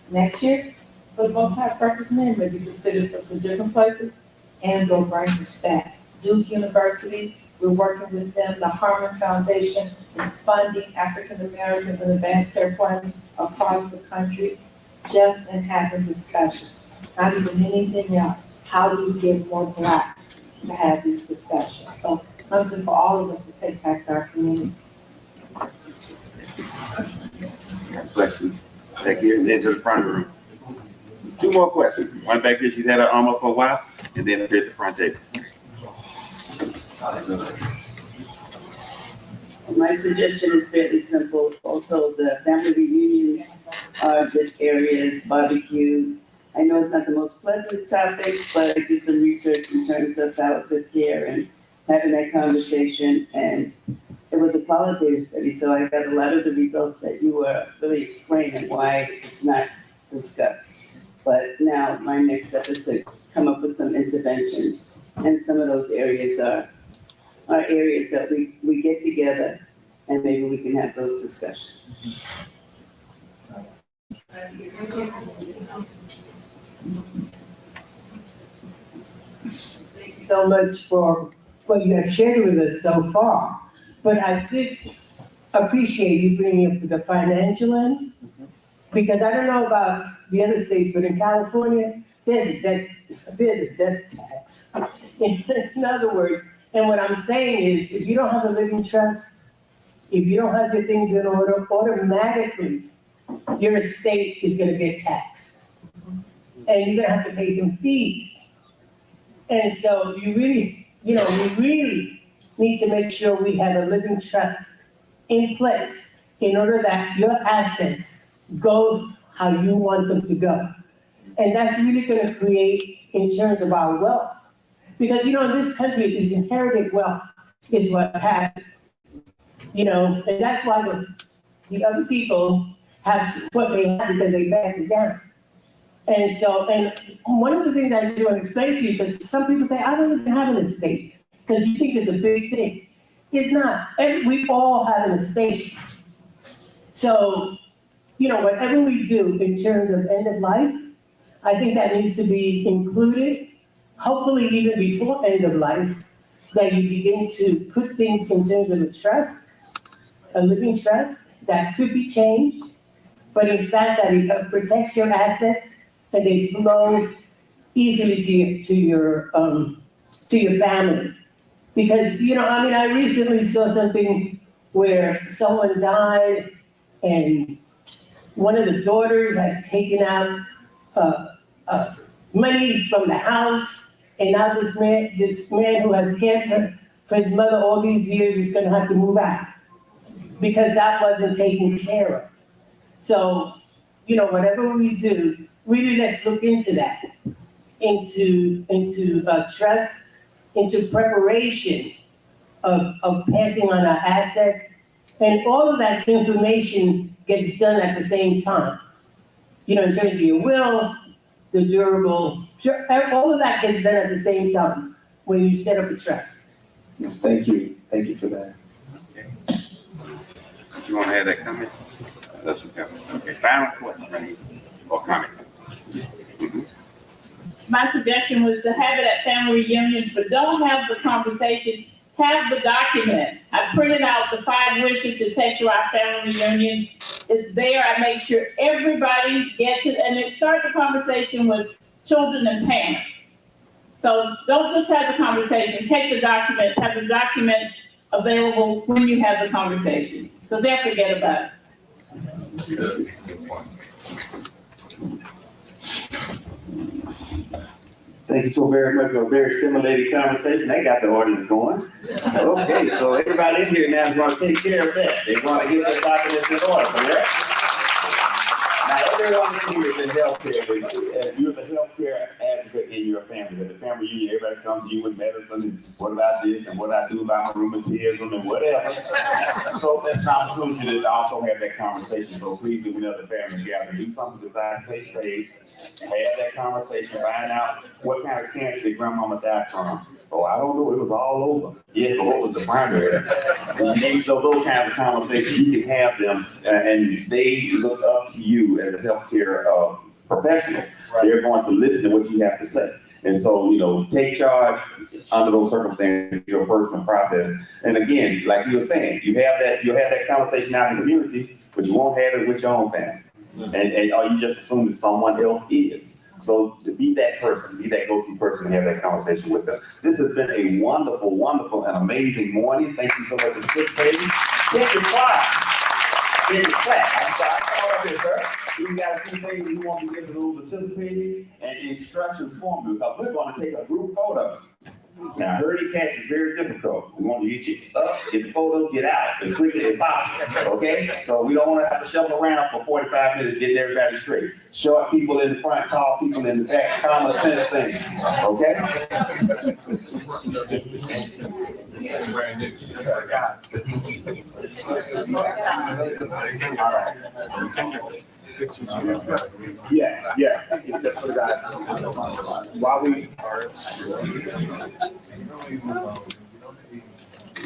next year, but multi-purpose men may be considered for some different places and go bring some staff. Duke University, we're working with them. The Harmon Foundation is funding African Americans in advanced care planning across the country, just in having discussions, not even anything else. How do we get more Blacks to have these discussions? So something for all of us to take back to our community. Questions? Back here and then to the front of the room. 2 more questions. One back here, she's had her arm up for a while, and then up here at the front table. My suggestion is fairly simple. Also, the family reunions are good areas, barbecues. I know it's not the most pleasant topic, but I did some research in terms of palliative care and having that conversation. And it was a qualitative study, so I got a lot of the results that you were really explaining why it's not discussed. But now my next step is to come up with some interventions. And some of those areas are areas that we get together and maybe we can have those discussions. Thank you so much for what you have shared with us so far. But I did appreciate you bringing up the financial end, because I don't know about the other states, but in California, there's a death tax. In other words, and what I'm saying is, if you don't have a living trust, if you don't have your things in order, automatically your estate is gonna get taxed. And you're gonna have to pay some fees. And so you really, we really need to make sure we have a living trust in place in order that your assets go how you want them to go. And that's really gonna create in terms of our wealth. Because, in this country, is inherited wealth is what happens. And that's why the other people have what they have because they pass it down. And so, and one of the things I do want to explain to you, because some people say, I don't even have an estate, because you think it's a big thing. It's not. We all have an estate. So, whatever we do in terms of end of life, I think that needs to be included, hopefully even before end of life, that you begin to put things in terms of a trust, a living trust that could be changed, but in fact that it protects your assets and they flow easily to your family. Because, I recently saw something where someone died and one of the daughters had taken out money from the house, and now this man who has cared for his mother all these years is gonna have to move out because that wasn't taken care of. So, whatever we do, really let's look into that, into trusts, into preparation of passing on our assets, and all of that information gets done at the same time. In terms of your will, the durable, all of that gets done at the same time when you set up a trust. Yes, thank you. Thank you for that. You want to have that comment? That's okay. Okay, final question or comment? My suggestion was to have it at family reunions, but don't have the conversation, have the document. I printed out the 5 wishes to take to our family reunion. It's there, I make sure everybody gets it, and then start the conversation with children and parents. So don't just have the conversation, take the documents, have the documents available when you have the conversation, because they'll forget about it. Thank you so very much for a very stimulating conversation. They got the audience going. Okay, so everybody in here now is going to take care of that. They want to get their documents in order, correct? Now, everyone in here is in healthcare. You're the healthcare advocate in your family. At the family reunion, everybody comes to you with medicine and what about this and what I do about my rheumatism and whatever. So that's an opportunity to also have that conversation. So please do another family gathering. Do something besides face-to-face. Have that conversation, find out what kind of cancer your grandmama died from. Oh, I don't know, it was all over. Yes, but what was the primary? So those kinds of conversations, you can have them, and they look up to you as a healthcare professional. They're going to listen to what you have to say. And so, take charge under those circumstances, your personal process. And again, like you were saying, you'll have that conversation out in the community, but you won't have it with your own family. And or you just assume that someone else is. So to be that person, be that go-to person, and have that conversation with them. This has been a wonderful, wonderful, and amazing morning. Thank you so much for participating. Get your clap. Get your clap. I'm sorry, come on up here, sir. We got a few things we want to give to those participating and instructions for them, because we're going to take a group photo. Now, herding cats is very difficult. We want to get you up, get the photo, get out as quickly as possible, okay? So we don't want to have to shuffle around for 45 minutes getting everybody straight. Short people in the front, tall people in the back, common sense things, okay? All right. Yes, yes, it's just for the guys. While we,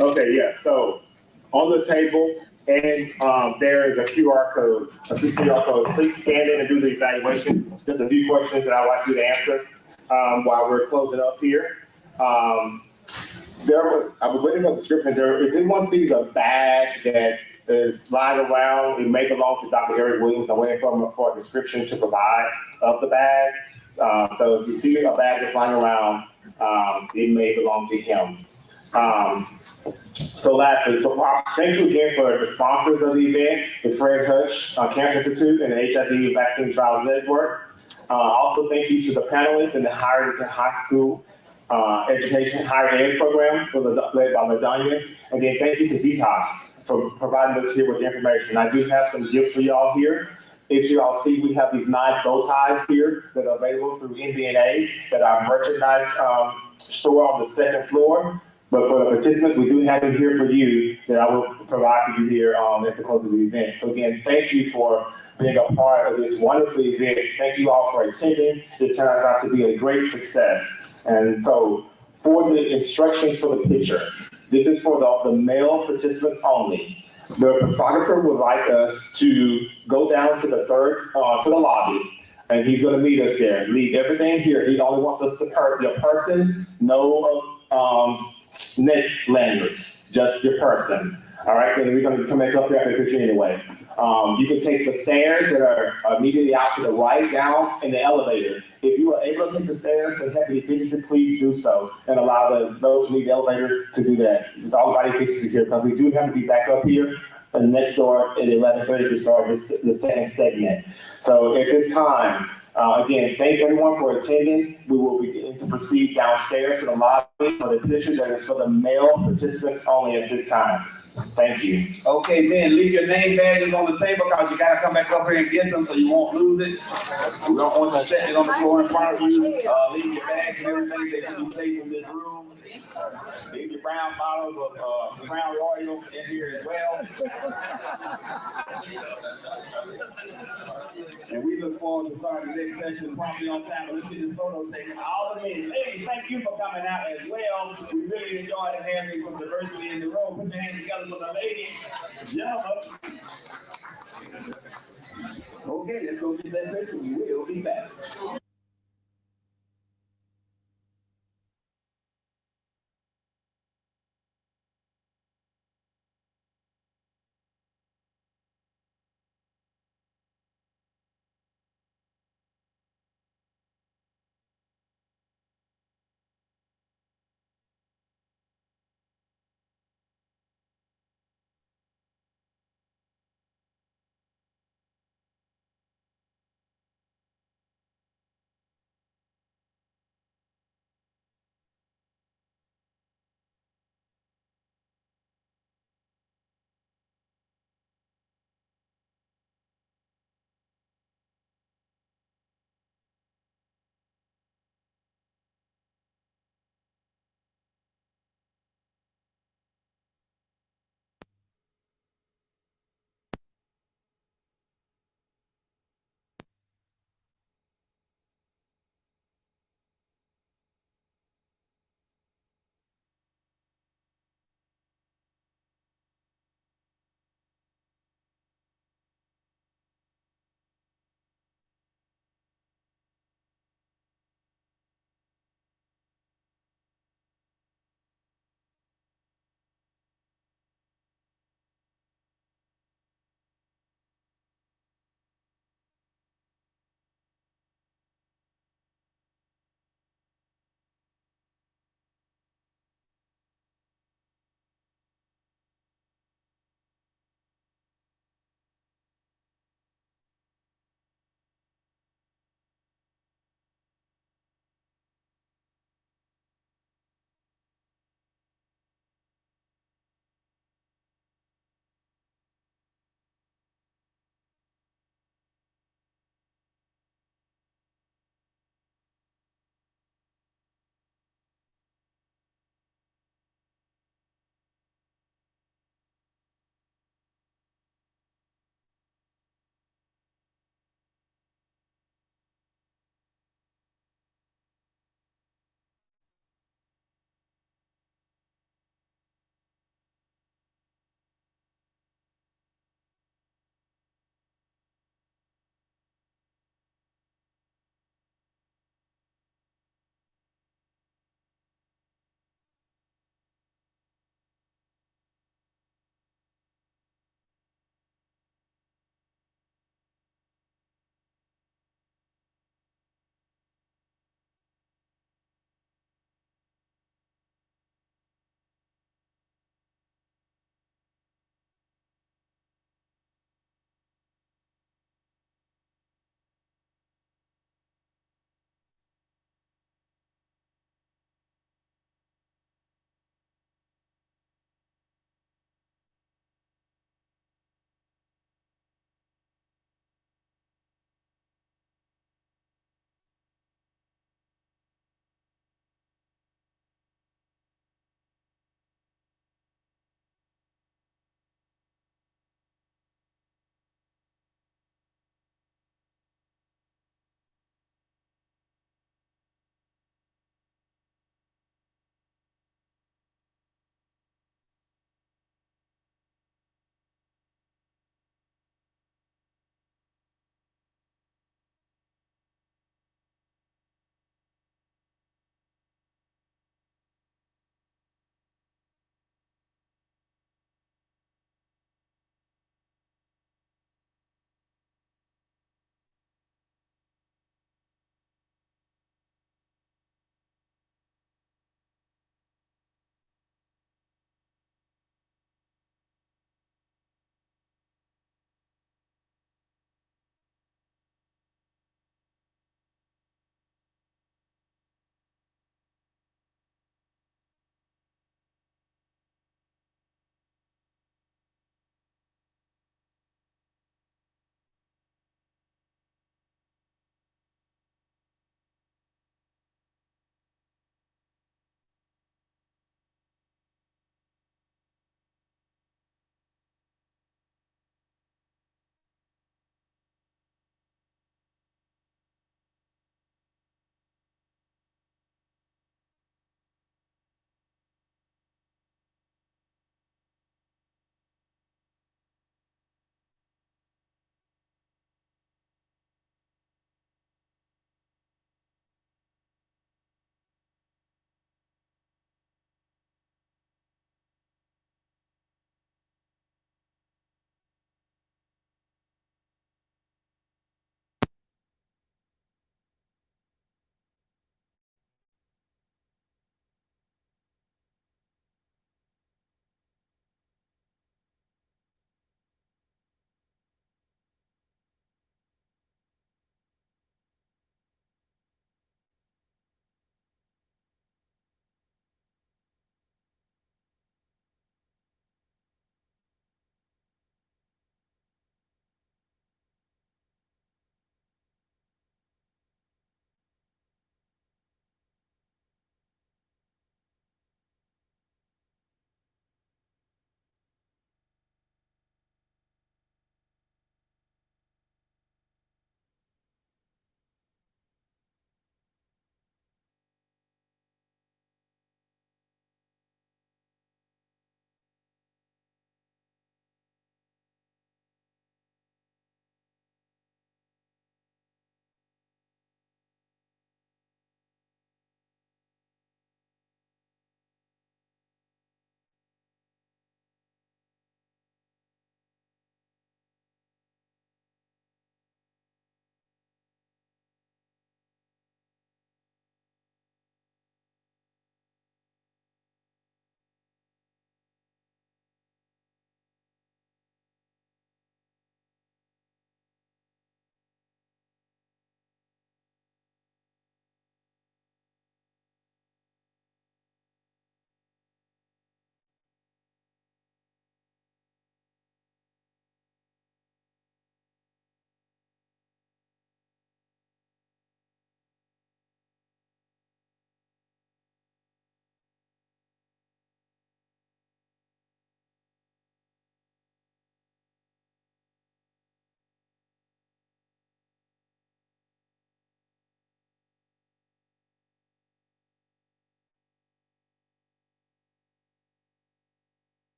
okay, yeah, so on the table, and there is a QR code, a QR code. Please scan it and do the evaluation. Just a few questions that I'd like you to answer while we're closing up here. I was waiting for the description there. If anyone sees a bag that is lying around, it may belong to Dr. Eric Williams. I'm waiting for a description to provide of the bag. So if you see a bag that's lying around, it may belong to him. So lastly, thank you again for the sponsors of the event, the Fred Hutch Cancer Institute and the HIV Vaccine Trials Network. Also, thank you to the panelists in the high school education higher ed program led by LaDanya. Again, thank you to Detox for providing us here with the information. I do have some gifts for y'all here. If you all see, we have these nice bow ties here that are available through NBNA that our merchandise store on the second floor. But for the participants, we do have them here for you that I will provide for you here at the close of the event. So again, thank you for being a part of this wonderful event. Thank you all for attending. It turned out to be a great success. And so for the instructions for the picture, this is for the male participants only. The photographer would like us to go down to the to the lobby, and he's going to meet us there. Leave everything here. He only wants us to hurt your person, no neck lanyards, just your person. All right, then we're going to come back up here after the picture anyway. You can take the stairs that are immediately out to the right down in the elevator. If you are able to take the stairs to have the efficiency, please do so and allow those who need the elevator to do that. It's all about efficiency here because we do have to be back up here and next door at 11:30 to start the second segment. So at this time, again, thank everyone for attending. We will begin to proceed downstairs to the lobby for the picture that is for the male participants only at this time. Thank you. Okay, then leave your name badges on the table because you gotta come back up here and get them so you won't lose it. We don't want you setting it on the floor in front of you. Leave your bags and everything that should be safe in this room. Leave your brown bottles of Crown Royal in here as well. And we look forward to starting the next session promptly on time. Let's get this photo taken. All the ladies, thank you for coming out as well. We really enjoyed having some diversity in the room. Put your hands together for the ladies. Gentlemen. Okay, let's go get that picture. We will be back.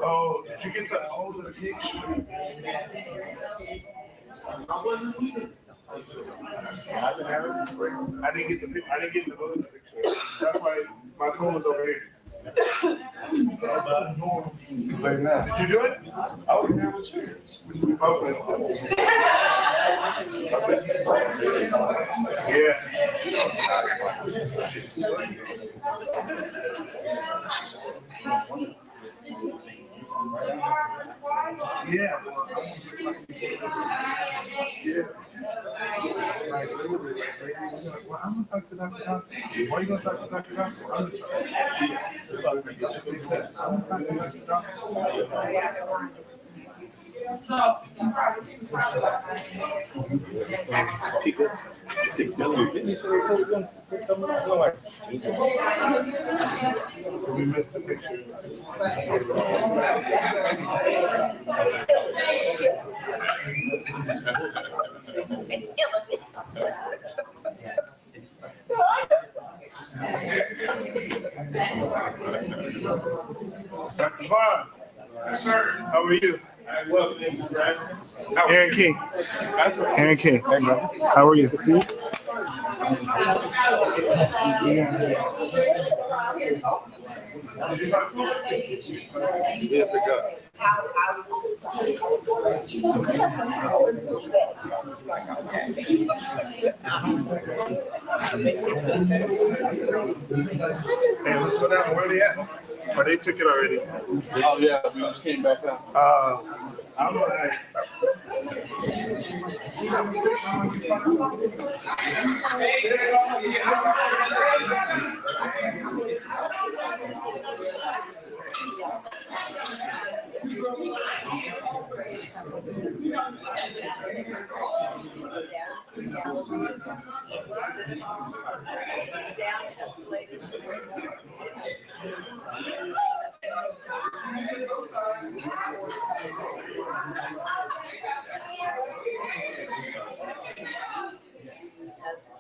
Oh, did you get the older picture? I wasn't either. I didn't get the older picture. That's why my phone was over here. Did you do it? I was there with you. Yeah. Well, I'm gonna talk to Dr. Johnson. Why are you gonna talk to Dr. Johnson? I'm gonna talk to Dr. Johnson. We missed the picture. Dr. Vaughn. Yes, sir. How are you? I'm well, thank you, Brad. Aaron King. Aaron King. How are you? Yeah, pick up. Hey, let's go down. Where are they at? Or they took it already? Oh, yeah, we just came back up. I don't know.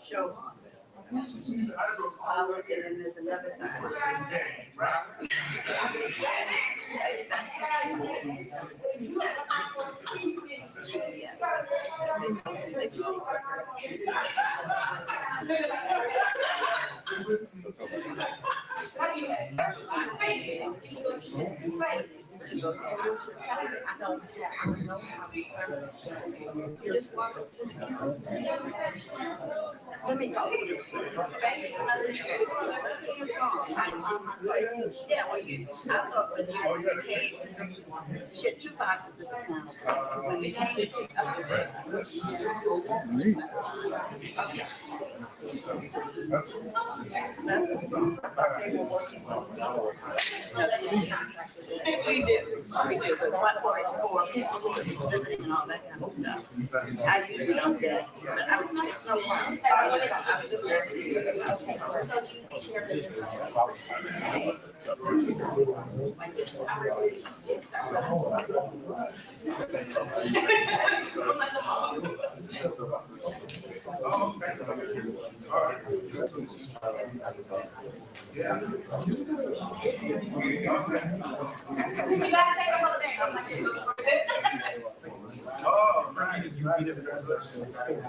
Show. And then there's another Let me go. Yeah, well, you, I thought when you came, she had 2 boxes of them. When we came, we do, but 144 people and all that kind of stuff. I usually don't get it, but I was like, so long. I was just very curious. Yeah. Did you guys say them over there? I'm like, oh, right.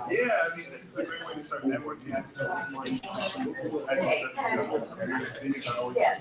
Yeah, I mean, this is a great way to start networking. Yeah.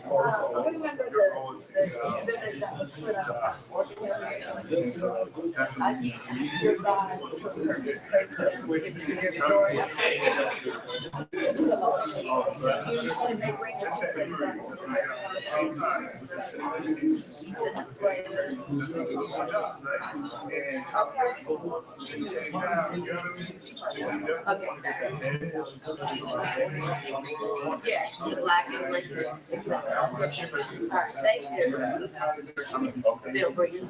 Yeah, black and red. All right, thank you. They'll bring you.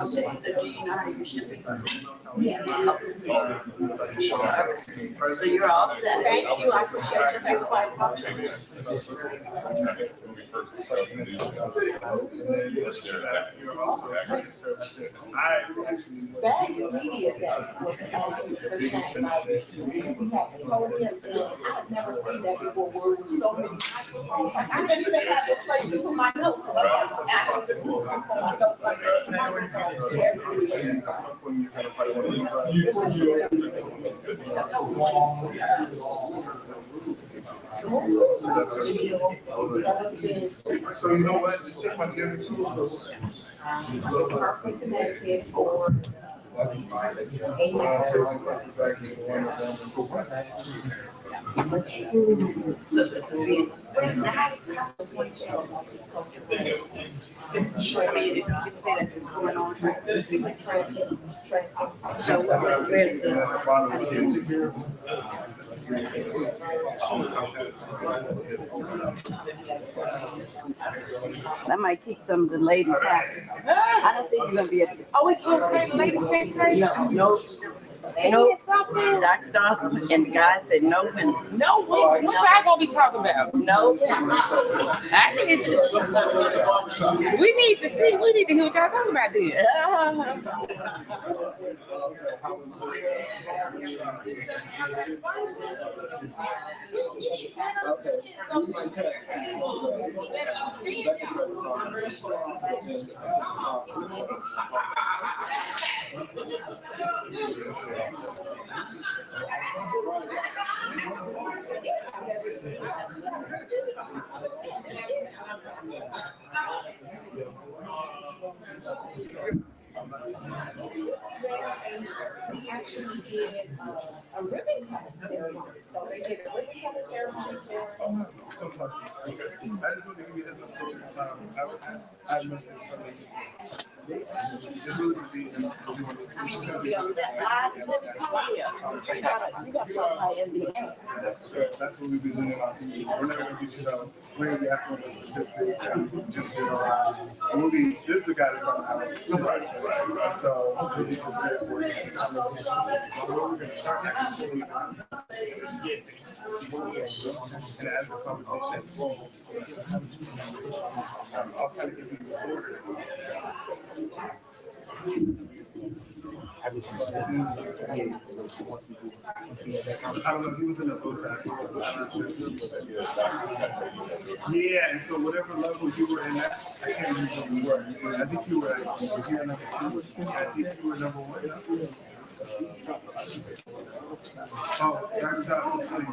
Okay, so do you know how you ship it? Yeah. So you're all set. Thank you. I appreciate your help quite much. That immediate day. I've never seen that before, where it was so many microphones. Like, I didn't even have a place to put my notes. I was asking to put my notes like microphones So you know what, just take my other two of those. Perfect Connecticut for That might keep some of the ladies happy. I don't think you're gonna be able to. Oh, we can't say, the ladies can't say? No, no. No, Dr. Johnson and the guy said no women. No, what y'all gonna be talking about? No. I think it's just, we need to hear what y'all talking about then. We actually did a ribbon cutting ceremony. So they did a ribbon cutting ceremony for. I just want to give you a heads up. I missed this from it really be You on that live with Collier. You got somebody in the air. That's what we've been doing on TV. We're never going to get we're going to be asking for statistics and this is the guy that's going to have it. So, we're going to start next week. And as the conversation rolls, I'll kind of give you the order. I don't know, he was in the OSAC. Yeah, and so whatever level you were in that, I can't remember what you were. I think you were number 2. I think you were number 1. Oh, Dr. Johnson,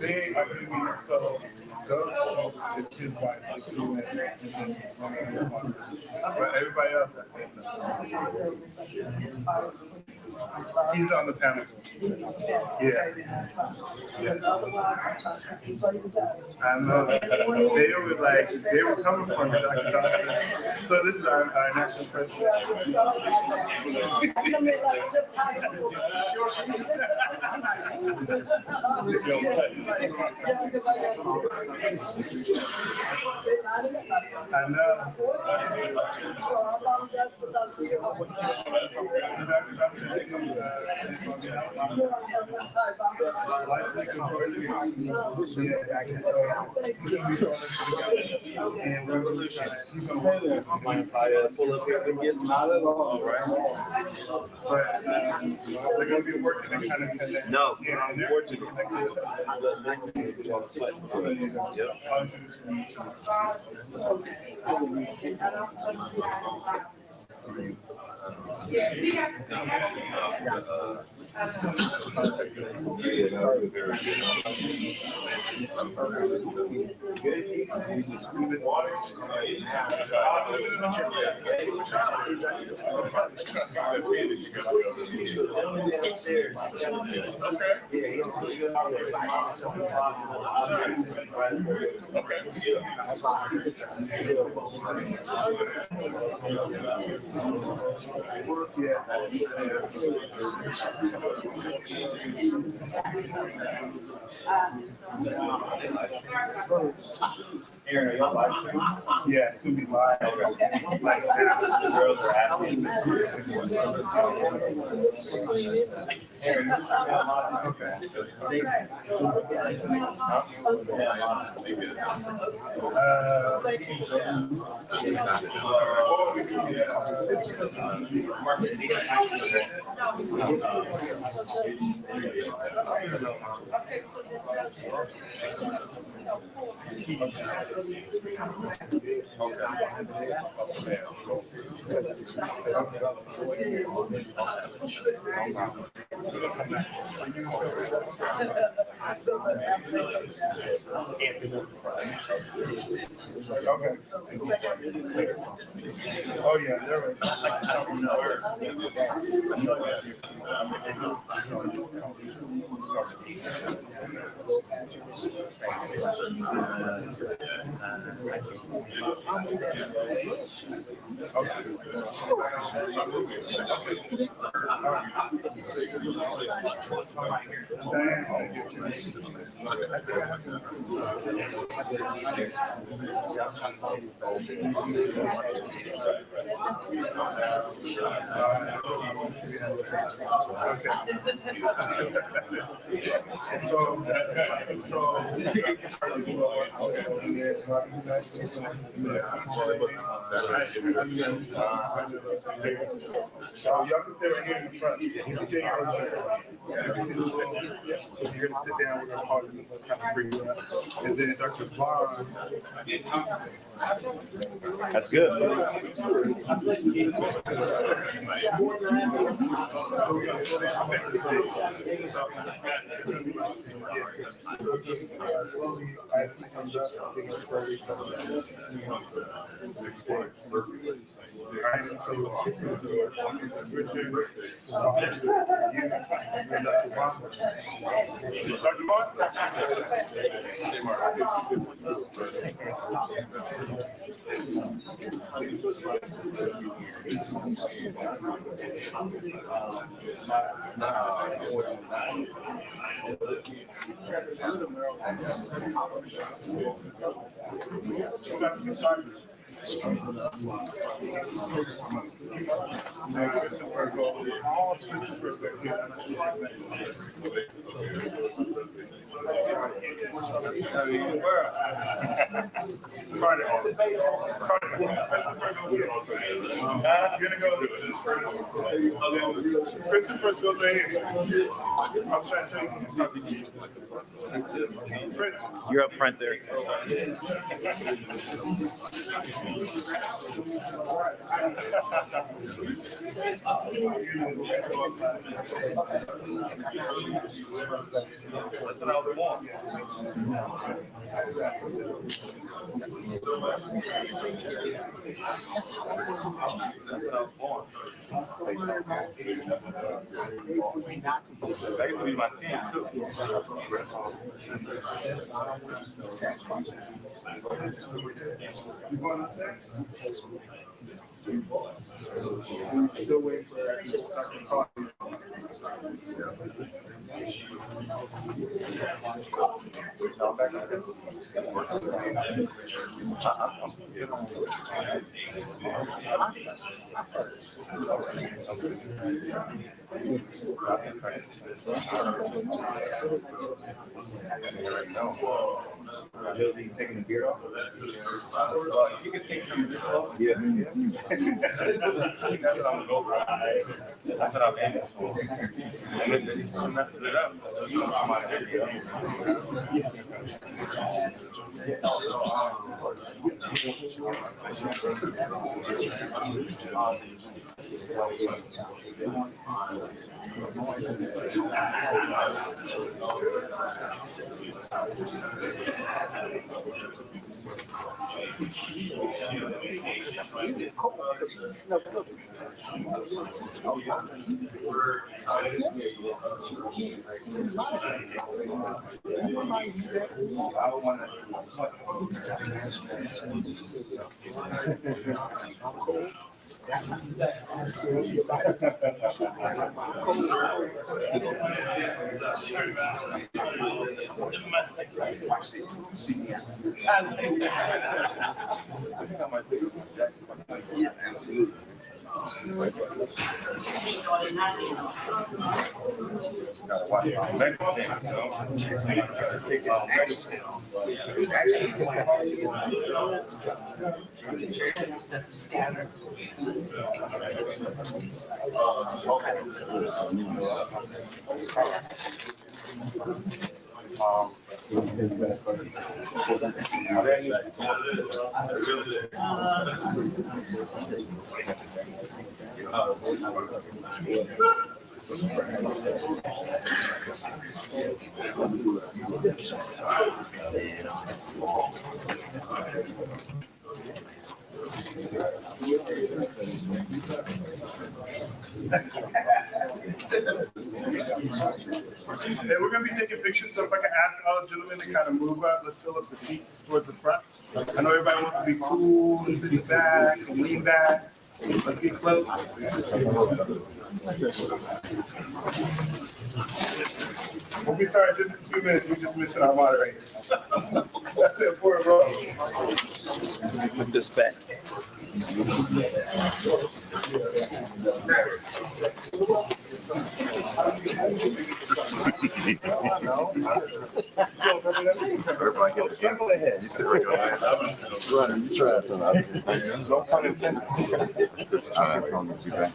they are going to be so those it's his wife, but everybody else I said no. He's on the panel. Yeah. I know. They were coming for me, Dr. Johnson. So this is our national president. I know. And we're really trying to not at all, right? But they're going to be working to kind of connect. No, I'm working to connect. Aaron, y'all live stream? Yeah, it's gonna be live. Like, the girls are asking. Aaron, okay. Oh, yeah, they're right. Y'all can sit right here in the front. So you're gonna sit down, we're gonna call you, kind of bring you up. And then Dr. Vaughn. That's good. Christopher's goes right here. I'm trying to tell you something. Prince. You're up front there. That's what I would want. That used to be my team too. Still waiting for Dr. Collier. Taking the beard off. You can take some of this off. Yeah. That's what I'm gonna go for. That's what I'm aiming for. And then he just messes it up. I'm out of here. Gotta watch my mental Hey, we're gonna be taking pictures, so if I can ask all the gentlemen to kind of move up, let's fill up the seats towards the front. I know everybody wants to be cool, and sit back, and lean back. Let's get close. We'll be starting just in 2 minutes. We're just missing our moderators. That's it for a roll. Let me put this back. Everybody get a chance. Go ahead. You sit right there. Runner, you try something. No pun intended. Just trying to be back.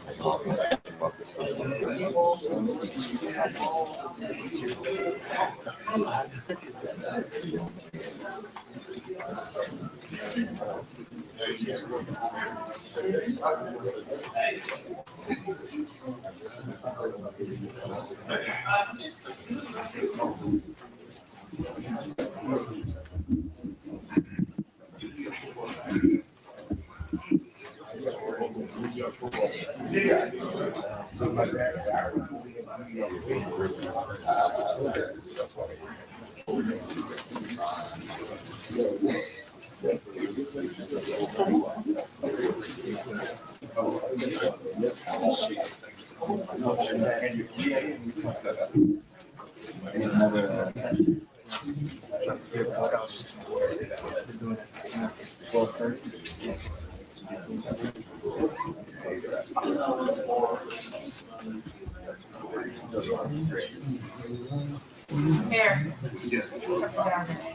Here.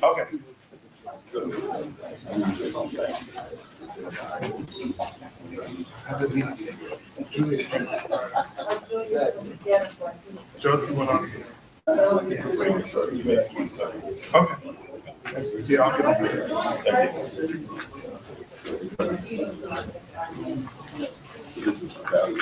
Okay. Josie went on. Okay. Yeah, I'll get it. So this is value.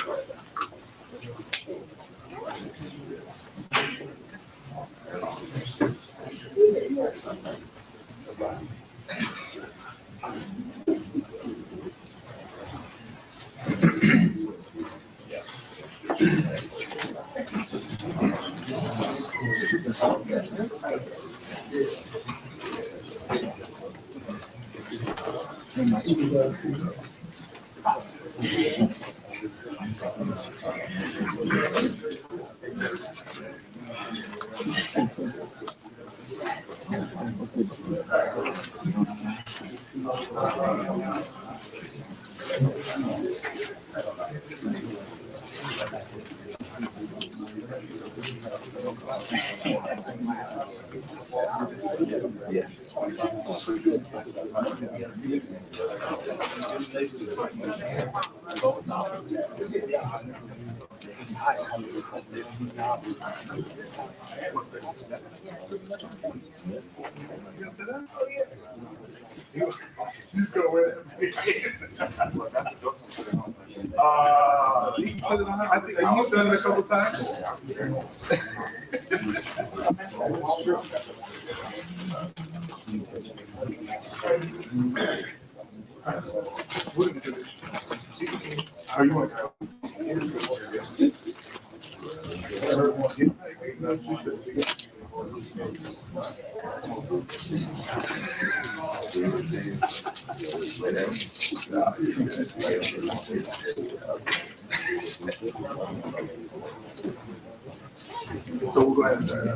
Just go with it. I think you've done it a couple times. How you want to So we'll go ahead and start.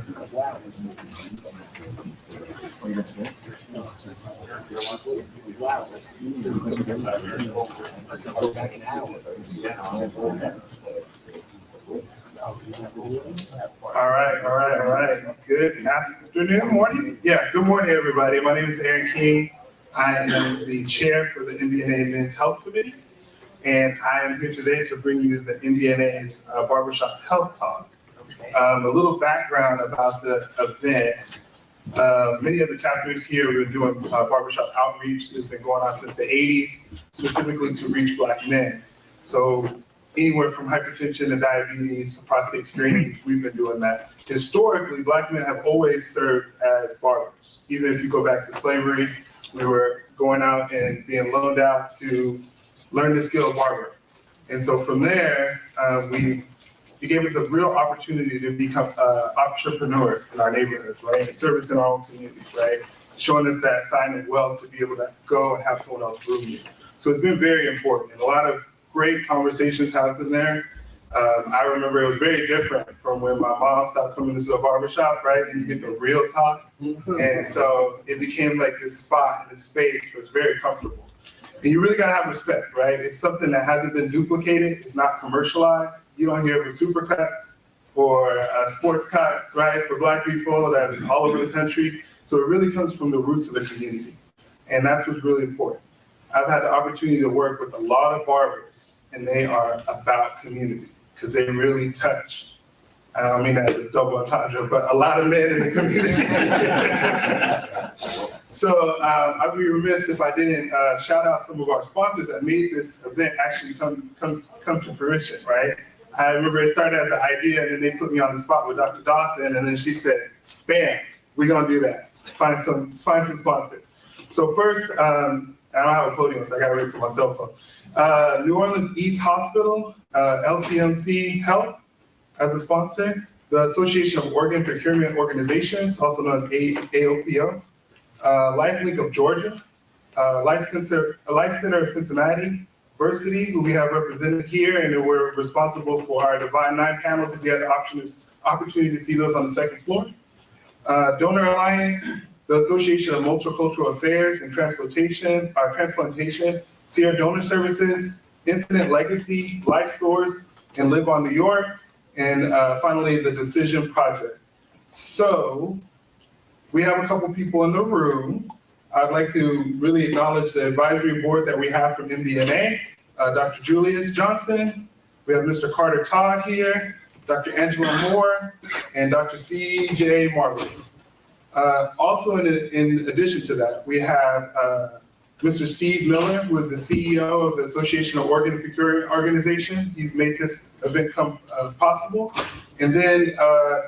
All right. Good afternoon, morning. Yeah, good morning, everybody. My name is Aaron King. I am the chair for the MBNA Men's Health Committee, and I am here today to bring you the MBNA's Barbershop Health Talk. A little background about the event. Many of the chapters here, we're doing barbershop outreach. It's been going on since the 80s, specifically to reach Black men. So anywhere from hypertension to diabetes to prostate screening, we've been doing that. Historically, Black men have always served as barbers. Even if you go back to slavery, we were going out and being loaned out to learn the skill of barber. And so from there, it gave us a real opportunity to become entrepreneurs in our neighborhoods, right? And service in our own communities, right? Showing us that sign of wealth to be able to go and have someone else groom you. So it's been very important, and a lot of great conversations happened there. I remember it was very different from when my mom started coming to the barbershop, right? And you get the real talk. And so it became like this spot and this space was very comfortable. And you really gotta have respect, right? It's something that hasn't been duplicated. It's not commercialized. You don't hear of supercuts or sports cuts, right? For Black people that is all over the country. So it really comes from the roots of the community. And that's what's really important. I've had the opportunity to work with a lot of barbers, and they are about community because they really touch. I don't mean that as a double entendre, but a lot of men in the community. So I'd be remiss if I didn't shout out some of our sponsors that made this event actually come to fruition, right? I remember it started as an idea, and then they put me on the spot with Dr. Dawson, and then she said, bam, we're gonna do that. Find some sponsors. So first, I don't have a podium, so I gotta wait for my cell phone. New Orleans East Hospital, LCMC Health as a sponsor, the Association of Organ Procurement Organizations, also known as AOPO, LifeLink of Georgia, Life Center of Cincinnati, Versity, who we have represented here, and we're responsible for our Divine Nine panels if you had the opportunity to see those on the second floor. Donor Alliance, the Association of Multicultural Affairs and Transplantation, Sierra Donor Services, Infinite Legacy, Life Source, and Live on New York, and finally, the Decision Project. So we have a couple people in the room. I'd like to really acknowledge the advisory board that we have from MBNA, Dr. Julius Johnson. We have Mr. Carter Todd here, Dr. Angela Moore, and Dr. C.J. Marbley. Also, in addition to that, we have Mr. Steve Miller, who is the CEO of the Association of Organ Procurement Organization. He's made this event come possible. And then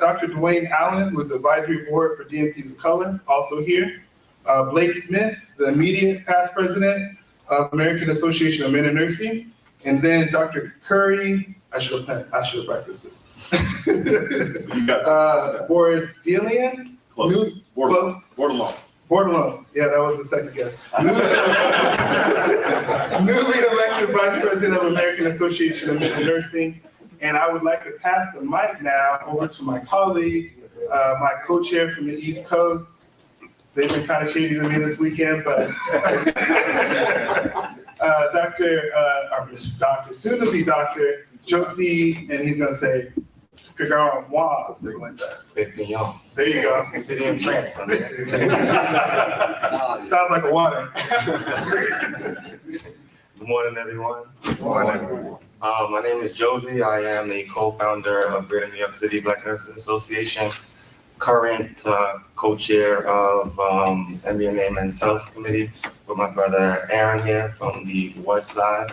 Dr. Dwayne Allen, who is advisory board for DMPs of color, also here. Blake Smith, the immediate past president of American Association of Men in Nursing. And then Dr. Curry, I should have practiced this. Bordelian? Close. Bordelon. Yeah, that was the second guess. Newly elected vice president of American Association of Men in Nursing. And I would like to pass the mic now over to my colleague, my co-chair from the East Coast. They've been kind of shady to me this weekend, but soon-to-be Dr. Josie, and he's gonna say, Pigarois, something like that. There you go. City in France. Sounds like a water. Good morning, everyone. Good morning. My name is Josie. I am the co-founder of Greater New York City Black Nurses Association, current co-chair of MBNA Men's Health Committee with my brother Aaron here from the West Side.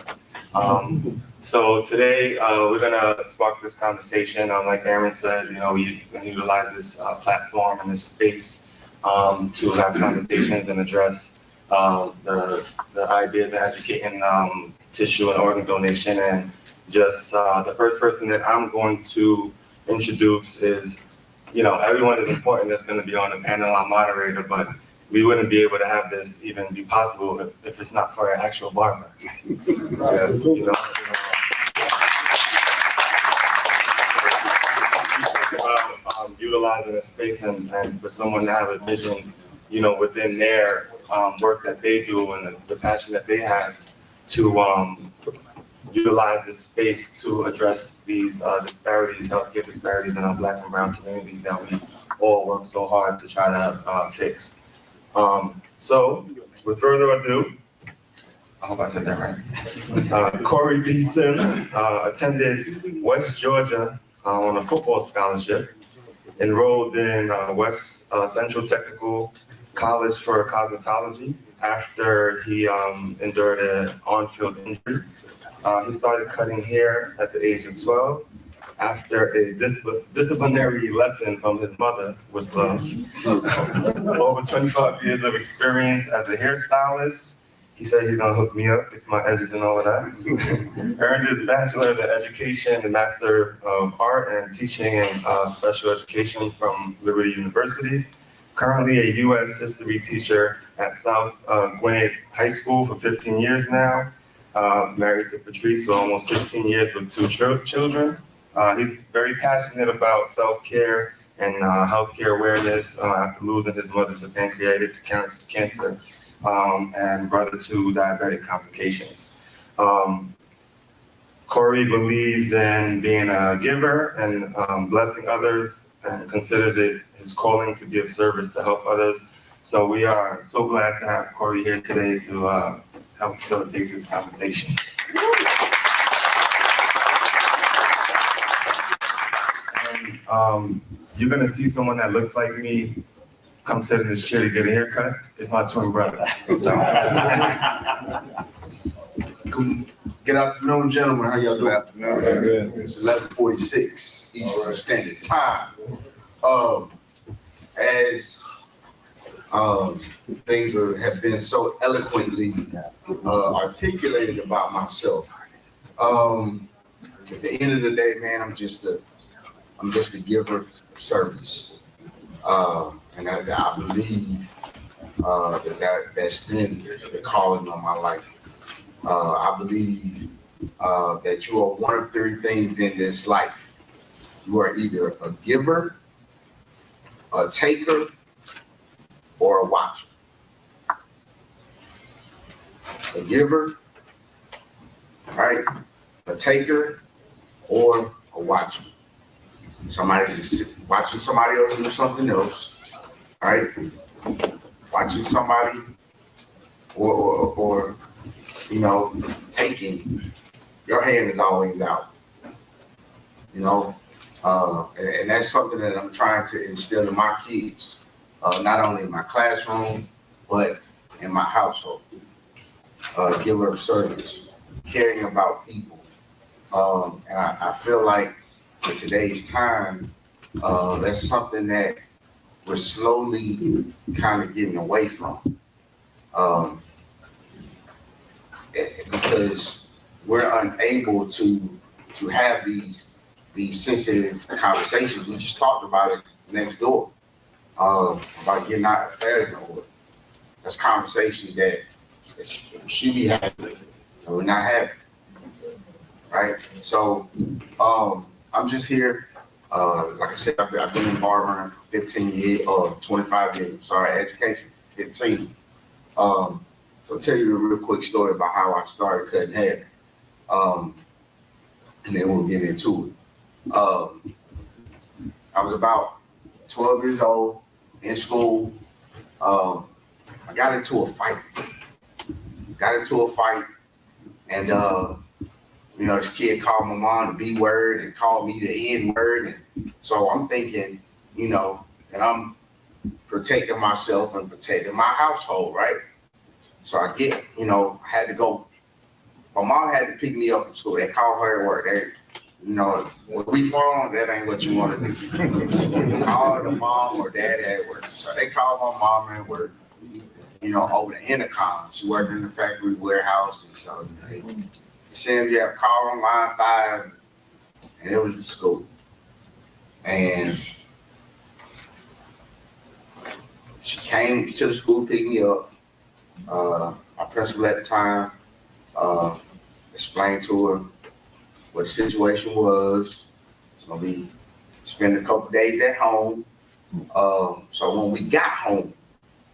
So today we're gonna spark this conversation. Like Aaron said, we utilize this platform and this space to have conversations and address the ideas of educating tissue and organ donation. And just the first person that I'm going to introduce is, everyone is important that's going to be on the panel. I'm moderator, but we wouldn't be able to have this even be possible if it's not for an actual barber. utilizing a space and for someone to have a vision, within their work that they do and the passion that they have to utilize this space to address these disparities, healthcare disparities in our Black and brown communities that we all work so hard to try to fix. So, with further ado, I hope I said that right. Corey D. Sims attended West Georgia on a football scholarship, enrolled in West Central Technical College for cosmetology after he endured an on-field injury. He started cutting hair at the age of 12 after a disciplinary lesson from his mother with over 25 years of experience as a hairstylist. He said he's gonna hook me up, fix my edges and all of that. Earned his bachelor in education and master of art and teaching and special education from Liberty University. Currently a U.S. history teacher at South Gwinnett High School for 15 years now. Married to Patrice for almost 15 years with 2 children. He's very passionate about self-care and healthcare awareness after losing his mother to pancreatic cancer and brother to diabetic complications. Corey believes in being a giver and blessing others and considers it his calling to give service to help others. So we are so glad to have Corey here today to help facilitate this conversation. And you're gonna see someone that looks like me come sit in this chair to get a haircut. It's my twin brother. So. Good afternoon, gentlemen. How y'all doing? Afternoon. It's 11:46 Eastern Standard Time. As things have been so eloquently articulated about myself. At the end of the day, man, I'm just a giver of service, and I believe that's been the calling on my life. I believe that you are one of 3 things in this life. You are either a giver, a taker, or a watcher. A giver, right? A taker, or a watcher. Somebody's just watching somebody else do something else, right? Watching somebody, or taking. Your hand is always out, and that's something that I'm trying to instill in my kids, not only in my classroom, but in my household. Giver of service, caring about people. And I feel like in today's time, that's something that we're slowly kind of getting away from. Because we're unable to have these sensitive conversations. We just talked about it next door, about getting our affairs in order. That's conversations that should be happening, and we're not having, right? So I'm just here. Like I said, I've been in barbering for 15 years, 25 years, education, 15. So I'll tell you a real quick story about how I started cutting hair, and then we'll get into it. I was about 12 years old in school. I got into a fight. And this kid called my mom the B word and called me the N word. And so I'm thinking, that I'm protecting myself and protecting my household, right? So I get, I had to go. My mom had to pick me up from school. They called her at work. Where we from, that ain't what you want to do. Call the mom or dad at work. So they called my mom at work, over the intercom. She worked in the factory warehouse. And so they said, you have call on line 5, and it was the school. And she came to the school, picked me up. My principal at the time explained to her what the situation was. It's gonna be spent a couple days at home. So when we got home,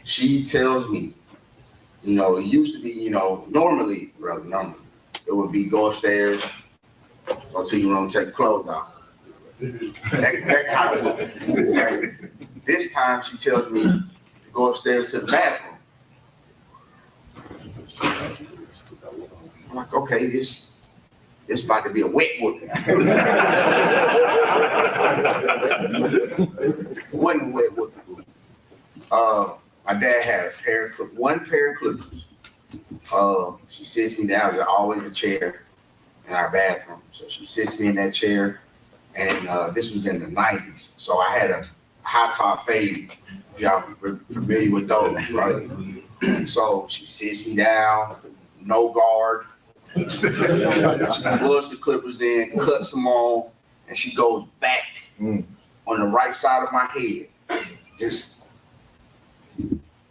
she tells me, you know, it used to be, you know, normally, it would be go upstairs, go to your room, take your clothes off. That kind of, this time she tells me to go upstairs to the bathroom. I'm like, okay, this about to be a wet whooping. Wasn't a wet whooping. My dad had one pair of clippers. She sits me down. There's always a chair in our bathroom. So she sits me in that chair. And this was in the 90s. So I had a high top fade. If y'all are familiar with those, right? So she sits me down, no guard. She plugs the clippers in, cuts them on, and she goes back on the right side of my head. Just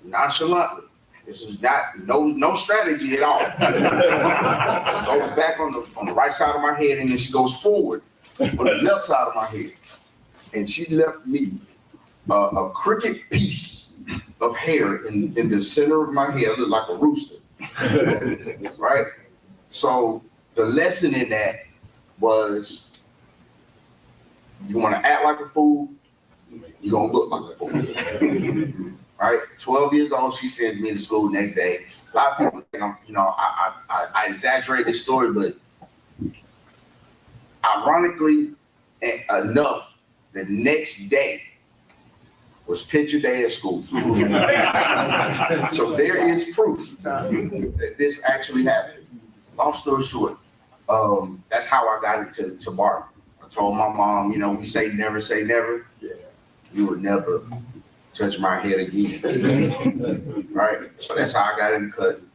nonchalantly. This is not no strategy at all. Goes back on the right side of my head, and then she goes forward on the left side of my head. And she left me a cricket piece of hair in the center of my head. It looked like a rooster. Right? So the lesson in that was, you want to act like a fool, you're going to look like a fool. Right? 12 years old, she sends me to school the next day. A lot of people think I exaggerate this story, but ironically enough, the next day was picture day at school. So there is proof that this actually happened. Long story short, that's how I got into barber. I told my mom, you know, we say never say never. You would never touch my head again. Right? So that's how I got into cutting.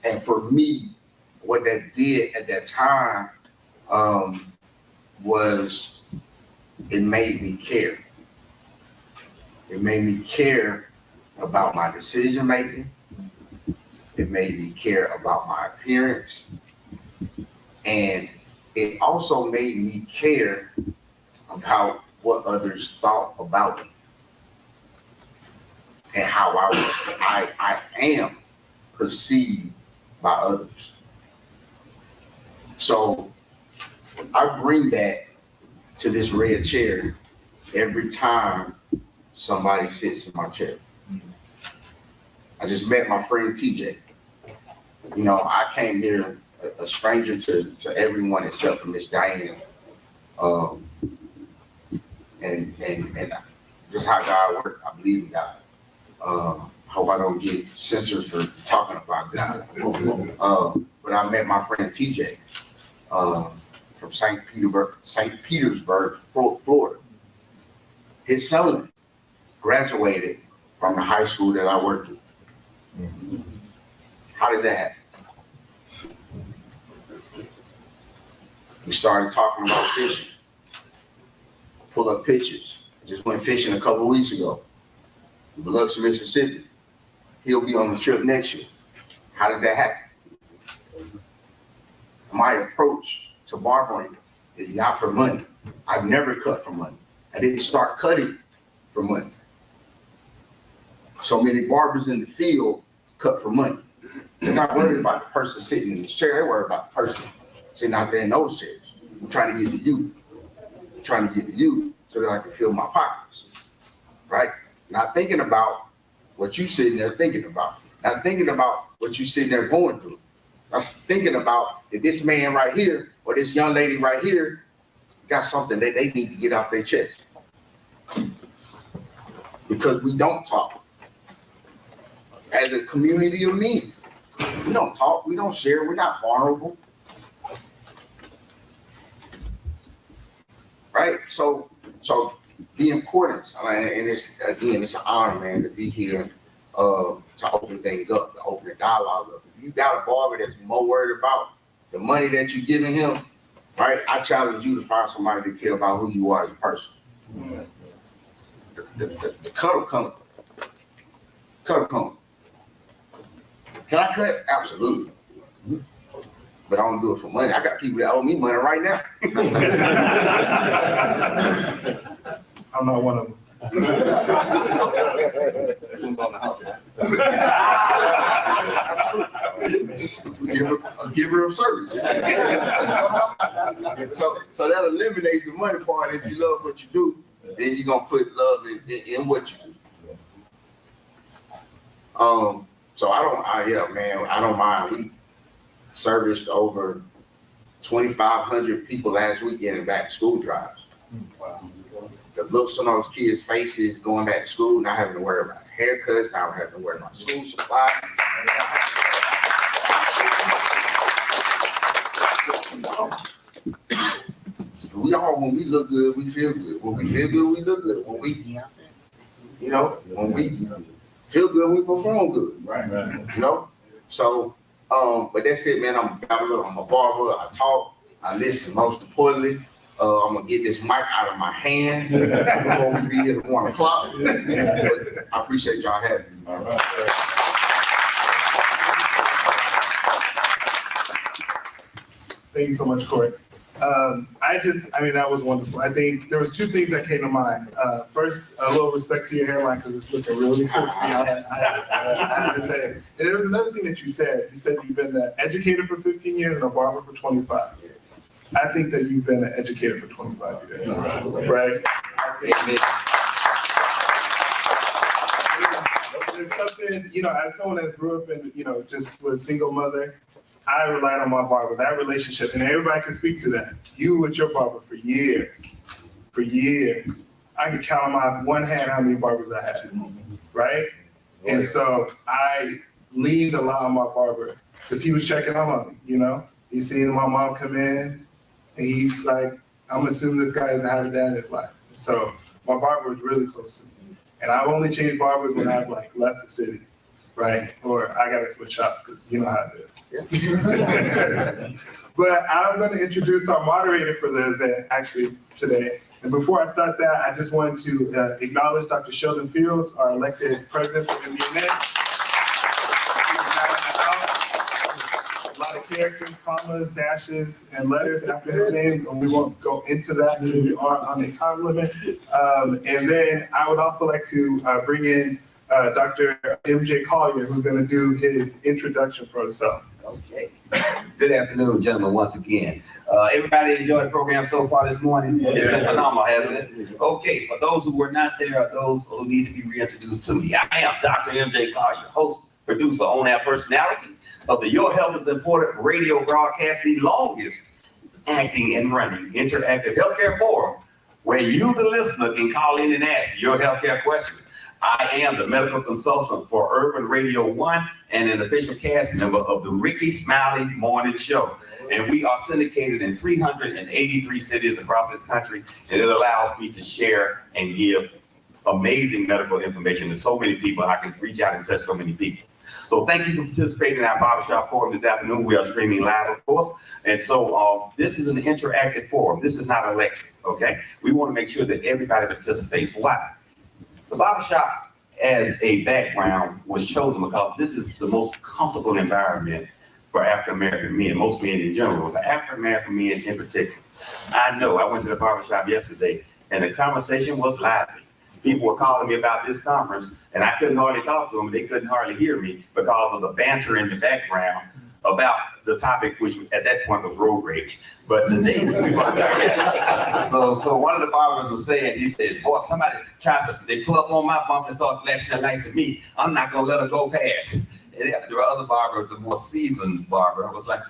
And for me, what that did at that time was it made me care. It made me care about my decision making. It made me care about my appearance. And it also made me care about what others thought about me and how I am perceived by others. So I bring that to this red chair every time somebody sits in my chair. I just met my friend TJ. You know, I came here a stranger to everyone except for Miss Diane. And just how God works, I believe in God. Hope I don't get censored for talking about God. But I met my friend TJ from St. Petersburg, Florida. His son graduated from the high school that I worked at. How did that happen? We started talking about fishing. Pull up pictures. Just went fishing a couple of weeks ago. Biloxi, Mississippi. He'll be on the trip next year. How did that happen? My approach to barbering is not for money. I've never cut for money. I didn't start cutting for money. So many barbers in the field cut for money. They're not worried about the person sitting in this chair. They're worried about the person sitting out there in those chairs. I'm trying to get to you. I'm trying to get to you so that I can fill my pockets. Right? Not thinking about what you sitting there thinking about. Not thinking about what you sitting there going through. I was thinking about if this man right here or this young lady right here got something that they need to get off their chest. Because we don't talk. As a community of men, we don't talk, we don't share, we're not vulnerable. Right? So the importance, and it's an honor, man, to be here to open things up, to open the dialogue up. If you got a barber that's more worried about the money that you're giving him, right? I challenge you to find somebody that care about who you are as a person. The cut will come. Cut will come. Can I cut? Absolutely. but I don't do it for money. I got people that owe me money right now. I'm not one of them. Giver of service. So that eliminates the money part. If you love what you do, then you're gonna put love in what you do. So I don't mind. We serviced over 2,500 people last weekend in back to school drives. Wow. The looks on those kids' faces going back to school, not having to worry about haircuts, not having to worry about school supplies. When we look good, we feel good. When we feel good, we look good. When we feel good, we perform good. Right. So, but that's it, man. I'm a barber. I talk. I listen. Most importantly, I'm gonna get this mic out of my hand before we be here at 1 o'clock. I appreciate y'all having me. All right. Thank you so much, Corey. That was wonderful. I think there was two things that came to mind. First, a little respect to your hairline because it's looking really crispy. I have to say. And there was another thing that you said. You said you've been an educator for 15 years and a barber for 25 years. I think that you've been an educator for 25 years, right? There's something, as someone that grew up in, just with a single mother, I relied on my barber, that relationship, and everybody can speak to that. You with your barber for years. I could count on my one hand how many barbers I had, right? And so I leaned a lot on my barber because he was checking on me, He seen my mom come in, and he's like, I'm assuming this guy doesn't have a dad in his life. So my barber was really close to me. And I've only changed barbers when I've left the city, right? Or I got to switch shops because you know how it is. But I'm going to introduce our moderator for the event actually today. And before I start that, I just wanted to acknowledge Dr. Sheldon Fields, our elected president for MDNA. A lot of characters, commas, dashes, and letters after his name, and we won't go into that because we are on a time limit. And then I would also like to bring in Dr. MJ Collier, who's going to do his introduction for himself. Okay. Good afternoon, gentlemen, once again. Everybody enjoyed the program so far this morning? It's been phenomenal, hasn't it? Okay, for those who were not there or those who need to be reintroduced to me, I am Dr. MJ Collier, host, producer, on-air personality of the Your Health is Important radio broadcast, the longest acting and running interactive healthcare forum, where you, the listener, can call in and ask your healthcare questions. I am the medical consultant for Urban Radio 1 and an official cast member of the Ricky Smiley Morning Show. And we are syndicated in 383 cities across this country, and it allows me to share and give amazing medical information to so many people. I can reach out and touch so many people. So thank you for participating in our Barbershop forum this afternoon. We are streaming live, of course. And so this is an interactive forum. This is not a lecture, okay? We want to make sure that everybody participates. Why? The Barbershop as a background was chosen because this is the most comfortable environment for African-American men, most men in general, but African-American men in particular. I know I went to the barbershop yesterday and the conversation was lively. People were calling me about this conference and I couldn't hardly talk to them. They couldn't hardly hear me because of the banter in the background about the topic, which at that point was road rage. But today, we want to talk about. So one of the barbers was saying, he said, boy, somebody they pull up on my bump and start flashing their lights at me. I'm not going to let her go past. And there were other barbers, the more seasoned barber, was like,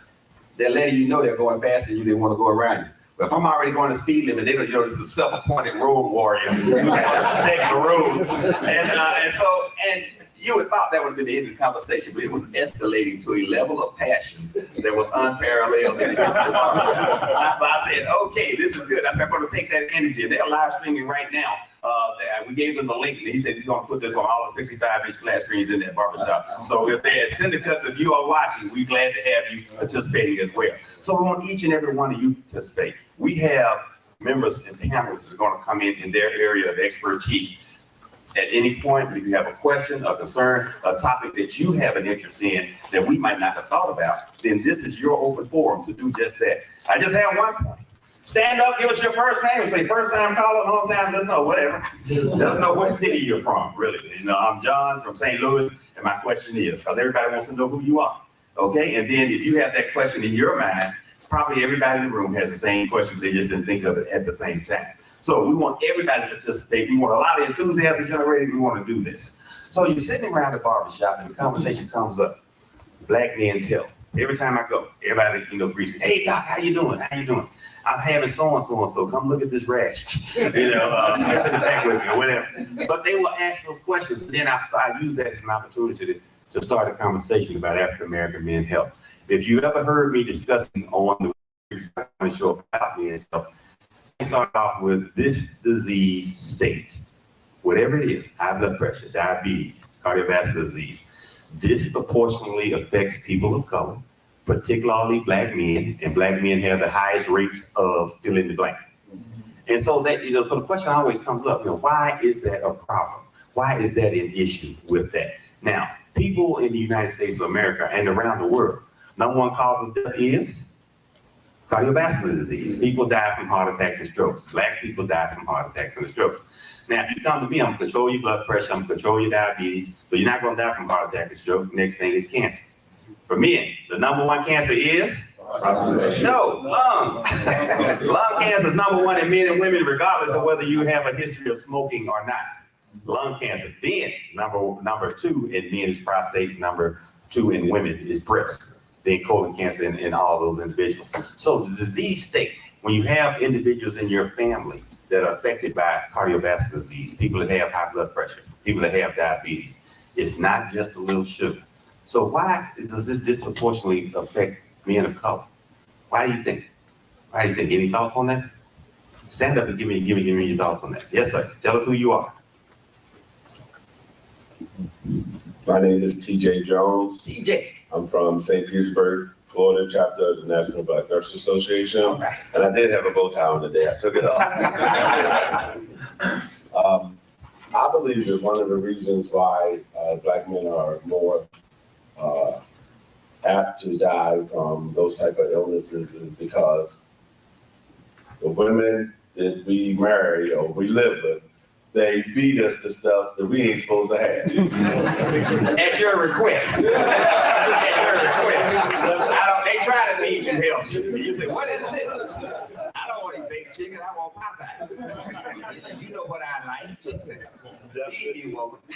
they're letting you know they're going past you, they want to go around you. But if I'm already going the speed limit, they don't, this is a self-appointed road warrior. Check the roads. And you would thought that would have been the end of the conversation, but it was escalating to a level of passion that was unparalleled. So I said, okay, this is good. I said, I'm going to take that energy. And they're live streaming right now. We gave them the link, and he said he's going to put this on all the 65-inch flat screens in that barbershop. So if there's syndicates, if you are watching, we're glad to have you participating as well. So we want each and every one of you to participate. We have members and panelists that are going to come in their area of expertise. at any point, if you have a question, a concern, a topic that you have an interest in that we might not have thought about, then this is your open forum to do just that. I just have one point. Stand up, give us your first name, and say first time caller, long time listener, whatever. Let us know what city you're from, really. You know, I'm John from St. Louis, and my question is, because everybody wants to know who you are. Okay, and then if you have that question in your mind, probably everybody in the room has the same question, they just didn't think of it at the same time. So we want everybody to participate. We want a lot of enthusiasm generated. We want to do this. So you're sitting around the barbershop and the conversation comes up. Black men's health. Every time I go, everybody, greets me. Hey, doc, how you doing? How you doing? I'm having so-and-so. Come look at this rash. Step in the back with me or whatever. But they will ask those questions. And then I use that as an opportunity to start a conversation about African-American men's health. If you ever heard me discussing on the show about men's health, I start off with this disease state, whatever it is, high blood pressure, diabetes, cardiovascular disease, disproportionately affects people of color, particularly black men, and black men have the highest rates of fill in the blank. And so that, so the question always comes up, why is that a problem? Why is that an issue with that? Now, people in the United States of America and around the world, number one cause of death is cardiovascular disease. People die from heart attacks and strokes. Black people die from heart attacks and strokes. Now, if you come to me, I'm gonna control your blood pressure, I'm gonna control your diabetes, but you're not gonna die from heart attack and stroke. Next thing is cancer. For men, the number one cancer is? No, lung. Lung cancer is number one in men and women, regardless of whether you have a history of smoking or not. Lung cancer. Then, number two in men is prostate, number two in women is breast. Then colon cancer in all those individuals. So the disease state, when you have individuals in your family that are affected by cardiovascular disease, people that have high blood pressure, people that have diabetes, it's not just a little sugar. So why does this disproportionately affect men of color? Why do you think? Why do you think? Any thoughts on that? Stand up and give me your thoughts on that. Yes, sir. Tell us who you are. My name is TJ Jones. TJ. I'm from St. Petersburg, Florida, chapter of the National Black Nurses Association. Right. And I did have a bow tie on the day I took it off. I believe that one of the reasons why black men are more apt to die from those type of illnesses is because the women that we marry or we live with, they feed us the stuff that we ain't supposed to have. At your request. At your request. They try to feed you health. You say, what is this? I don't want to eat baked chicken, I want Popeyes. You know what I like.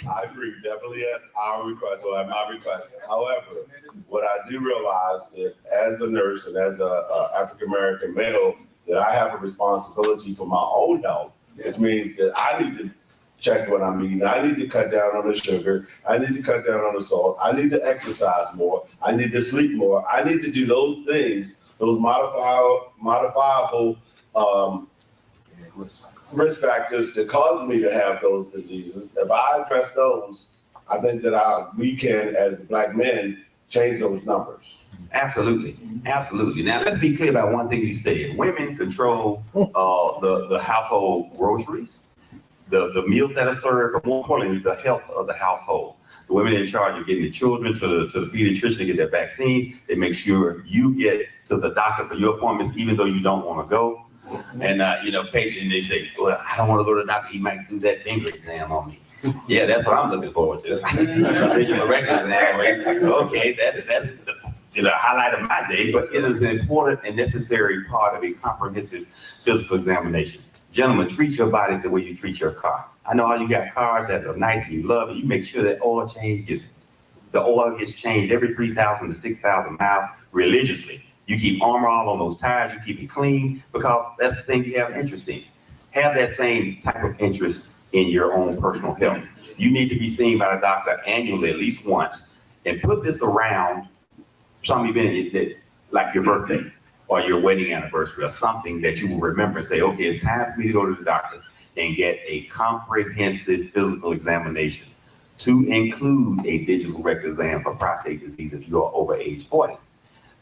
I agree, definitely at our request or at my request. However, what I do realize that as a nurse and as a African-American male, that I have a responsibility for my own health, which means that I need to check what I'm eating. I need to cut down on the sugar. I need to cut down on the salt. I need to exercise more. I need to sleep more. I need to do those things, those modifiable risk factors that cause me to have those diseases. If I address those, I think that we can, as black men, change those numbers. Absolutely, absolutely. Now let's be clear about one thing you said. Women control the household groceries, the meals that are served, but more importantly, the health of the household. The women in charge of getting the children to the pediatrician to get their vaccines. They make sure you get to the doctor for your appointments, even though you don't want to go. And patient, they say, well, I don't want to go to the doctor. He might do that finger exam on me. Yeah, that's what I'm looking forward to. Visual record exam. Okay, that's the highlight of my day, but it is an important and necessary part of a comprehensive physical examination. Gentlemen, treat your bodies the way you treat your car. I know all you got cars that are nice and you love it. You make sure that the oil gets changed every 3,000 to 6,000 miles religiously. You keep Armor All on those tires, you keep it clean, because that's the thing you have interest in. Have that same type of interest in your own personal health. You need to be seen by the doctor annually at least once, and put this around some event that, like your birthday or your wedding anniversary or something that you will remember and say, okay, it's time for me to go to the doctor and get a comprehensive physical examination, to include a digital rectal exam for prostate disease if you are over age 40.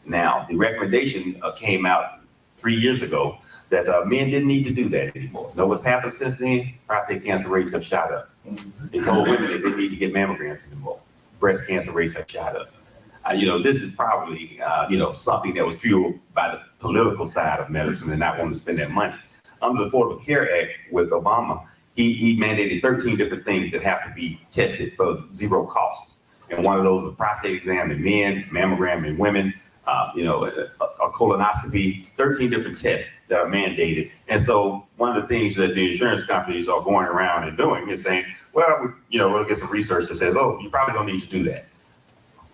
Now, the recommendation came out 3 years ago that men didn't need to do that anymore. Know what's happened since then? Prostate cancer rates have shot up. They told women that they didn't need to get mammograms anymore. Breast cancer rates have shot up. This is probably, something that was fueled by the political side of medicine and not wanting to spend that money. Under the Affordable Care Act with Obama, he mandated 13 different things that have to be tested for zero cost. And one of those is a prostate exam in men, mammogram in women, a colonoscopy, 13 different tests that are mandated. And so one of the things that the insurance companies are going around and doing is saying, well, we'll get some research that says, oh, you probably don't need to do that.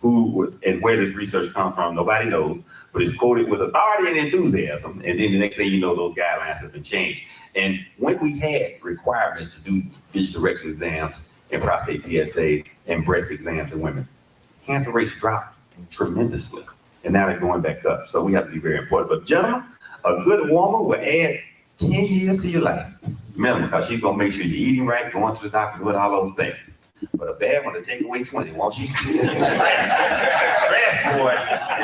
Who and where does research come from? Nobody knows, but it's quoted with authority and enthusiasm. And then the next thing you know, those guidelines have been changed. And when we had requirements to do digital rectal exams and prostate PSA and breast exams in women, cancer rates dropped tremendously. And now they're going back up. So we have to be very important. But gentlemen, a good woman will add 10 years to your life, minimum, because she's gonna make sure you're eating right, going to the doctor, doing all those things. But a bad one to take away 20, won't she? Stress, boy.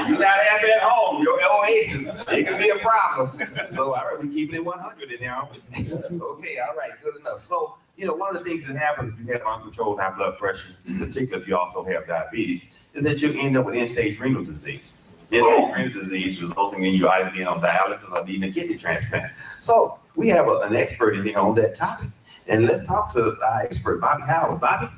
If you're not happy at home, your oasis, it could be a problem. So all right, we're keeping it 100 in there. Okay, all right, good enough. So, one of the things that happens if you have uncontrolled high blood pressure, particularly if you also have diabetes, is that you end up with end-stage renal disease. End-stage renal disease resulting in you either being on dialysis or needing a kidney transplant. So we have an expert in here on that topic. And let's talk to our expert, Bobby Howard. Bobby?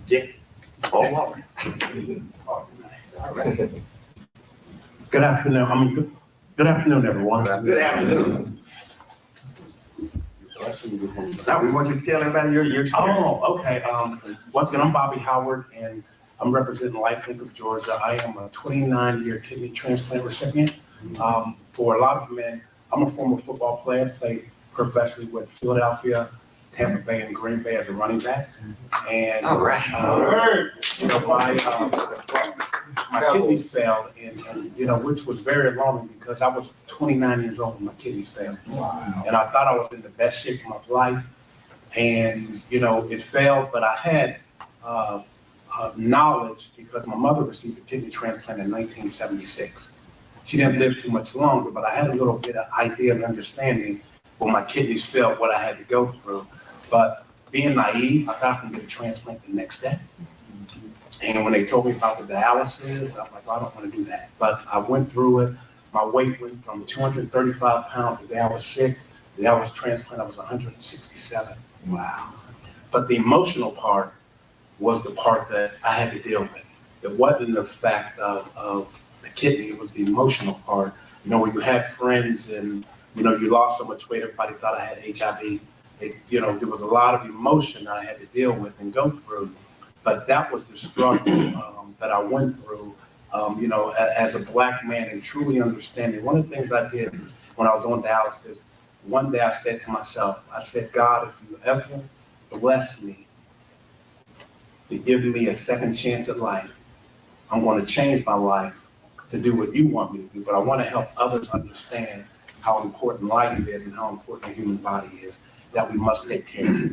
Yes. All right. Good afternoon. Good afternoon, everyone. Good afternoon. Now we want you to tell everybody your experience. Oh, okay. Once again, I'm Bobby Howard, and I'm representing LifeLink of Georgia. I am a 29-year kidney transplant recipient. For a lot of men, I'm a former football player, played professionally with Philadelphia, Tampa Bay, and Green Bay as a running back. And all right. My kidneys failed, and which was very alarming because I was 29 years old when my kidneys failed. Wow. And I thought I was in the best shape of my life. And, it failed, but I had knowledge because my mother received a kidney transplant in 1976. She didn't live too much longer, but I had a little bit of idea and understanding when my kidneys failed, what I had to go through. But being naive, I thought I could get a transplant the next day. And when they told me about the dialysis, I'm like, I don't want to do that. But I went through it. My weight went from 235 pounds the day I was sick. The day I was transplanted, I was 167. Wow. But the emotional part was the part that I had to deal with. It wasn't the fact of the kidney, it was the emotional part. When you had friends and, you lost so much weight, everybody thought I had HIV. There was a lot of emotion that I had to deal with and go through. But that was the struggle that I went through, as a Black man and truly understanding. One of the things I did when I was on dialysis, one day I said to myself, I said, God, if you ever bless me to give me a second chance at life, I'm going to change my life to do what you want me to do. But I want to help others understand how important life is and how important the human body is, that we must take care of it.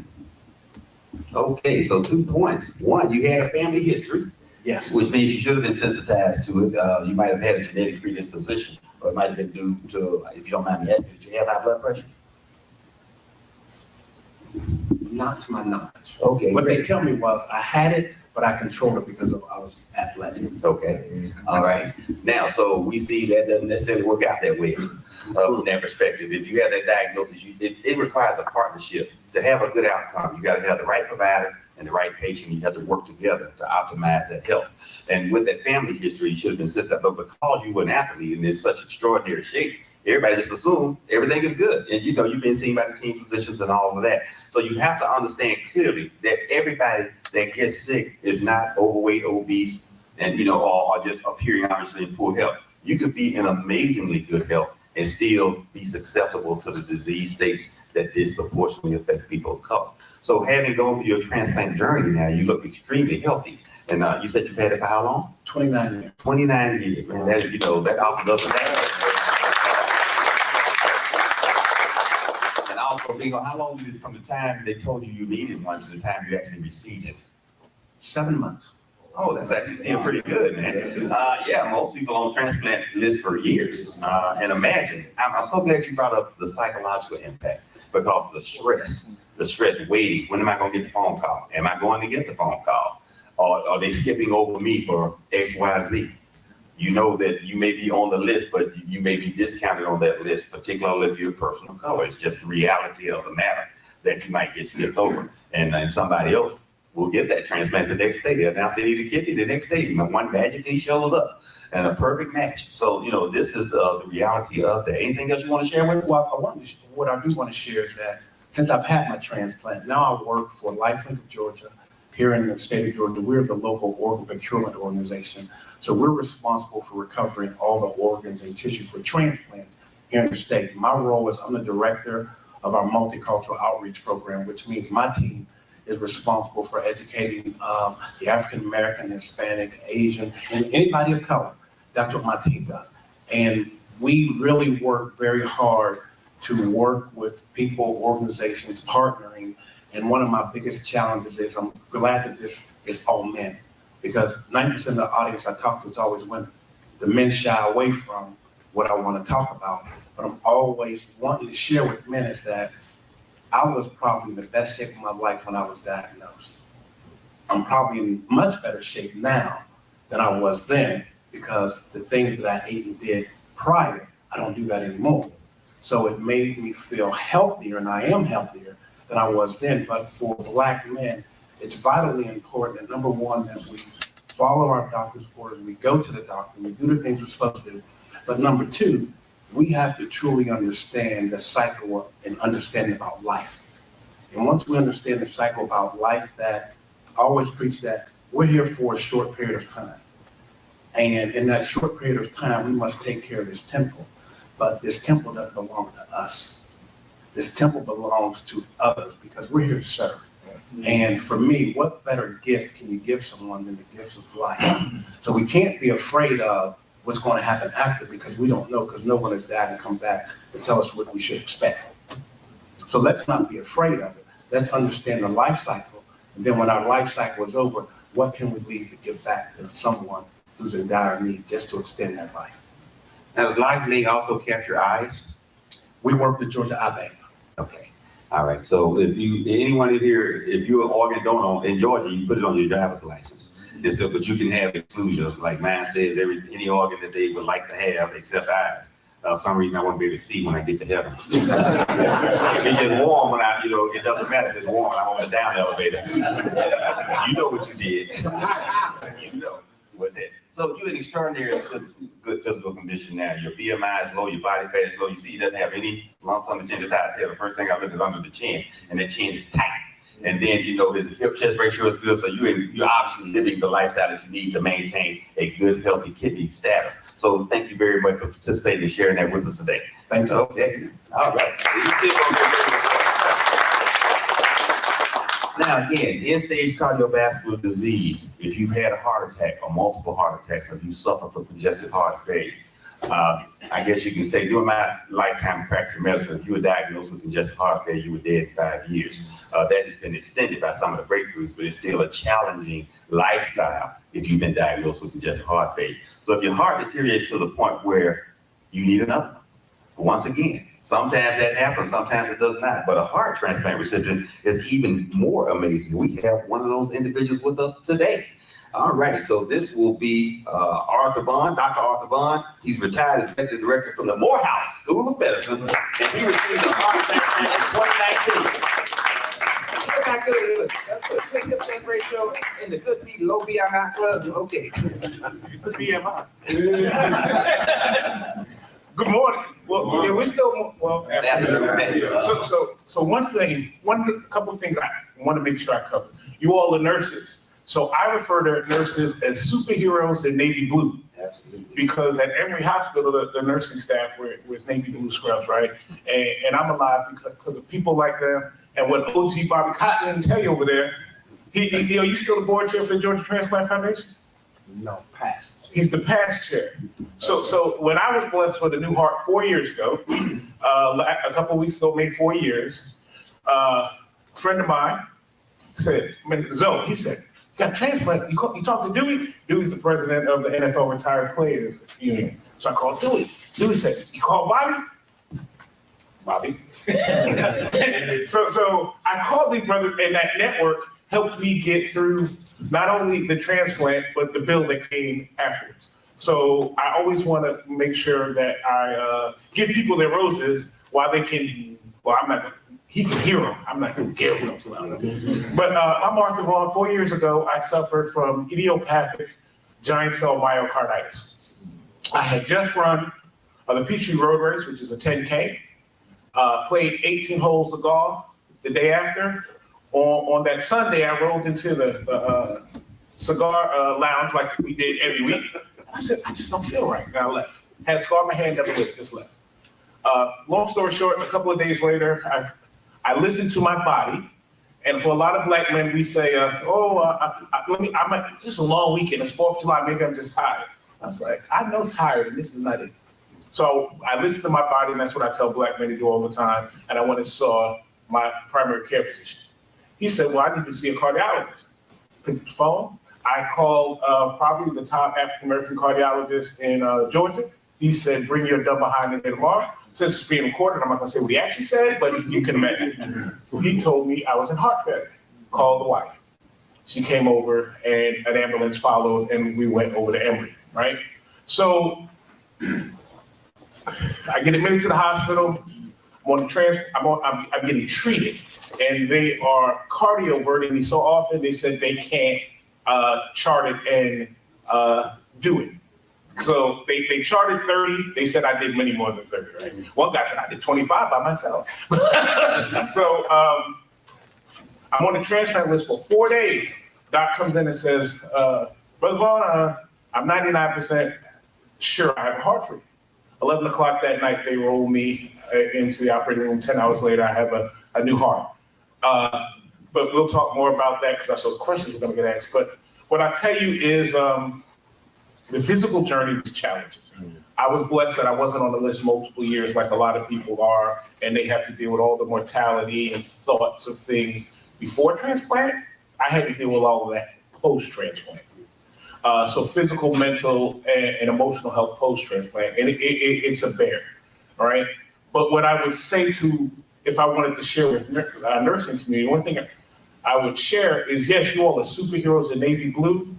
Okay, so 2 points. One, you had a family history. Yes. Which means you should have been sensitized to it. You might have had a genetic predisposition, or it might have been due to, if you don't mind me asking, did you have high blood pressure? Not to my knowledge. Okay. What they tell me was I had it, but I controlled it because I was athletic. Okay. All right. Now, so we see that doesn't necessarily work out that way from that perspective. If you have that diagnosis, it requires a partnership to have a good outcome. You got to have the right provider and the right patient. You have to work together to optimize that health. And with that family history, you should have been sensitive. But because you were an athlete and in such extraordinary shape, everybody just assumed everything is good. And you've been seen by the team physicians and all of that. So you have to understand clearly that everybody that gets sick is not overweight, obese, and or just appearing obviously in poor health. You could be in amazingly good health and still be susceptible to the disease states that disproportionately affect people of color. So having gone through your transplant journey now, you look extremely healthy. And you said you've had it for how long? 29 years. 29 years, man. That often doesn't happen. And also, how long from the time they told you you needed one to the time you actually received it? 7 months. Oh, that's actually still pretty good, man. Yeah, most people on transplant list for years. And imagine, I'm so glad you brought up the psychological impact because the stress waiting. When am I going to get the phone call? Am I going to get the phone call? Or are they skipping over me for X, Y, Z? You know that you may be on the list, but you may be discounted on that list, particularly if you're a person of color. It's just the reality of the matter that you might get skipped over. And somebody else will get that transplant the next day. They'll announce they need a kidney the next day. One magically shows up and a perfect match. So, this is the reality of that. Anything else you want to share with us? Well, what I do want to share is that since I've had my transplant, now I work for LifeLink of Georgia. Here in the state of Georgia, we're the local organ procurement organization. So we're responsible for recovering all the organs and tissue for transplants here in the state. My role is I'm the director of our multicultural outreach program, which means my team is responsible for educating the African American, Hispanic, Asian, and anybody of color. That's what my team does. And we really work very hard to work with people, organizations, partnering. And one of my biggest challenges is I'm glad that this is all men, because 90% of the audience I talk to is always women. The men shy away from what I want to talk about, but I'm always wanting to share with men is that I was probably in the best shape of my life when I was diagnosed. I'm probably in much better shape now than I was then because the things that I ate and did prior, I don't do that anymore. So it made me feel healthier, and I am healthier than I was then. But for Black men, it's vitally important that number one, that we follow our doctor's orders, we go to the doctor, we do the things we're supposed to do. But number two, we have to truly understand the cycle and understanding about life. And once we understand the cycle about life, that I always preach that we're here for a short period of time. And in that short period of time, we must take care of this temple. But this temple doesn't belong to us. This temple belongs to others because we're here to serve. And for me, what better gift can you give someone than the gifts of life? So we can't be afraid of what's going to happen after because we don't know, because no one has died and come back to tell us what we should expect. So let's not be afraid of it. Let's understand the life cycle. And then when our life cycle is over, what can we leave to give back to someone who's in dire need just to extend their life? Now, does LifeLink also capture eyes? We work with Georgia Eye Bank. Okay. All right. So if anyone in here, if you're an organ donor in Georgia, you put it on your driver's license. So, but you can have exclusions, like mine says, any organ that they would like to have except eyes. For some reason, I want to be able to see when I get to heaven. It's just warm when it doesn't matter if it's warm when I'm on the down elevator. You know what you did. You know what that. So you're in extraordinary good physical condition now. Your BMI is low, your body fat is low. You see he doesn't have any lumps on the chin. That's how I tell. The first thing I look is under the chin, and that chin is tight. And then, his hip-chest ratio is good, so you're obviously living the lifestyle that you need to maintain a good, healthy kidney status. So thank you very much for participating and sharing that with us today. Thank you. Okay. All right. Now, again, end-stage cardiovascular disease, if you've had a heart attack or multiple heart attacks, or you suffer from congestive heart failure, I guess you can say during my lifetime of practice of medicine, if you were diagnosed with congestive heart failure, you were dead in 5 years. That has been extended by some of the breakthroughs, but it's still a challenging lifestyle if you've been diagnosed with congestive heart failure. So if your heart deteriorates to the point where you need another one, once again, sometimes that happens, sometimes it does not. But a heart transplant recipient is even more amazing. We have one of those individuals with us today. All right, so this will be Arthur Bond, Dr. Arthur Bond. He's retired executive director from the Morehouse School of Medicine, and he received a heart transplant in 2019. Look how good it looks. That's a quick hip-chest ratio in the good B, low BMI club. Okay. It's a BMI. Good morning. Well, yeah, we still, so one couple of things I want to make sure I cover. You all are nurses. So I refer to nurses as superheroes in navy blue. Absolutely. Because at every hospital, the nursing staff was navy blue scrubs, right? And I'm alive because of people like them. And what OG Bobby Cotton didn't tell you over there, you still the board chair for the Georgia Transplant Foundation? No, past. He's the past chair. So when I was blessed with a new heart 4 years ago, a couple of weeks ago, made 4 years, a friend of mine said, Zoe, he said, got a transplant. You talk to Dewey? Dewey's the president of the NFL Retired Players Union. So I called Dewey. Dewey said, you call Bobby? Bobby. So I called these brothers, and that network helped me get through not only the transplant, but the bill that came afterwards. So I always want to make sure that I give people their roses while they can, well, he can hear them. I'm not going to give them. But I'm Arthur Vaughn. 4 years ago, I suffered from idiopathic giant cell myocarditis. I had just run the Peachtree Road Race, which is a 10K, played 18 holes of golf the day after. On that Sunday, I rolled into the cigar lounge like we did every week. I said, I just don't feel right. And I left. Had a scar on my hand, never lived, just left. Long story short, a couple of days later, I listened to my body. And for a lot of black men, we say, this is a long weekend. It's 4th of July. Maybe I'm just tired. I was like, I know tired, and this is not it. So I listened to my body, and that's what I tell black men to do all the time. And I went and saw my primary care physician. He said, well, I need to see a cardiologist. Picked up the phone. I called probably the top African-American cardiologist in Georgia. He said, bring your dumb behind in here tomorrow. Since it's being recorded, I'm not gonna say what he actually said, but you can imagine. He told me I was in heart failure. Called the wife. She came over and an ambulance followed and we went over to Emory, right? So I get admitted to the hospital. I'm on the I'm getting treated, and they are cardioverting me so often they said they can't chart it and do it. So they charted 30. They said I did many more than 30, right? One guy said I did 25 by myself. So I'm on the transplant list for 4 days. Doc comes in and says, Brother Vaughn, I'm 99% sure I have a heart for you. 11 o'clock that night, they rolled me into the operating room. 10 hours later, I have a new heart. But we'll talk more about that because I saw the questions we're going to get asked. But what I tell you is the physical journey was challenging. I was blessed that I wasn't on the list multiple years like a lot of people are, and they have to deal with all the mortality and thoughts of things before transplant. I had to deal with all of that post-transplant. So physical, mental, and emotional health post-transplant, and it's a bear, all right? But what I would say if I wanted to share with our nursing community, one thing I would share is, yes, you all are superheroes in Navy blue,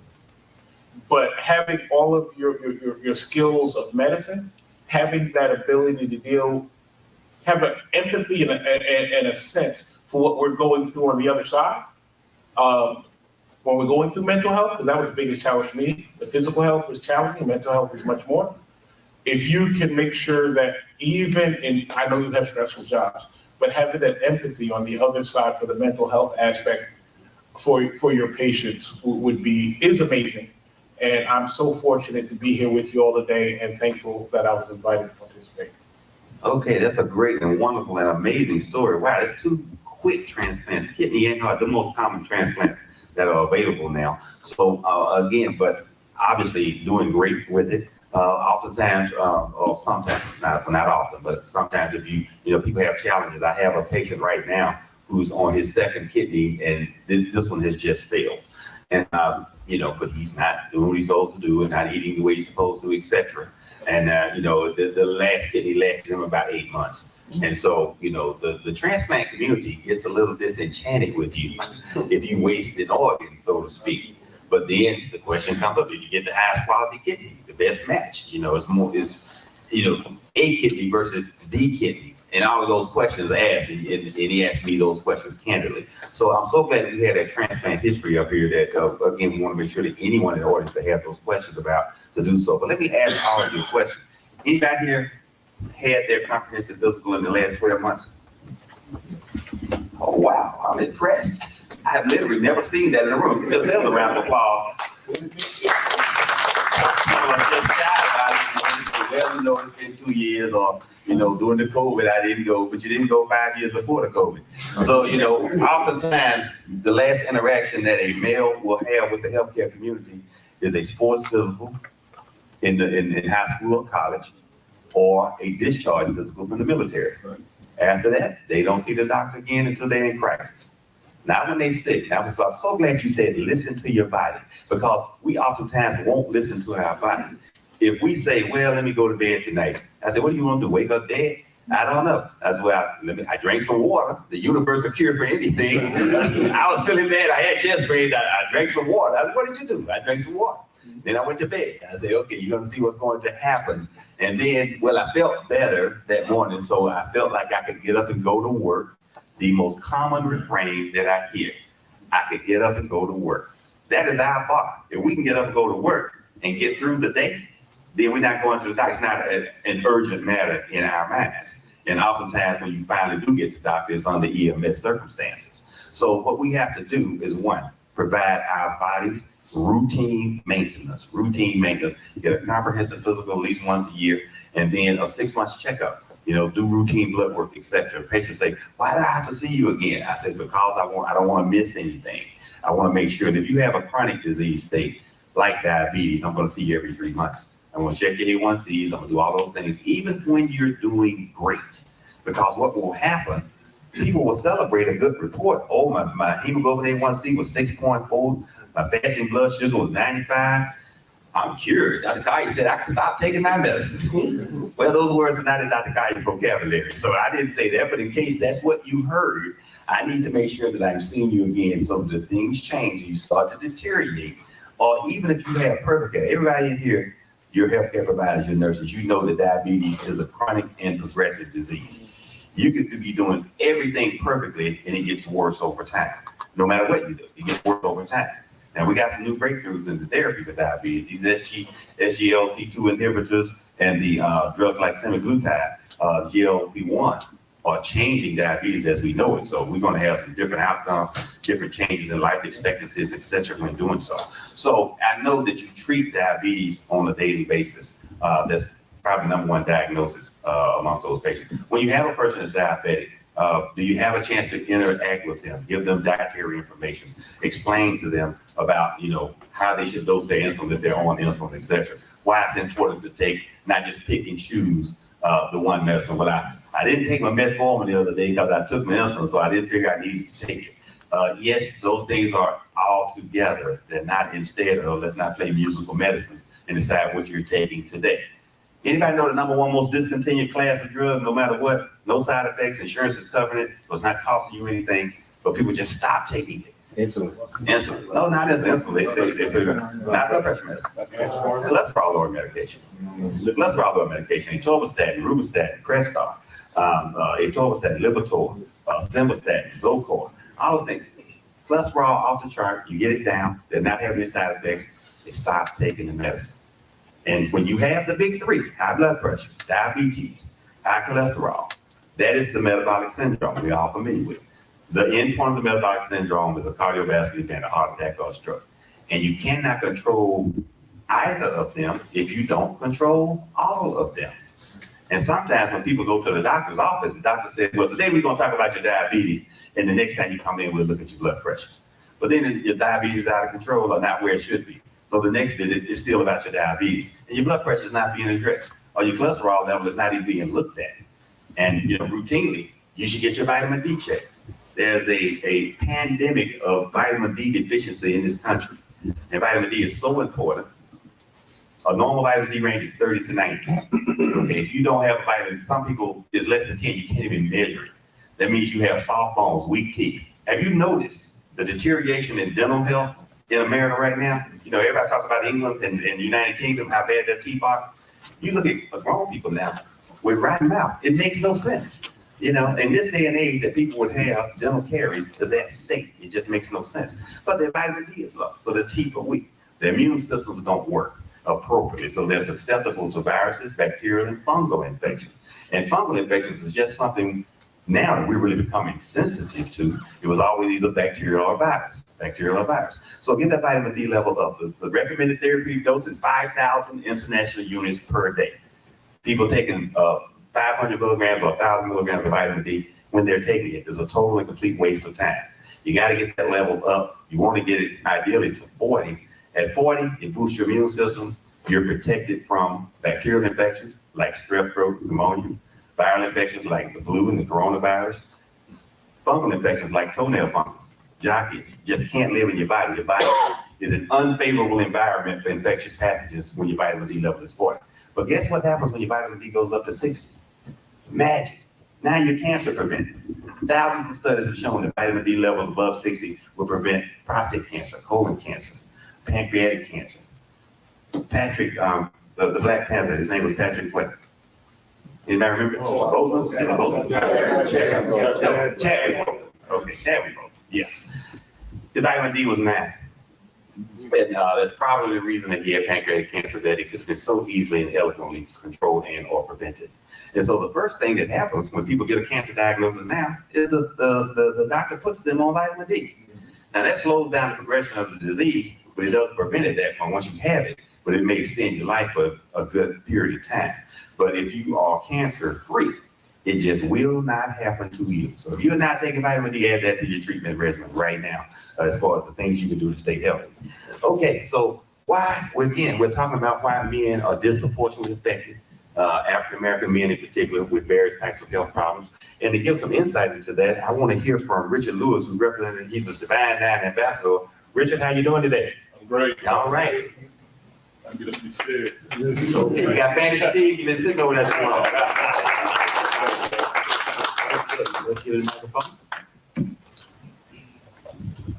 but having all of your skills of medicine, having that ability to have an empathy and a sense for what we're going through on the other side. When we're going through mental health, because that was the biggest challenge for me. The physical health was challenging, mental health was much more. If you can make sure that I know you have stressful jobs, but having that empathy on the other side for the mental health aspect for your patients is amazing. And I'm so fortunate to be here with you all today and thankful that I was invited to participate. Okay, that's a great and wonderful and amazing story. Wow, that's 2 quick transplants. Kidney and heart, the most common transplants that are available now. So again, but obviously doing great with it. Oftentimes, or sometimes, not often, but sometimes if people have challenges. I have a patient right now who's on his 2nd kidney, and this one has just failed. And but he's not doing what he's supposed to do and not eating the way he's supposed to, etc. And the last kidney lasted him about 8 months. And so, the transplant community gets a little disenchanted with you if you waste an organ, so to speak. But then the question comes up: did you get the highest quality kidney, the best match? A kidney versus the kidney, and all of those questions are asked, and he asked me those questions candidly. So I'm so glad we had that transplant history up here. That again, we want to make sure that anyone in the audience that have those questions about to do so. But let me ask all of you a question: anybody here had their comprehensive physical in the last 12 months? Oh, wow, I'm impressed. I have literally never seen that in a room. Give yourselves a round of applause. Well, it's been 2 years, or, during the COVID, I didn't go, but you didn't go 5 years before the COVID. So, oftentimes, the last interaction that a male will have with the healthcare community is a sports physical in high school or college, or a discharge physical from the military. After that, they don't see the doctor again until they're in crisis. not when they sick. Now, so I'm so glad you said listen to your body, because we oftentimes won't listen to our body. If we say, well, let me go to bed tonight, I say, what do you want to do? Wake up dead? I don't know. That's why I drank some water. The universe a cure for anything. I was feeling bad. I had chest pains. I drank some water. I said, what did you do? I drank some water. Then I went to bed. I said, okay, you're going to see what's going to happen. And then, well, I felt better that morning, so I felt like I could get up and go to work. The most common refrain that I hear, I could get up and go to work. That is our bar. If we can get up and go to work and get through the day, then we're not going to the doctor. It's not an urgent matter in our minds. And oftentimes when you finally do get to the doctor, it's under EMS circumstances. So what we have to do is, one, provide our bodies routine maintenance, get a comprehensive physical at least once a year, and then a 6 months checkup, do routine blood work, etc. Patients say, why do I have to see you again? I say, because I don't want to miss anything. I want to make sure that if you have a chronic disease state like diabetes, I'm going to see you every 3 months. I'm going to check your A1Cs. I'm going to do all those things, even when you're doing great. Because what will happen, people will celebrate a good report. Oh, my hemoglobin A1C was 6.4. My fasting blood sugar was 95. I'm cured. Dr. Collier said I can stop taking my medicine. Well, those words are not in Dr. Collier's vocabulary. So I didn't say that, but in case that's what you heard, I need to make sure that I'm seeing you again so that things change and you start to deteriorate. Or even if you have perfect care, everybody in here, your healthcare providers, your nurses, you know that diabetes is a chronic and progressive disease. You could be doing everything perfectly and it gets worse over time. No matter what you do, it gets worse over time. Now we got some new breakthroughs in the therapy for diabetes. These SGLT2 inhibitors and the drugs like semaglutide, GLP-1 are changing diabetes as we know it. So we're going to have some different outcomes, different changes in life expectancies, etc. when doing so. So I know that you treat diabetes on a daily basis. That's probably number one diagnosis amongst those patients. When you have a person that's diabetic, do you have a chance to interact with them, give them dietary information, explain to them about, how they should dose their insulin if they're on insulin, etc. Why it's important to take, not just pick and choose the one medicine. Well, I didn't take my metformin the other day because I took my insulin, so I didn't figure I needed to take it. Yes, those things are all together. They're not instead of, let's not play musical medicines and decide what you're taking today. Anybody know the number one most discontinued class of drugs, no matter what? No side effects, insurance is covering it, so it's not costing you anything, but people just stop taking it. Insulin. No, not as insulin. They say not blood pressure medicine. Cholesterol lowering medication. The cholesterol lowering medication, atorvastatin, rosuvastatin, Crestor, atorvastatin, Lipitor, simvastatin, Zocor. All those things. Cholesterol off the chart, you get it down, they're not having any side effects, they stop taking the medicine. And when you have the big three, high blood pressure, diabetes, high cholesterol, that is the metabolic syndrome we're all familiar with. The end point of the metabolic syndrome is a cardiovascular event, a heart attack or a stroke. And you cannot control either of them if you don't control all of them. And sometimes when people go to the doctor's office, the doctor says, well, today we're going to talk about your diabetes, and the next time you come in, we'll look at your blood pressure. But then your diabetes is out of control or not where it should be. So the next visit is still about your diabetes, and your blood pressure is not being addressed, or your cholesterol level is not even being looked at. And routinely, you should get your vitamin D checked. There's a pandemic of vitamin D deficiency in this country, and vitamin D is so important. A normal vitamin D range is 30 to 90. Okay, if you don't have a vitamin, some people it's less than 10, you can't even measure it. That means you have soft bones, weak teeth. Have you noticed the deterioration in dental health in America right now? Everybody talks about England and the United Kingdom, how bad their teeth are. You look at grown people now with rotten mouth. It makes no sense. In this day and age that people would have dental caries to that state, it just makes no sense. But their vitamin D is low, so their teeth are weak. Their immune systems don't work appropriately, so they're susceptible to viruses, bacterial, and fungal infections. And fungal infections is just something now that we're really becoming sensitive to. It was always either bacterial or virus. So get that vitamin D level up. The recommended therapeutic dose is 5,000 international units per day. People taking 500 milligrams or 1,000 milligrams of vitamin D when they're taking it is a total and complete waste of time. You got to get that level up. You want to get it ideally to 40. At 40, it boosts your immune system. You're protected from bacterial infections like strep throat, pneumonia, viral infections like the flu and the coronavirus, fungal infections like toenail fungus, jockeys just can't live in your body. Your body is an unfavorable environment for infectious pathogens when your vitamin D level is 40. But guess what happens when your vitamin D goes up to 60? Magic. Now you're cancer prevented. Thousands of studies have shown that vitamin D levels above 60 will prevent prostate cancer, colon cancer, pancreatic cancer. Patrick, the Black Panther, his name was Patrick what? Anybody remember? Bozeman? Is it Bozeman? Chadwick. Okay, Chadwick. Yeah. The vitamin D was 9. And that's probably the reason that he had pancreatic cancer, that it could be so easily and elegantly controlled and or prevented. And so the first thing that happens when people get a cancer diagnosis now is the doctor puts them on vitamin D. Now that slows down the progression of the disease, but it doesn't prevent it at that point once you have it, but it may extend your life for a good period of time. But if you are cancer free, it just will not happen to you. So if you're not taking vitamin D, add that to your treatment regimen right now, as far as the things you can do to stay healthy. Okay, so why, again, we're talking about why men are disproportionately affected, African-American men in particular, with various types of health problems. And to give some insight into that, I want to hear from Richard Lewis, who's represented, he's a Divine Nine ambassador. Richard, how you doing today? I'm great. All right. I'm gonna be serious. Okay, you got family fatigue, you've been sitting over there too long. Let's give it a microphone.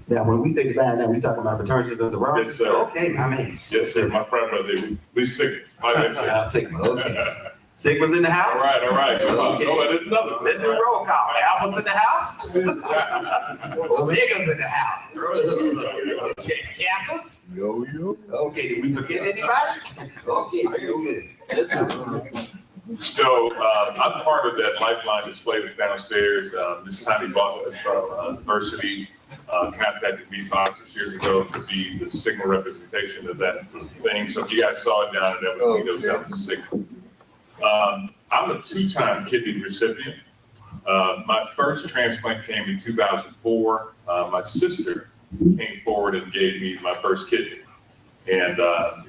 Now, when we say Divine Nine, we talking about fraternities and sororities? Yes, sir. Okay, my man. Yes, sir. My friend, brother, we Sigma. My name's Sigma. Sigma, okay. Sigma's in the house? All right. Come on. Okay. Go ahead. There's another. Let's do roll call. Alpha's in the house? Omega's in the house. Okay, Kappa's? Yo. Okay, did we forget anybody? Okay, very good. Let's do it. So I'm part of that Lifeline display that's downstairs. This Tiny Boston from University contacted me 5 or 6 years ago to be the Sigma representation of that thing. So if you guys saw it down there, that was me, that was Sigma. I'm a 2-time kidney recipient. My first transplant came in 2004. My sister came forward and gave me my first kidney. And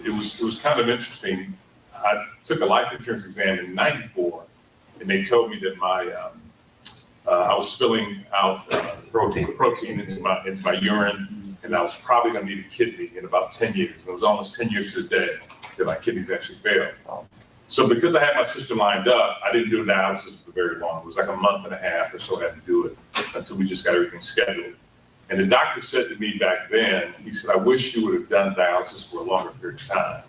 it was kind of interesting. I took a life insurance exam in '94, and they told me that I was spilling out protein into my urine, and I was probably going to need a kidney in about 10 years. It was almost 10 years to the day that my kidneys actually failed. So because I had my sister lined up, I didn't do dialysis for very long. It was like a month and a half or so I had to do it until we just got everything scheduled. And the doctor said to me back then, he said, I wish you would have done dialysis for a longer period of time.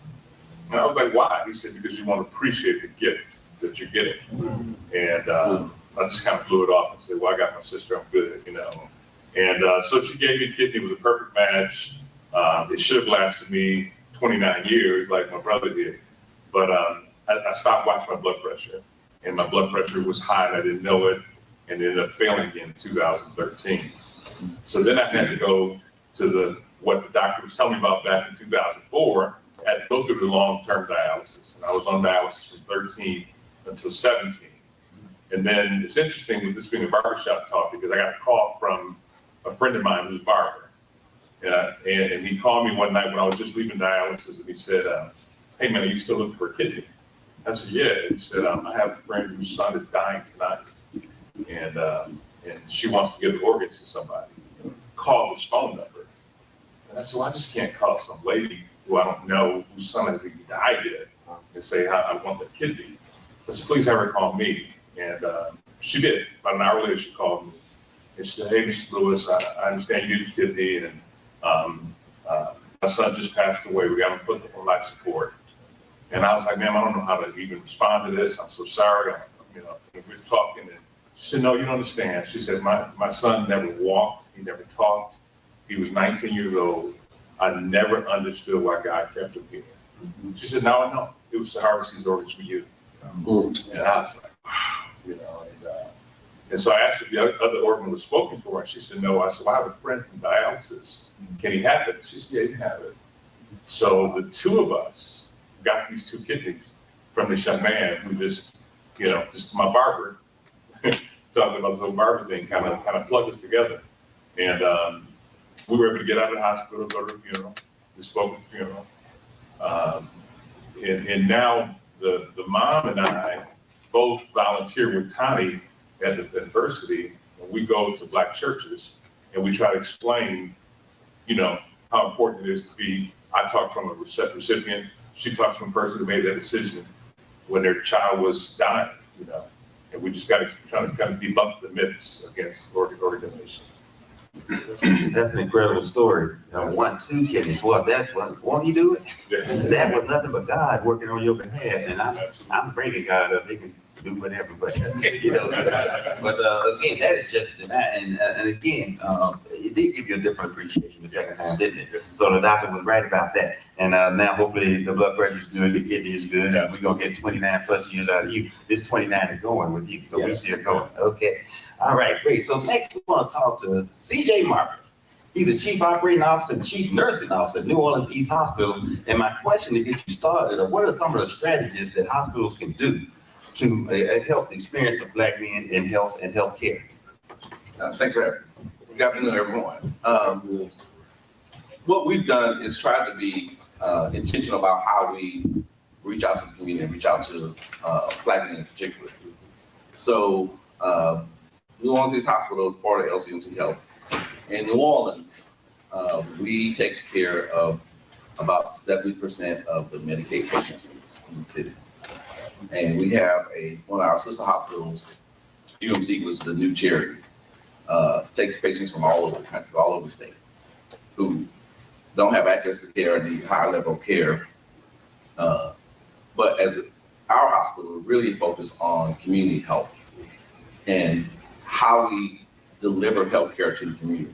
And I was like, why? He said, because you want to appreciate the gift that you're getting. And I just kind of blew it off and said, well, I got my sister, I'm good, you know. And so she gave me a kidney. It was a perfect match. It should have lasted me 29 years like my brother did. But I stopped watching my blood pressure. And my blood pressure was high and I didn't know it. And ended up failing again in 2013. So then I had to go to what the doctor was telling me about back in 2004. I had to go through the long-term dialysis. And I was on dialysis from 13 until 17. And then it's interesting with this being a barbershop talk because I got a call from a friend of mine who's a barber. And he called me one night when I was just leaving dialysis and he said, hey man, are you still looking for a kidney? I said, yeah. He said, I have a friend whose son is dying tonight. And she wants to give the organs to somebody. Call this phone number. And I said, well, I just can't call some lady who I don't know, whose son has even died yet, and say, I want that kidney. I said, please have her call me. And she did. About an hour later, she called me. And she said, hey, Mr. Lewis, I understand you need a kidney, and my son just passed away. We got him put on life support. And I was like, ma'am, I don't know how to even respond to this. I'm so sorry. We were talking, and she said, no, you don't understand. She said, my son never walked. He never talked. He was 19 years old. I never understood why God kept him here. She said, now I know. It was to harvest these organs for you. And I was like, wow, and so I asked if the other organ was spoken for, and she said, no. I said, well, I have a friend from dialysis. Can he have it? She said, yeah, he can have it. So the two of us got these 2 kidneys from this young man who just my barber, talking about this whole barber thing, kind of plugged us together. And we were able to get out of the hospital, go to the funeral. We spoke at the funeral. And now the mom and I both volunteer with Tani at the university. We go to Black churches and we try to explain, how important it is to be. I talked from a recipient. She talked from a person who made that decision when their child was dying, and we just got to try to kind of debunk the myths against organ donation. That's an incredible story. 2 kidneys. Well, that's what, won't he do it? That was nothing but God working on your behalf, and I'm bringing God up. He can do whatever, but again, that is just and again, it did give you a different appreciation the second time, didn't it? So the doctor was right about that. And now hopefully the blood pressure is good, the kidney is good, and we're gonna get 29 plus years out of you. This 29 is going with you, so we're still going. Okay. All right, great. So next we want to talk to CJ Marker. He's the Chief Operating Officer and Chief Nursing Officer at New Orleans East Hospital. And my question to get you started, what are some of the strategies that hospitals can do to help the experience of Black men in health and healthcare? Thanks for having me. Good afternoon, everyone. What we've done is try to be intentional about how we reach out to the community and reach out to Black men in particular. So New Orleans East Hospital is part of LCMC Health. In New Orleans, we take care of about 70% of the Medicaid patients in the city. And we have one of our sister hospitals, UMC was the new charity, takes patients from all over the country, all over the state, who don't have access to care and need high level of care. But as our hospital, we really focus on community health and how we deliver healthcare to the community.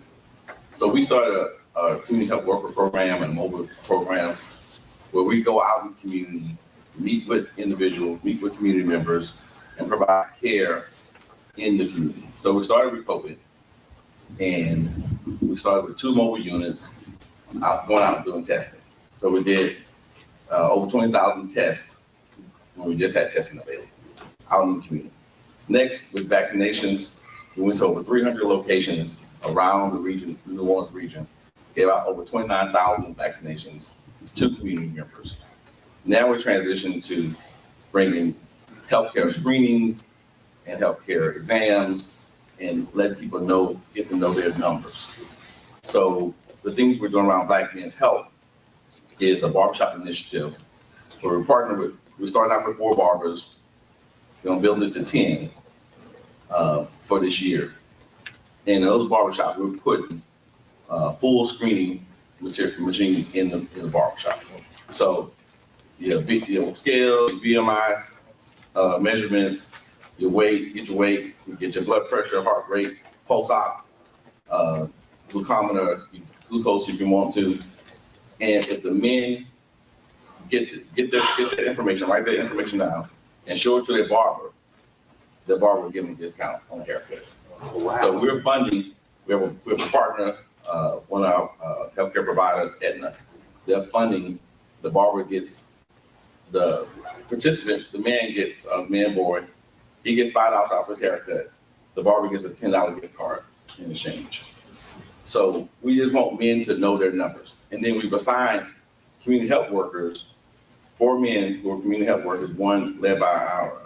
So we started a community health worker program and a mobile program where we go out in the community, meet with individuals, meet with community members, and provide care in the community. So we started with COVID, and we started with 2 mobile units going out and doing testing. So we did over 20,000 tests when we just had testing available out in the community. Next, with vaccinations, we went to over 300 locations around the region, the New Orleans region, gave out over 29,000 vaccinations to community members. Now we're transitioning to bringing healthcare screenings and healthcare exams and letting people get to know their numbers. So the things we're doing around Black men's health is a barbershop initiative where we're starting out with 4 barbers. We're gonna build it to 10 for this year. And in those barbershops, we're putting full screening machines in the barbershop. So your scale, your BMI measurements, your weight, you get your blood pressure, heart rate, pulse ox, glucometer, glucose if you want to. And if the men get that information, write that information down, and show it to their barber, the barber will give them a discount on the haircut. Wow. So we're funding, we have a partner, one of our healthcare providers, Aetna. They're funding, the barber gets, the participant, the man gets, boy, he gets $5 off his haircut. The barber gets a $10 gift card in exchange. So we just want men to know their numbers. And then we've assigned community health workers, 4 men who are community health workers, one led by our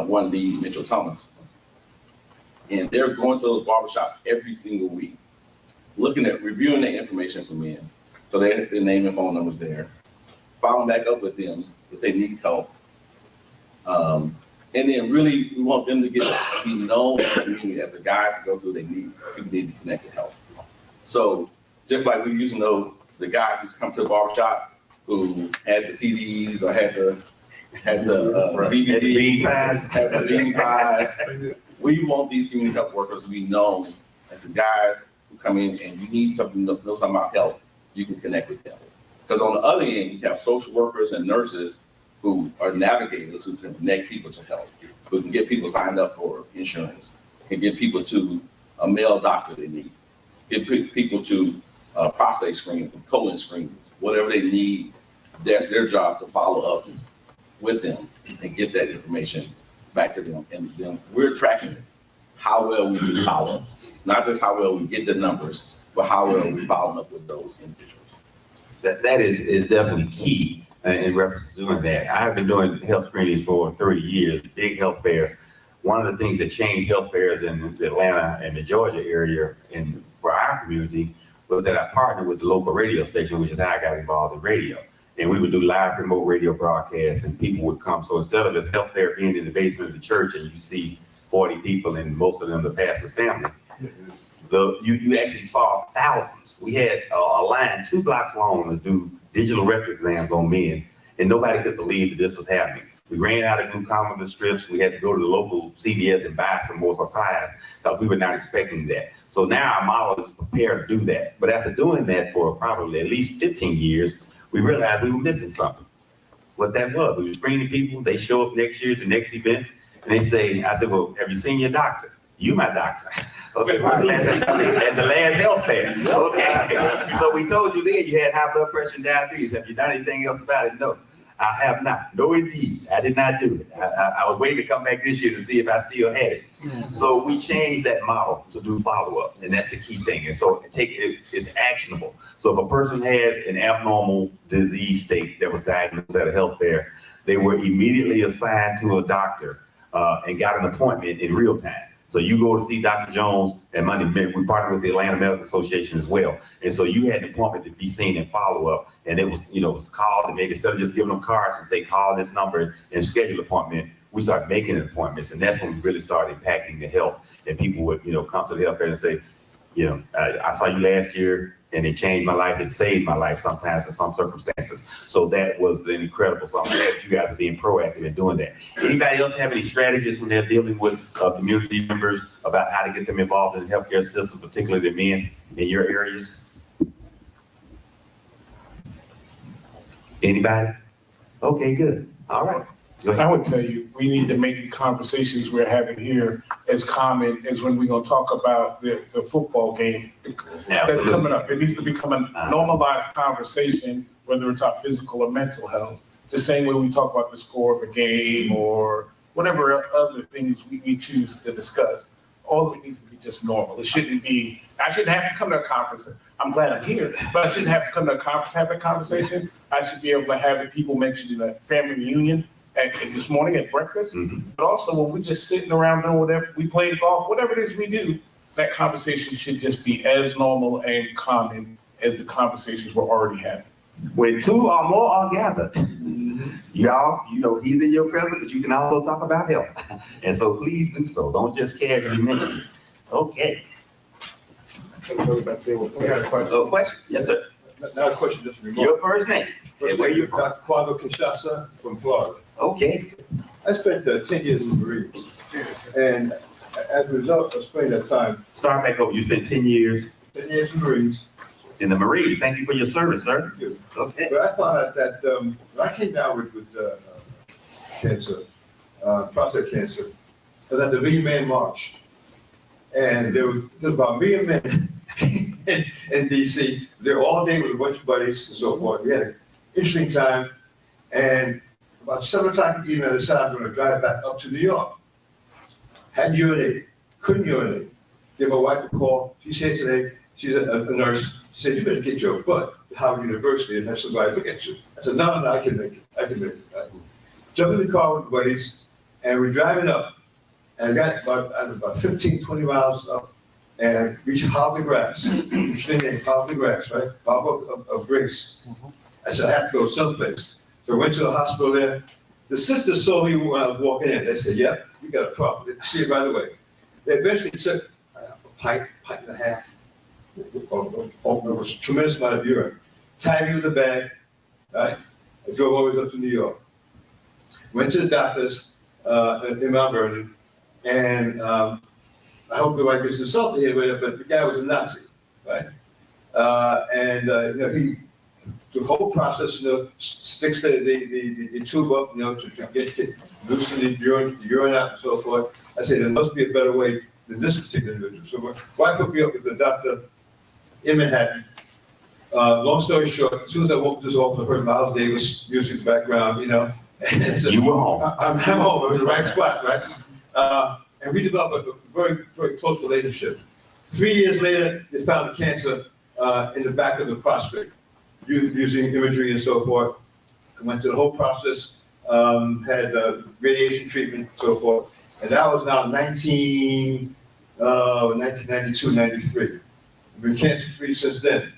one lead, Mitchell Thomas. And they're going to those barbershops every single week, reviewing their information for men. So they have their name and phone numbers there, following back up with them if they need help. And then really, we want them to be known in the community as the guys to go through, people need to connect to help. So just like we used to know the guy who's come to the barbershop who had the CDs or had the DVD, had the DVD pies. We want these community health workers to be known as the guys who come in and you need something to know something about health, you can connect with them. Because on the other end, you have social workers and nurses who are navigators who can connect people to health, who can get people signed up for insurance, can get people to a male doctor they need, get people to prostate screening, colon screenings, whatever they need. That's their job to follow up with them and get that information back to them. And then we're tracking it, how well we do follow up, not just how well we get the numbers, but how well we follow up with those individuals. That is definitely key in reference to doing that. I have been doing health screenings for 30 years, big health fairs. One of the things that changed health fairs in the Atlanta and the Georgia area and for our community was that I partnered with the local radio station, which is how I got involved in radio. And we would do live remote radio broadcasts and people would come. So instead of the health fair being in the basement of the church and you see 40 people and most of them the pastor's family, you actually saw thousands. We had a line 2 blocks long to do digital rectal exams on men, and nobody could believe that this was happening. We ran out of glucometer strips. We had to go to the local CVS and buy some more supplies because we were not expecting that. So now our model is prepared to do that. But after doing that for probably at least 15 years, we realized we were missing something. What that was, we were screening people. They show up next year to the next event, and they say, I said, well, have you seen your doctor? You my doctor. Okay, when's the last time? At the last health fair. Okay. So we told you then you had high blood pressure and diabetes. Have you done anything else about it? No. I have not. No, indeed. I did not do it. I was waiting to come back this year to see if I still had it. So we changed that model to do follow-up, and that's the key thing. And so it's actionable. So if a person had an abnormal disease state that was diagnosed at a health fair, they were immediately assigned to a doctor and got an appointment in real time. So you go to see Dr. Jones and Monday, we partner with the Atlanta Medical Association as well. And so you had an appointment to be seen and follow up. And it was, it was called, and maybe instead of just giving them cards and say, call this number and schedule an appointment, we started making appointments. And that's when we really started impacting the health. And people would, come to the health fair and say, I saw you last year and it changed my life. It saved my life sometimes in some circumstances. So that was incredible. So I'm glad you guys are being proactive in doing that. Anybody else have any strategies when they're dealing with community members about how to get them involved in the healthcare system, particularly the men in your areas? Anybody? Okay, good. All right. I would tell you, we need to make the conversations we're having here as common as when we're going to talk about the football game that's coming up. It needs to become a normalized conversation, whether it's our physical or mental health, the same way we talk about the score of a game or whatever other things we choose to discuss. All of it needs to be just normal. It shouldn't be, I shouldn't have to come to a conference. I'm glad I'm here, but I shouldn't have to come to a conference to have that conversation. I should be able to have the people mentioned in a family reunion this morning at breakfast, but also when we're just sitting around doing whatever, we play golf, whatever it is we do, that conversation should just be as normal and common as the conversations we're already having. When 2 or more are gathered, y'all, he's in your presence, but you can also talk about health. And so please do so. Don't just casually mention it. Okay. We got a question. Question? Yes, sir. Not a question, just a remark. Your first name. First Where name, you from? Dr. Quavo Kinshasa from Florida. Okay. I spent 10 years in the Marines. And as a result of spending that time. Start back over. You spent 10 years. 10 years in the Marines. In the Marines. Thank you for your service, sir. Thank you. Okay. But I found out that when I came down with cancer, prostate cancer, I was at the Million Man March. And there was about a million men in DC. They were all day with a bunch of buddies and so forth. We had an interesting time. And about 7 o'clock in the evening, I decided I'm going to drive back up to New York. Hadn't urinated, couldn't urinate. Gave my wife a call. She said today, she's a nurse. She said, you better get your butt to Howard University and have somebody look at you. I said, no, I can make it. I can make it. Right? Jumped in the car with the buddies, and we're driving up. And I got about 15, 20 miles up and reached Howard Grass. Which they named Howard Grass, right? Harbor of Grace. I said, I have to go someplace. So I went to the hospital there. The sisters saw me when I was walking in. They said, yep, you got a problem. They see it right away. They eventually took a pint and a half. There was a tremendous amount of urine. Tied me with a bag, right? I drove all the way up to New York. Went to the doctors in Mount Vernon. And I hope nobody gets insulted here, but the guy was a Nazi, right? He, the whole process, sticks the tube up, to get loosen the urine out and so forth. I said, there must be a better way than this particular individual. So my wife hooked me up with a doctor in Manhattan. Long story short, as soon as I walked this office, I heard Miles Davis music in the background, So you were home. I'm home. I'm in the right spot, right? And we developed a very, very close relationship. 3 years later, they found the cancer in the back of the prostate, using imagery and so forth. I went through the whole process, had radiation treatment, so forth. And that was now 1992, 93. I've been cancer-free since then.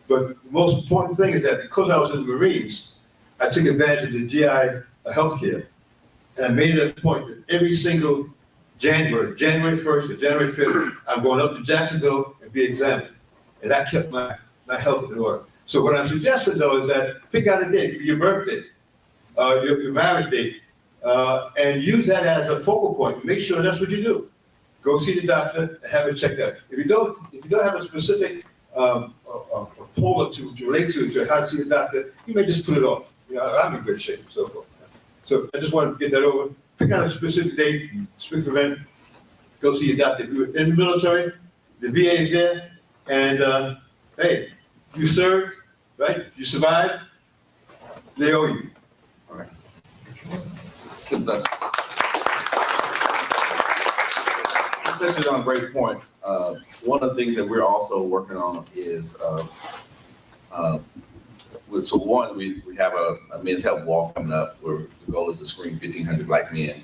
But the most important thing is that because I was in the Marines, I took advantage of the GI healthcare. And I made it a point that every single January 1st to January 5th, I'm going up to Jacksonville and be examined. And that kept my health in order. So what I'm suggesting though is that pick out a date, your birthday, your marriage date, and use that as a focal point. Make sure that's what you do. Go see the doctor and have it checked out. If you don't have a specific poll to relate to how to see the doctor, you may just put it off. You know, I'm in good shape, so forth. So I just wanted to get that over. Pick out a specific date, specific event, go see your doctor. If you're in the military, the VA is there, and hey, you served, right? You survived, they owe you. All right. Good stuff. This is on a great point. One of the things that we're also working on is, so one, we have a men's health walk coming up where the goal is to screen 1,500 Black men.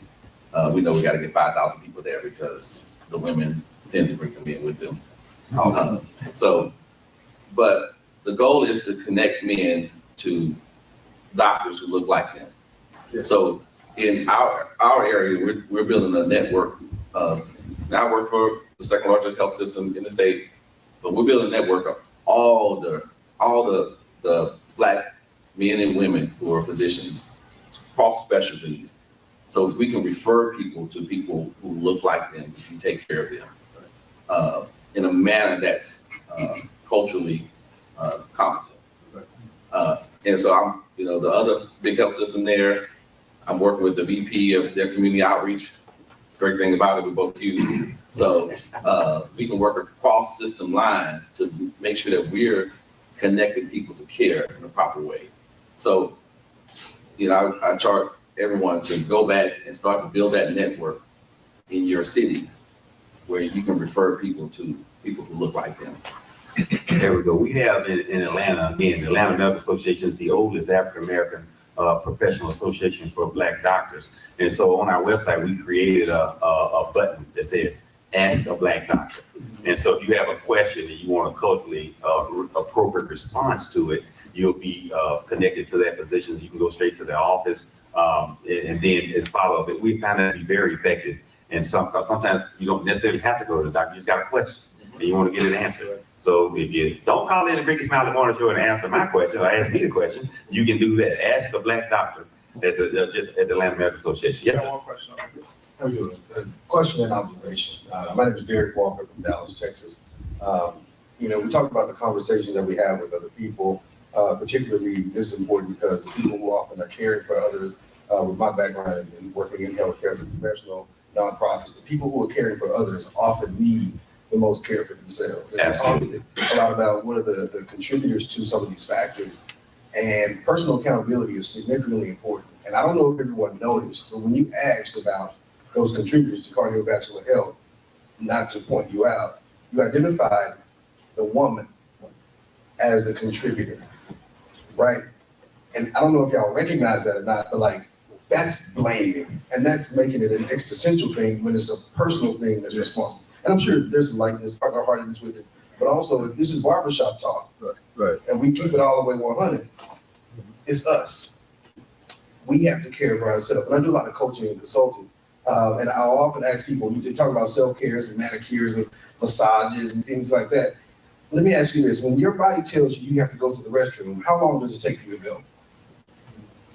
We know we got to get 5,000 people there because the women tend to bring them in with them. But the goal is to connect men to doctors who look like them. Yes. So in our area, we're building a network of, now I work for the second largest health system in the state, but we're building a network of all the Black men and women who are physicians, cross specialties, so we can refer people to people who look like them and take care of them in a manner that's culturally competent. And so I'm, the other big health system there, I'm working with the VP of their community outreach. Great thing about it, we both use. So we can work across system lines to make sure that we're connecting people to care in a proper way. So, I charge everyone to go back and start to build that network in your cities where you can refer people to people who look like them. There we go. We have in Atlanta, again, the Atlanta Medical Association is the oldest African-American professional association for Black doctors. And so on our website, we created a button that says, Ask a Black Doctor. And so if you have a question and you want a culturally appropriate response to it, you'll be connected to that physician. You can go straight to their office. And then as follow that, we found that to be very effective. And sometimes you don't necessarily have to go to the doctor. You just got a question and you want to get it answered. So if you don't call in the Ricky Smiley Morning Show and answer my question or ask me the question, you can do that. Ask a Black doctor at the Atlanta Medical Association. Yes, sir. One question. How are you doing? A question and observation. My name is Derek Walker from Dallas, Texas. We talk about the conversations that we have with other people. Particularly, this is important because the people who often are caring for others, with my background in working in healthcare as a professional, nonprofits, the people who are caring for others often need the most care for themselves. And Absolutely. talk a lot about what are the contributors to some of these factors. And personal accountability is significantly important. And I don't know if everyone noticed, but when you asked about those contributors to cardiovascular health, not to point you out, you identified the woman as the contributor, right? And I don't know if y'all recognize that or not, but that's blaming. And that's making it an existential thing when it's a personal thing that's responsible. And I'm sure there's some lightness, heartedness with it, but also this is barbershop talk. Right. And we keep it all the way 100. It's us. We have to care for ourselves. And I do a lot of coaching and consulting. And I'll often ask people, you talk about self-cares and manicures and massages and things like that. Let me ask you this. When your body tells you you have to go to the restroom, how long does it take you to go?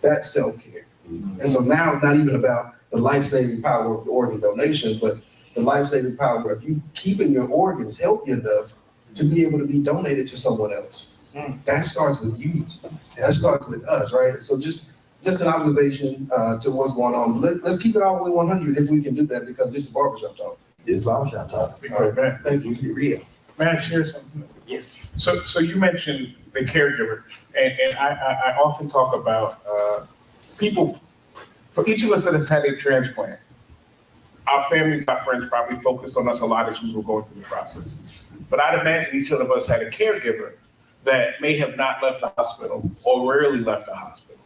That's self-care. And so now it's not even about the life-saving power of organ donation, but the life-saving power of you keeping your organs healthy enough to be able to be donated to someone else. That starts with you. That starts with us, right? So just an observation to what's going on. Let's keep it all the way 100 if we can do that, because this is barbershop talk. It's barbershop talk. All right, thank you. Be real. May I share something? Yes. So you mentioned the caregiver, and I often talk about people, for each of us that has had a transplant, our families, our friends probably focused on us a lot as we were going through the process. But I'd imagine each one of us had a caregiver that may have not left the hospital or rarely left the hospital,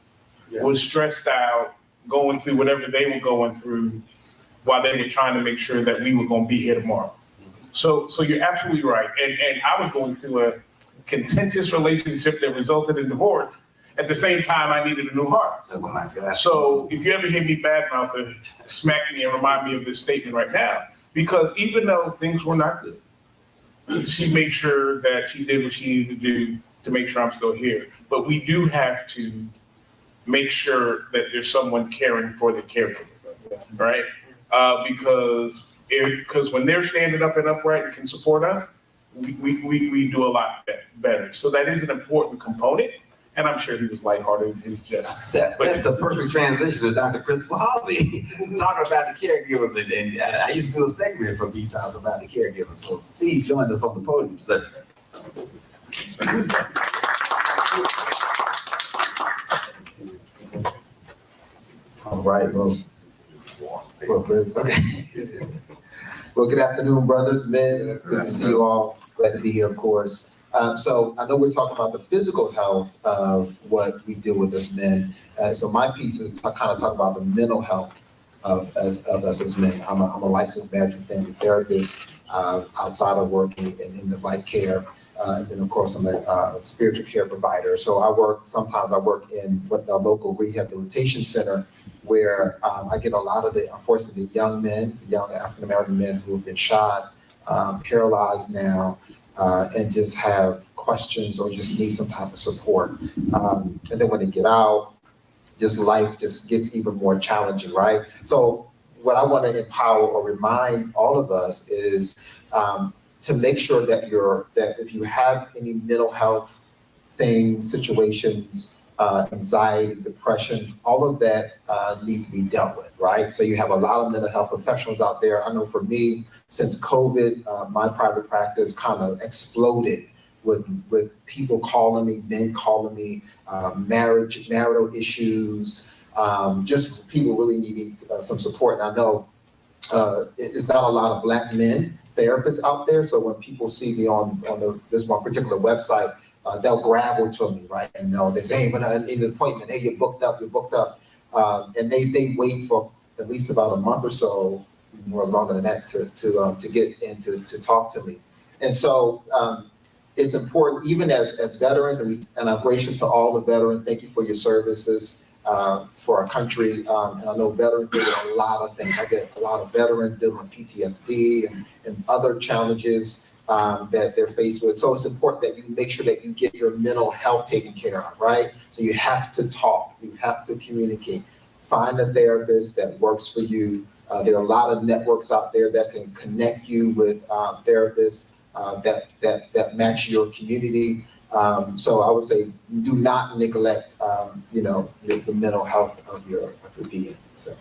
was stressed out, going through whatever they were going through while they were trying to make sure that we were going to be here tomorrow. So you're absolutely right. And I was going through a contentious relationship that resulted in divorce. At the same time, I needed a new heart. Oh my God. So if you ever hear me badmouth and smack me and remind me of this statement right now, because even though things were not good, she made sure that she did what she needed to do to make sure I'm still here. But we do have to make sure that there's someone caring for the caregiver, right? Because when they're standing up and upright and can support us, we do a lot better. So that is an important component. And I'm sure he was lighthearted in his jest. That's the perfect transition to Dr. Christopher Hawley, talking about the caregivers. And I used to do a segment for B-Times about the caregivers. So please join us on the podium, sir. All right, well, okay. Well, good afternoon, brothers, men. Good to see you all. Glad to be here, of course. So I know we're talking about the physical health of what we deal with as men. So my piece is to kind of talk about the mental health of us as men. I'm a licensed marriage and family therapist outside of working in end-of-life care. And then, of course, I'm a spiritual care provider. So sometimes I work in what the local rehabilitation center where I get a lot of the, unfortunately, young African-American men who have been shot, paralyzed now, and just have questions or just need some type of support. And then when they get out, just life just gets even more challenging, right? So what I want to empower or remind all of us is to make sure that if you have any mental health things, situations, anxiety, depression, all of that needs to be dealt with, right? So you have a lot of mental health professionals out there. I know for me, since COVID, my private practice kind of exploded with people calling me, men calling me, marital issues, just people really needing some support. And I know it's not a lot of Black men therapists out there. So when people see me on this one particular website, they'll grab onto me, right? And they say, hey, but I need an appointment. Hey, you're booked up. And they wait for at least about a month or so, more longer than that, to get in to talk to me. And so it's important, even as veterans, and I'm gracious to all the veterans. Thank you for your services for our country. And I know veterans deal with a lot of things. I get a lot of veterans dealing with PTSD and other challenges that they're faced with. So it's important that you make sure that you get your mental health taken care of, right? So you have to talk, you have to communicate. Find a therapist that works for you. There are a lot of networks out there that can connect you with therapists that match your community. So I would say, do not neglect, the mental health of your being. So.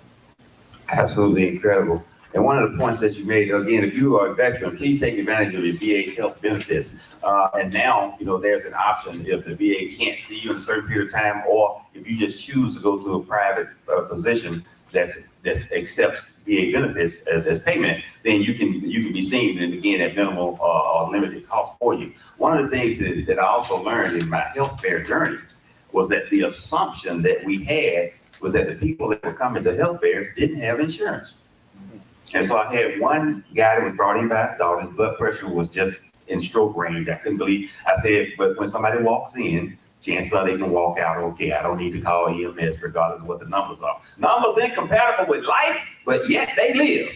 Absolutely incredible. And one of the points that you made, again, if you are a veteran, please take advantage of your VA health benefits. And now, there's an option if the VA can't see you in a certain period of time, or if you just choose to go to a private physician that accepts VA benefits as payment, then you can be seen, and again, at minimal or limited cost for you. One of the things that I also learned in my healthcare journey was that the assumption that we had was that the people that were coming to healthcare didn't have insurance. And so I had one guy that was brought in by his daughter. His blood pressure was just in stroke range. I couldn't believe. I said, but when somebody walks in, chances are they can walk out okay. I don't need to call EMS regardless of what the numbers are. Numbers incompatible with life, but yet they live.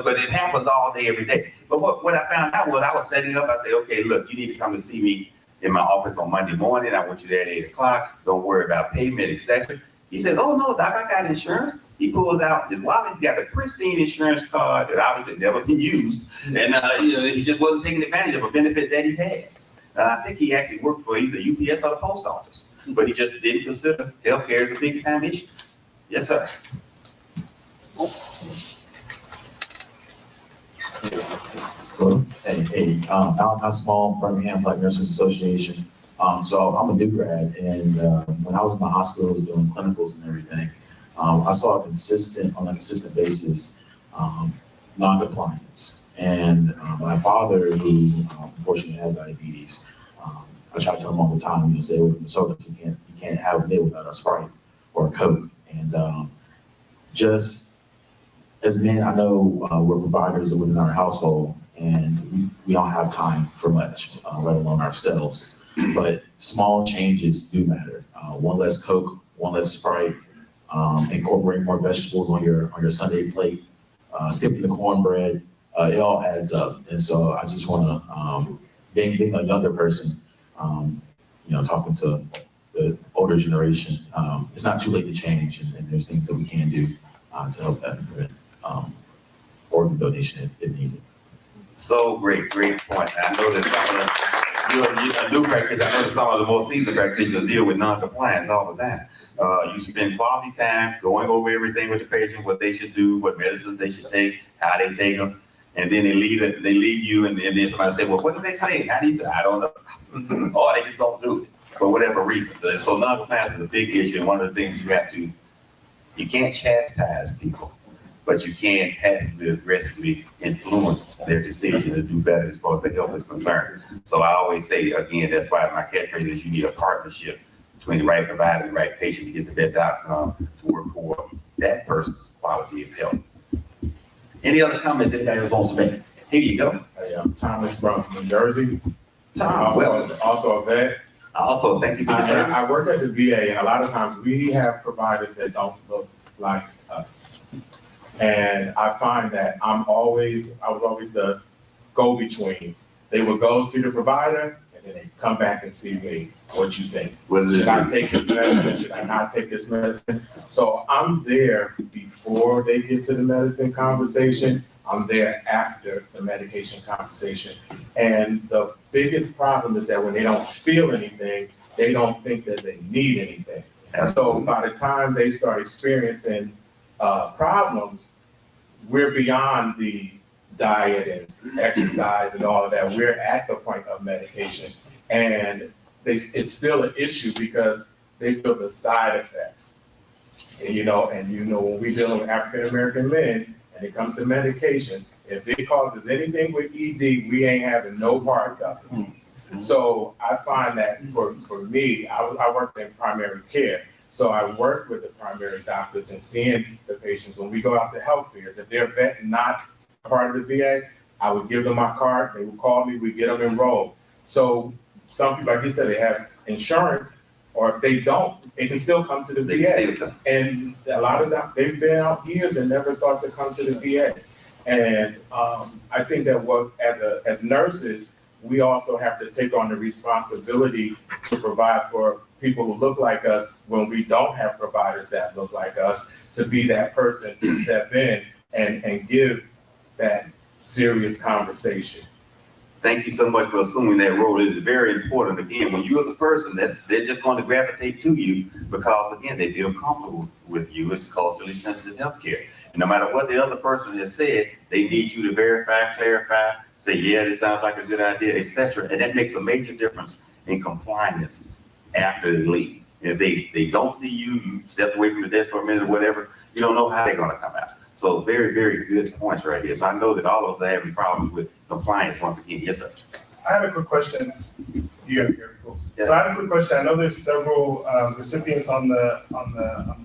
But it happens all day, every day. But what I found out was I was setting up. I said, okay, look, you need to come to see me in my office on Monday morning. I want you there at 8 o'clock. Don't worry about payment, etc. He says, oh no, doc, I got insurance. He pulls out his wallet. He's got a pristine insurance card that obviously never been used, and he just wasn't taking advantage of a benefit that he had. I think he actually worked for either UPS or the post office, but he just didn't consider healthcare as a big time issue. Yes, sir. Allentown Small, Birmingham Black Nurses Association. So I'm a new grad, and when I was in the hospital, I was doing clinicals and everything. I saw on a consistent basis, non-compliance. And my father, who unfortunately has diabetes, I try to tell him all the time, stay away from the sodas. You can't have a meal without a Sprite or a Coke. And just as men, I know we're providers within our household, and we don't have time for much, let alone ourselves. But small changes do matter. One less Coke, one less Sprite, incorporate more vegetables on your Sunday plate, skipping the cornbread, it all adds up. And so I just want to, being a younger person, talking to the older generation, it's not too late to change, and there's things that we can do to help that and prevent organ donation if needed. So great point. I know that some of you're a new practitioner. I know that some of the more seasoned practitioners deal with non-compliance all the time. You spend quality time going over everything with the patient, what they should do, what medicines they should take, how they take them, and then they leave you, and then somebody say, well, what did they say? How do you say? I don't know. Or they just don't do it for whatever reason. So non-compliance is a big issue, and one of the things you can't chastise people, but you can passively aggressively influence their decision to do better as far as the health is concerned. So I always say, again, that's why my catchphrase is you need a partnership between the right provider and the right patient to get the best outcome to work for that person's quality of health. Any other comments anybody else wants to make? Here you go. Hey, I'm Thomas from New Jersey. Tom, also a vet. Also, thank you for your service. I work at the VA, and a lot of times we have providers that don't look like us. And I find that I was always the go-between. They would go see the provider, and then they come back and see me. What you think? Should I take this medicine? Should I not take this medicine? So I'm there before they get to the medicine conversation. I'm there after the medication conversation. And the biggest problem is that when they don't feel anything, they don't think that they need anything. And so by the time they start experiencing problems, we're beyond the diet and exercise and all of that. We're at the point of medication. And it's still an issue because they feel the side effects. And when we deal with African American men and it comes to medication, if it causes anything with ED, we ain't having no parts of it. So I find that for me, I work in primary care. So I work with the primary doctors and seeing the patients. When we go out to health fairs, if they're vet not part of the VA, I would give them my card. They would call me. We get them enrolled. So some people, like you said, they have insurance, or if they don't, they can still come to the VA. And a lot of them, they've been out years and never thought to come to the VA. And I think that as nurses, we also have to take on the responsibility to provide for people who look like us when we don't have providers that look like us, to be that person to step in and give that serious conversation. Thank you so much for assuming that role. It is very important. Again, when you're the person, they're just going to gravitate to you because, again, they feel comfortable with you. It's culturally sensitive healthcare. And no matter what the other person has said, they need you to verify, clarify, say, yeah, this sounds like a good idea, etc. And that makes a major difference in compliance after they leave. If they don't see you, you step away from the desk for a minute or whatever, you don't know how they're going to come out. So very, very good points right here. So I know that all of us are having problems with compliance once again. Yes, sir. I have a quick question. You guys hear me? Cool. So I have a quick question. I know there's several recipients on the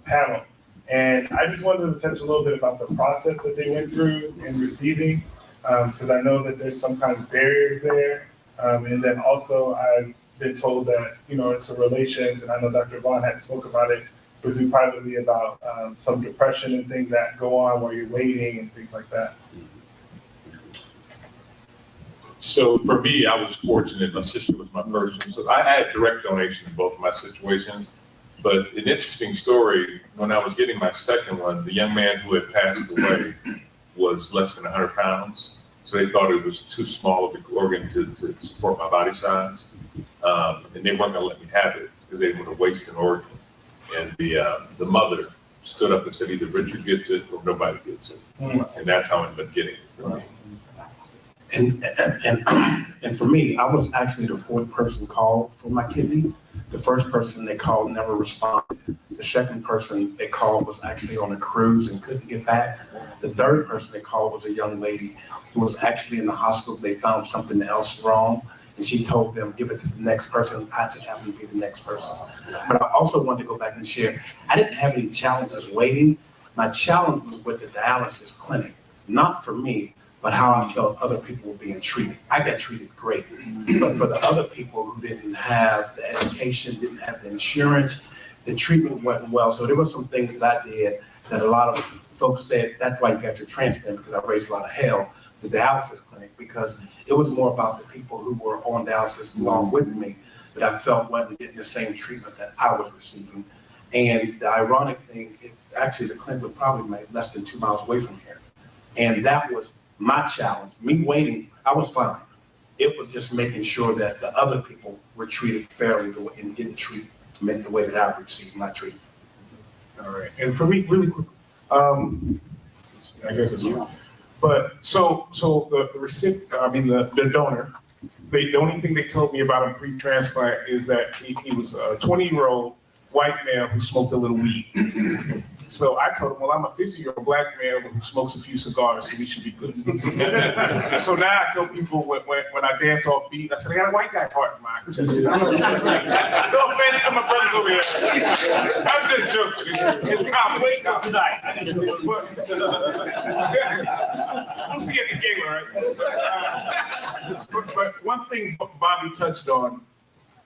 panel, and I just wanted to touch a little bit about the process that they went through in receiving, because I know that there's some kind of barriers there, and then also I've been told that it's a relations, and I know Dr. Vaughn had spoke about it with me privately about some depression and things that go on while you're waiting and things like that. So for me, I was fortunate. My sister was my first one. So I had direct donation in both of my situations. But an interesting story, when I was getting my second one, the young man who had passed away was less than 100 pounds. So they thought it was too small of an organ to support my body size. And they weren't gonna let me have it because they didn't want to waste an organ. And the mother stood up and said, either Richard gets it or nobody gets it. And that's how I ended up getting it for me. And for me, I was actually the fourth person called for my kidney. The first person they called never responded. The second person they called was actually on a cruise and couldn't get back. The third person they called was a young lady who was actually in the hospital. They found something else wrong, and she told them, give it to the next person. I just happened to be the next person. But I also wanted to go back and share, I didn't have any challenges waiting. My challenge was with the dialysis clinic, not for me, but how I felt other people were being treated. I got treated great, but for the other people who didn't have the education, didn't have the insurance, the treatment wasn't well. So there were some things that I did that a lot of folks said, that's why you got your transplant, because I raised a lot of hell to the dialysis clinic, because it was more about the people who were on dialysis along with me that I felt wasn't getting the same treatment that I was receiving. And the ironic thing is actually the clinic was probably less than 2 miles away from here. And that was my challenge. Me waiting, I was fine. It was just making sure that the other people were treated fairly and getting treated the way that I received my treatment. All right, and for me, really quick, I guess it's you. But so the recipient, the donor, the only thing they told me about him pre-transplant is that he was a 20-year-old white male who smoked a little weed. So I told him, well, I'm a 50-year-old black man who smokes a few cigars, so we should be good. So now I tell people when I dance off beat, I said, I got a white guy's heart in mind. No offense to my brothers over here. I'm just joking. It's comedy. Wait till tonight. We'll see at the game, all right? But one thing Bobby touched on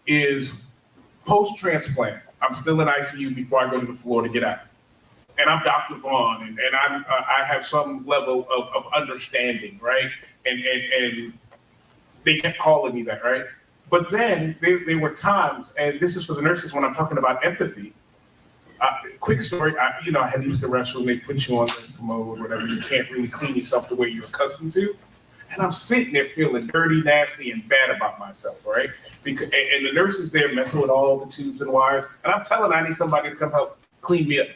is post-transplant. I'm still in ICU before I go to the floor to get out. And I'm Dr. Vaughn, and I have some level of understanding, right? And they kept calling me that, right? But then there were times, and this is for the nurses when I'm talking about empathy. Quick story, I had to use the restroom, they put you on the commode or whatever, you can't really clean yourself the way you're accustomed to. And I'm sitting there feeling dirty, nasty, and bad about myself, right? Because and the nurses there messing with all the tubes and wires, and I'm telling I need somebody to come help clean me up.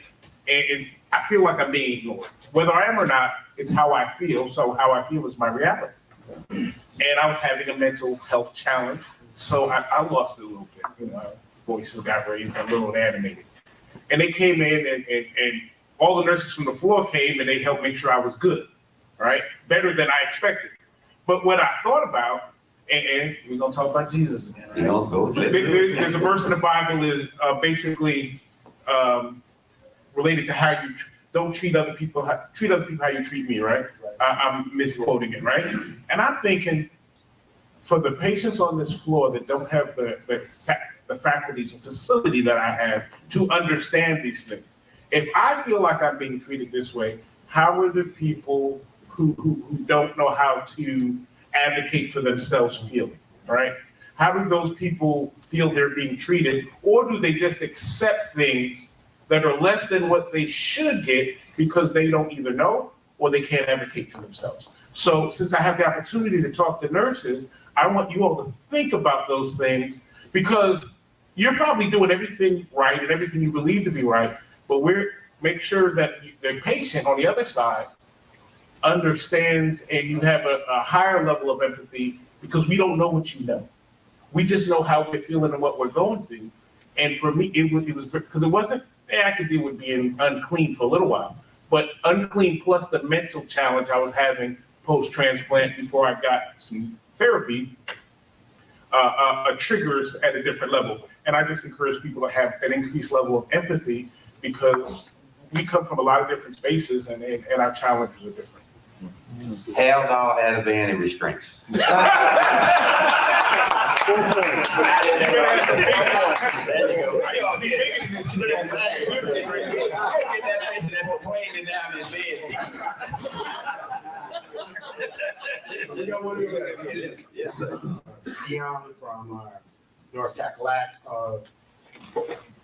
And I feel like I'm being ignored. Whether I am or not, it's how I feel. So how I feel is my reality. And I was having a mental health challenge. So I lost it a little bit. Voices got raised, got a little animated. And they came in and all the nurses from the floor came and they helped make sure I was good, right? Better than I expected. But what I thought about, and we're going to talk about Jesus again. Right? There's a verse in the Bible is basically, related to how you don't treat other people how you treat me, right? I'm misquoting it, right? And I'm thinking, for the patients on this floor that don't have the faculties and facility that I have to understand these things, if I feel like I'm being treated this way, how are the people who don't know how to advocate for themselves feeling, right? How do those people feel they're being treated, or do they just accept things that are less than what they should get because they don't either know or they can't advocate for themselves? So since I have the opportunity to talk to nurses, I want you all to think about those things, because you're probably doing everything right and everything you believe to be right, but make sure that the patient on the other side understands and you have a higher level of empathy, because we don't know what you know. We just know how we're feeling and what we're going through. And for me, it was because it wasn't, I could deal with being unclean for a little while, but unclean plus the mental challenge I was having post-transplant before I got some therapy, triggers at a different level. And I just encourage people to have an increased level of empathy, because we come from a lot of different spaces and our challenges are different. Hell no, Ativan and restraints. Yes, sir. Dion from North Cackalack.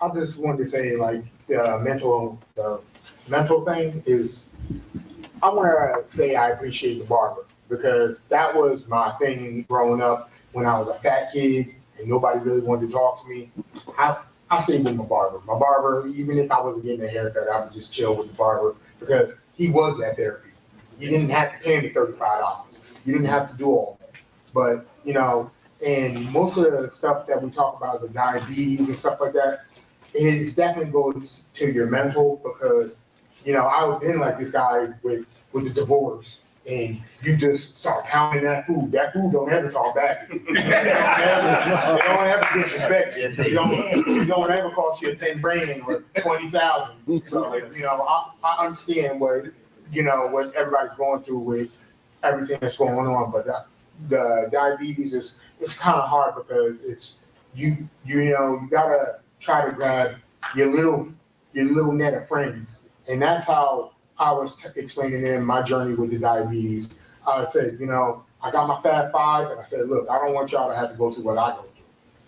I just wanted to say, like, the mental thing is, I want to say I appreciate the barber, because that was my thing growing up when I was a fat kid and nobody really wanted to talk to me. I stayed with my barber. My barber, even if I wasn't getting a haircut, I would just chill with the barber, because he was that therapy. You didn't have to pay me $35. You didn't have to do all that. But, and most of the stuff that we talk about, the diabetes and stuff like that, it definitely goes to your mental, because, I've been like this guy with the divorce, and you just start pounding that food. That food don't ever talk back to you. They don't ever disrespect you. It don't ever cost you a 10 grand or 20,000. So, I understand what everybody's going through with everything that's going on, but the diabetes it's kind of hard because it's you gotta try to grab your little net of friends, and that's how I was explaining in my journey with the diabetes. I said, I got my Fab Five, and I said, look, I don't want y'all to have to go through what I go through.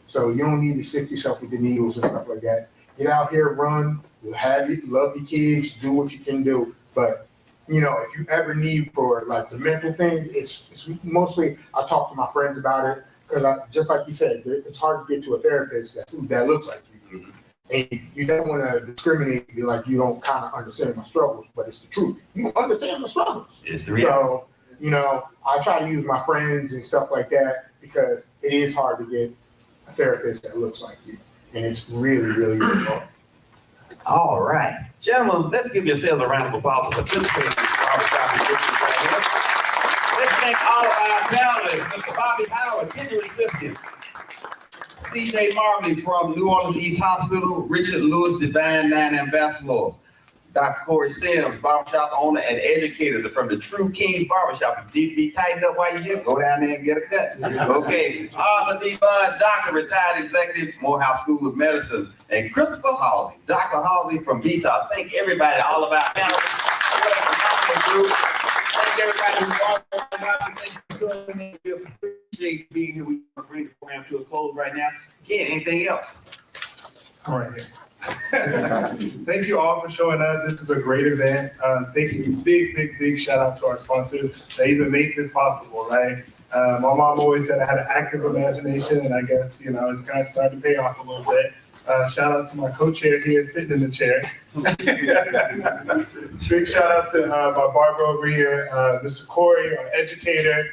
So you don't need to stick yourself with the needles and stuff like that. Get out here, run, love your kids, do what you can do. But if you ever need for like the mental thing, it's mostly I talk to my friends about it because just like you said, it's hard to get to a therapist that looks like you. And you don't want to discriminate and be like you don't kind of understand my struggles, but it's the truth. You don't understand my struggles. It's the reality. So, I try to use my friends and stuff like that because it is hard to get a therapist that looks like you. And it's really, really, really hard. All right. Gentlemen, let's give yourselves a round of applause for participating in this Barbershop edition right here. Let's thank all of our panelists, Mr. Bobby Howard, Kenny recipient, C.J. Marley from New Orleans East Hospital, Richard Lewis, Divine Nine Ambassador, Dr. Corey Sims, barbershop owner and educator from the True Kings Barbershop. If you need to be tightened up while you're here, go down there and get a cut. Okay. Arthur Devon, doctor, retired executive, Morehouse School of Medicine, and Christopher Halsey, Dr. Halsey from BTOP. Thank everybody, all of our panelists. Thank everybody who's watching. We appreciate being here. We want to bring the program to a close right now. Again, anything else? All right. Thank you all for showing up. This is a great event. Thank you. Big shout out to our sponsors that even make this possible, right? My mom always said I had an active imagination, and I guess, it's kind of starting to pay off a little bit. Shout out to my co-chair here sitting in the chair. Big shout out to my barber over here, Mr. Corey, our educator.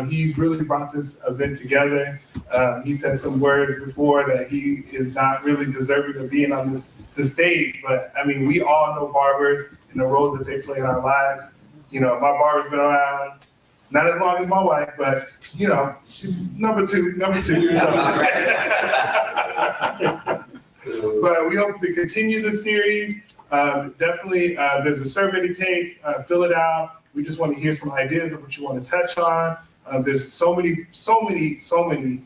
He's really brought this event together. He said some words before that he is not really deserving of being on this stage, but I mean, we all know barbers and the roles that they play in our lives. My barber's been around, not as long as my wife, but she's number two. But we hope to continue the series. Definitely, there's a survey to take, fill it out. We just want to hear some ideas of what you want to touch on. There's so many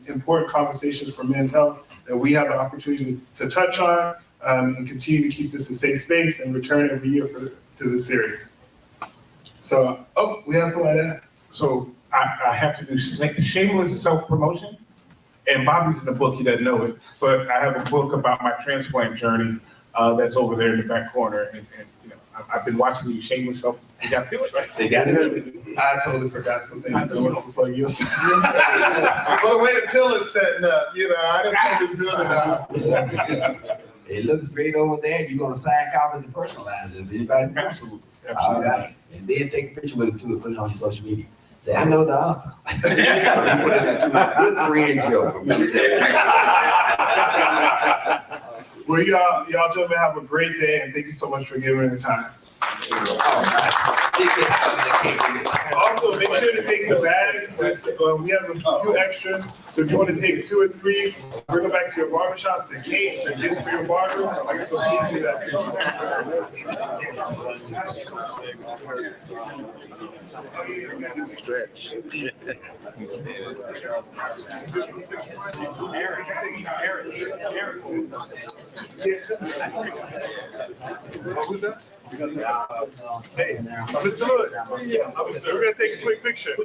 important conversations for men's health that we have the opportunity to touch on and continue to keep this a safe space and return every year to the series. So, we have somebody there. So I have to do shameless self-promotion. And Bobby's in the book, he doesn't know it, but I have a book about my transplant journey that's over there in the back corner. And I've been watching you shameless self. You got to do it, right? They got it. I totally forgot something. So wonderful plug you. Well, the way the pill is setting up, I didn't think it's good enough. It looks great over there. You're gonna sign copies and personalize it. Anybody? Absolutely. All right. And then take a picture with it too and put it on your social media. Say, I know the author. Put it into a good friend joke. Well, y'all gentlemen have a great day, and thank you so much for giving me the time. Also, make sure to take the bags. We have a few extras, so if you want to take 2 or 3, bring them back to your barbershop, the cakes and gifts for your barber. I guess we'll see you that. Stretch. Who's that? Hey, Mr. Lewis. We're gonna take a quick picture. I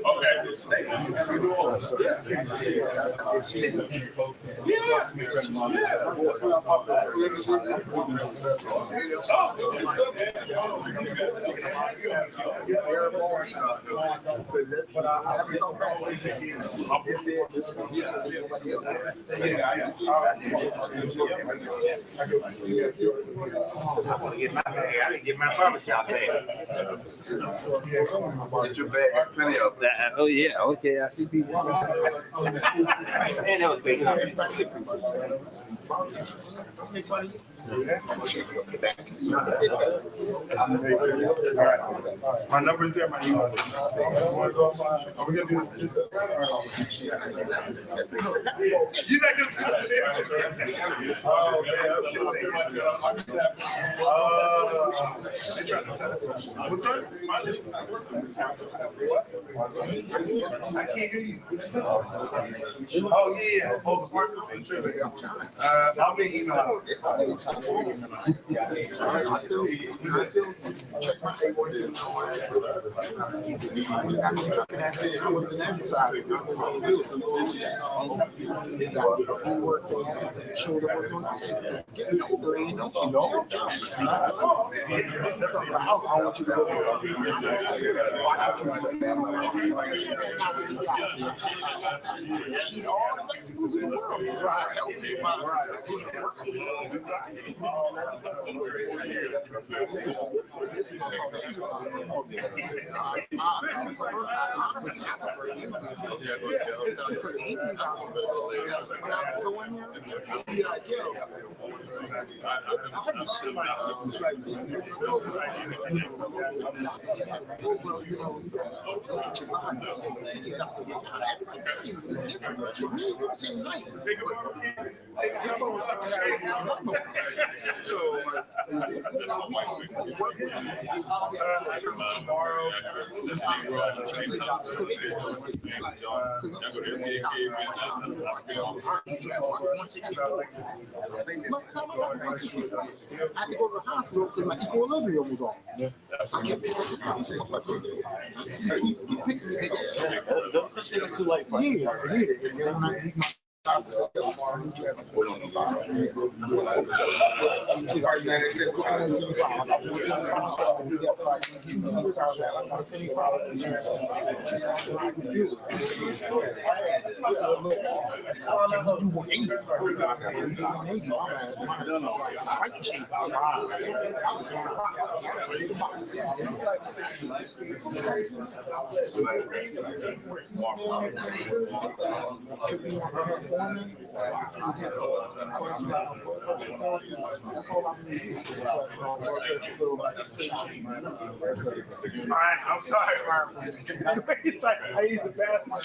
didn't get my barbershop bag. Get your bag, there's plenty of that. Oh, yeah, okay, I see people. And that was great. My number is there, my email. Are we gonna do this? You're not gonna do what's that? I can't hear you. Oh, yeah. Oh, the partner. I'll be emailing. I still check my invoices. I would have been exercising. Showed up on the side. Get no green, no job. I want you to go. Eat all the vegetables in the world. Right. I had to go to the hospital because my equilibrium was off. I kept passing out. There's such thing as too late for Yeah, and then when I eat my Alright, I'm sorry, Mark. I used to pass my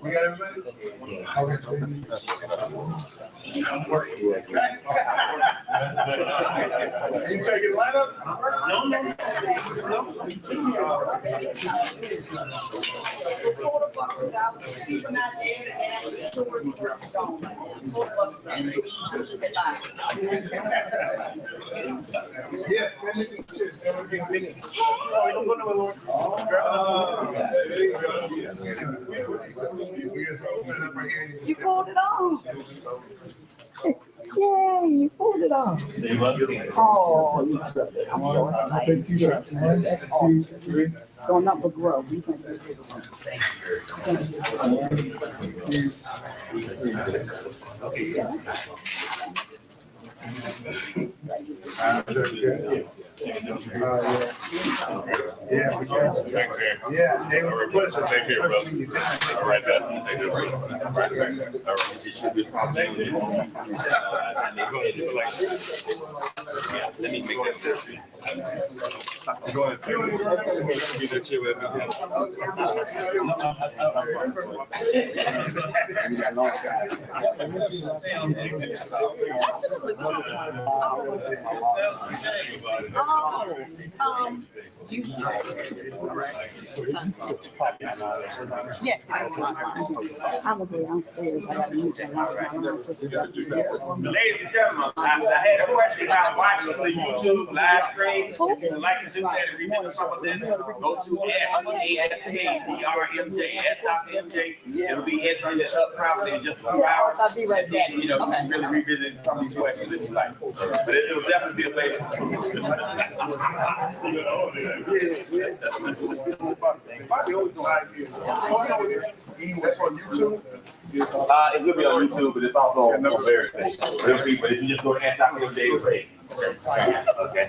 We got everybody? You taking line up? No. Yeah. You pulled it off. Yay, you pulled it off. Oh, I'm so excited. Yes. That's awesome. Going up the grove. Yeah, they were pleasure. Take care, brother. All right, that. Take this right. Let me make that first. Go ahead. Be the chair with me. Absolutely. Yes, it is. I was downstairs. I got to meet them. Ladies and gentlemen, I had a question about watching the YouTube live stream. If you would like to do that and remember some of this, go to SASKDRMJ, S.MJ. It'll be entering it up properly in just a few hours. I'll be right back. You know, you can really revisit some of these questions if you like. But it will definitely be available. That's on YouTube? It will be on YouTube, but it's also on various things. But if you just go to SASKDRMJ page. Okay.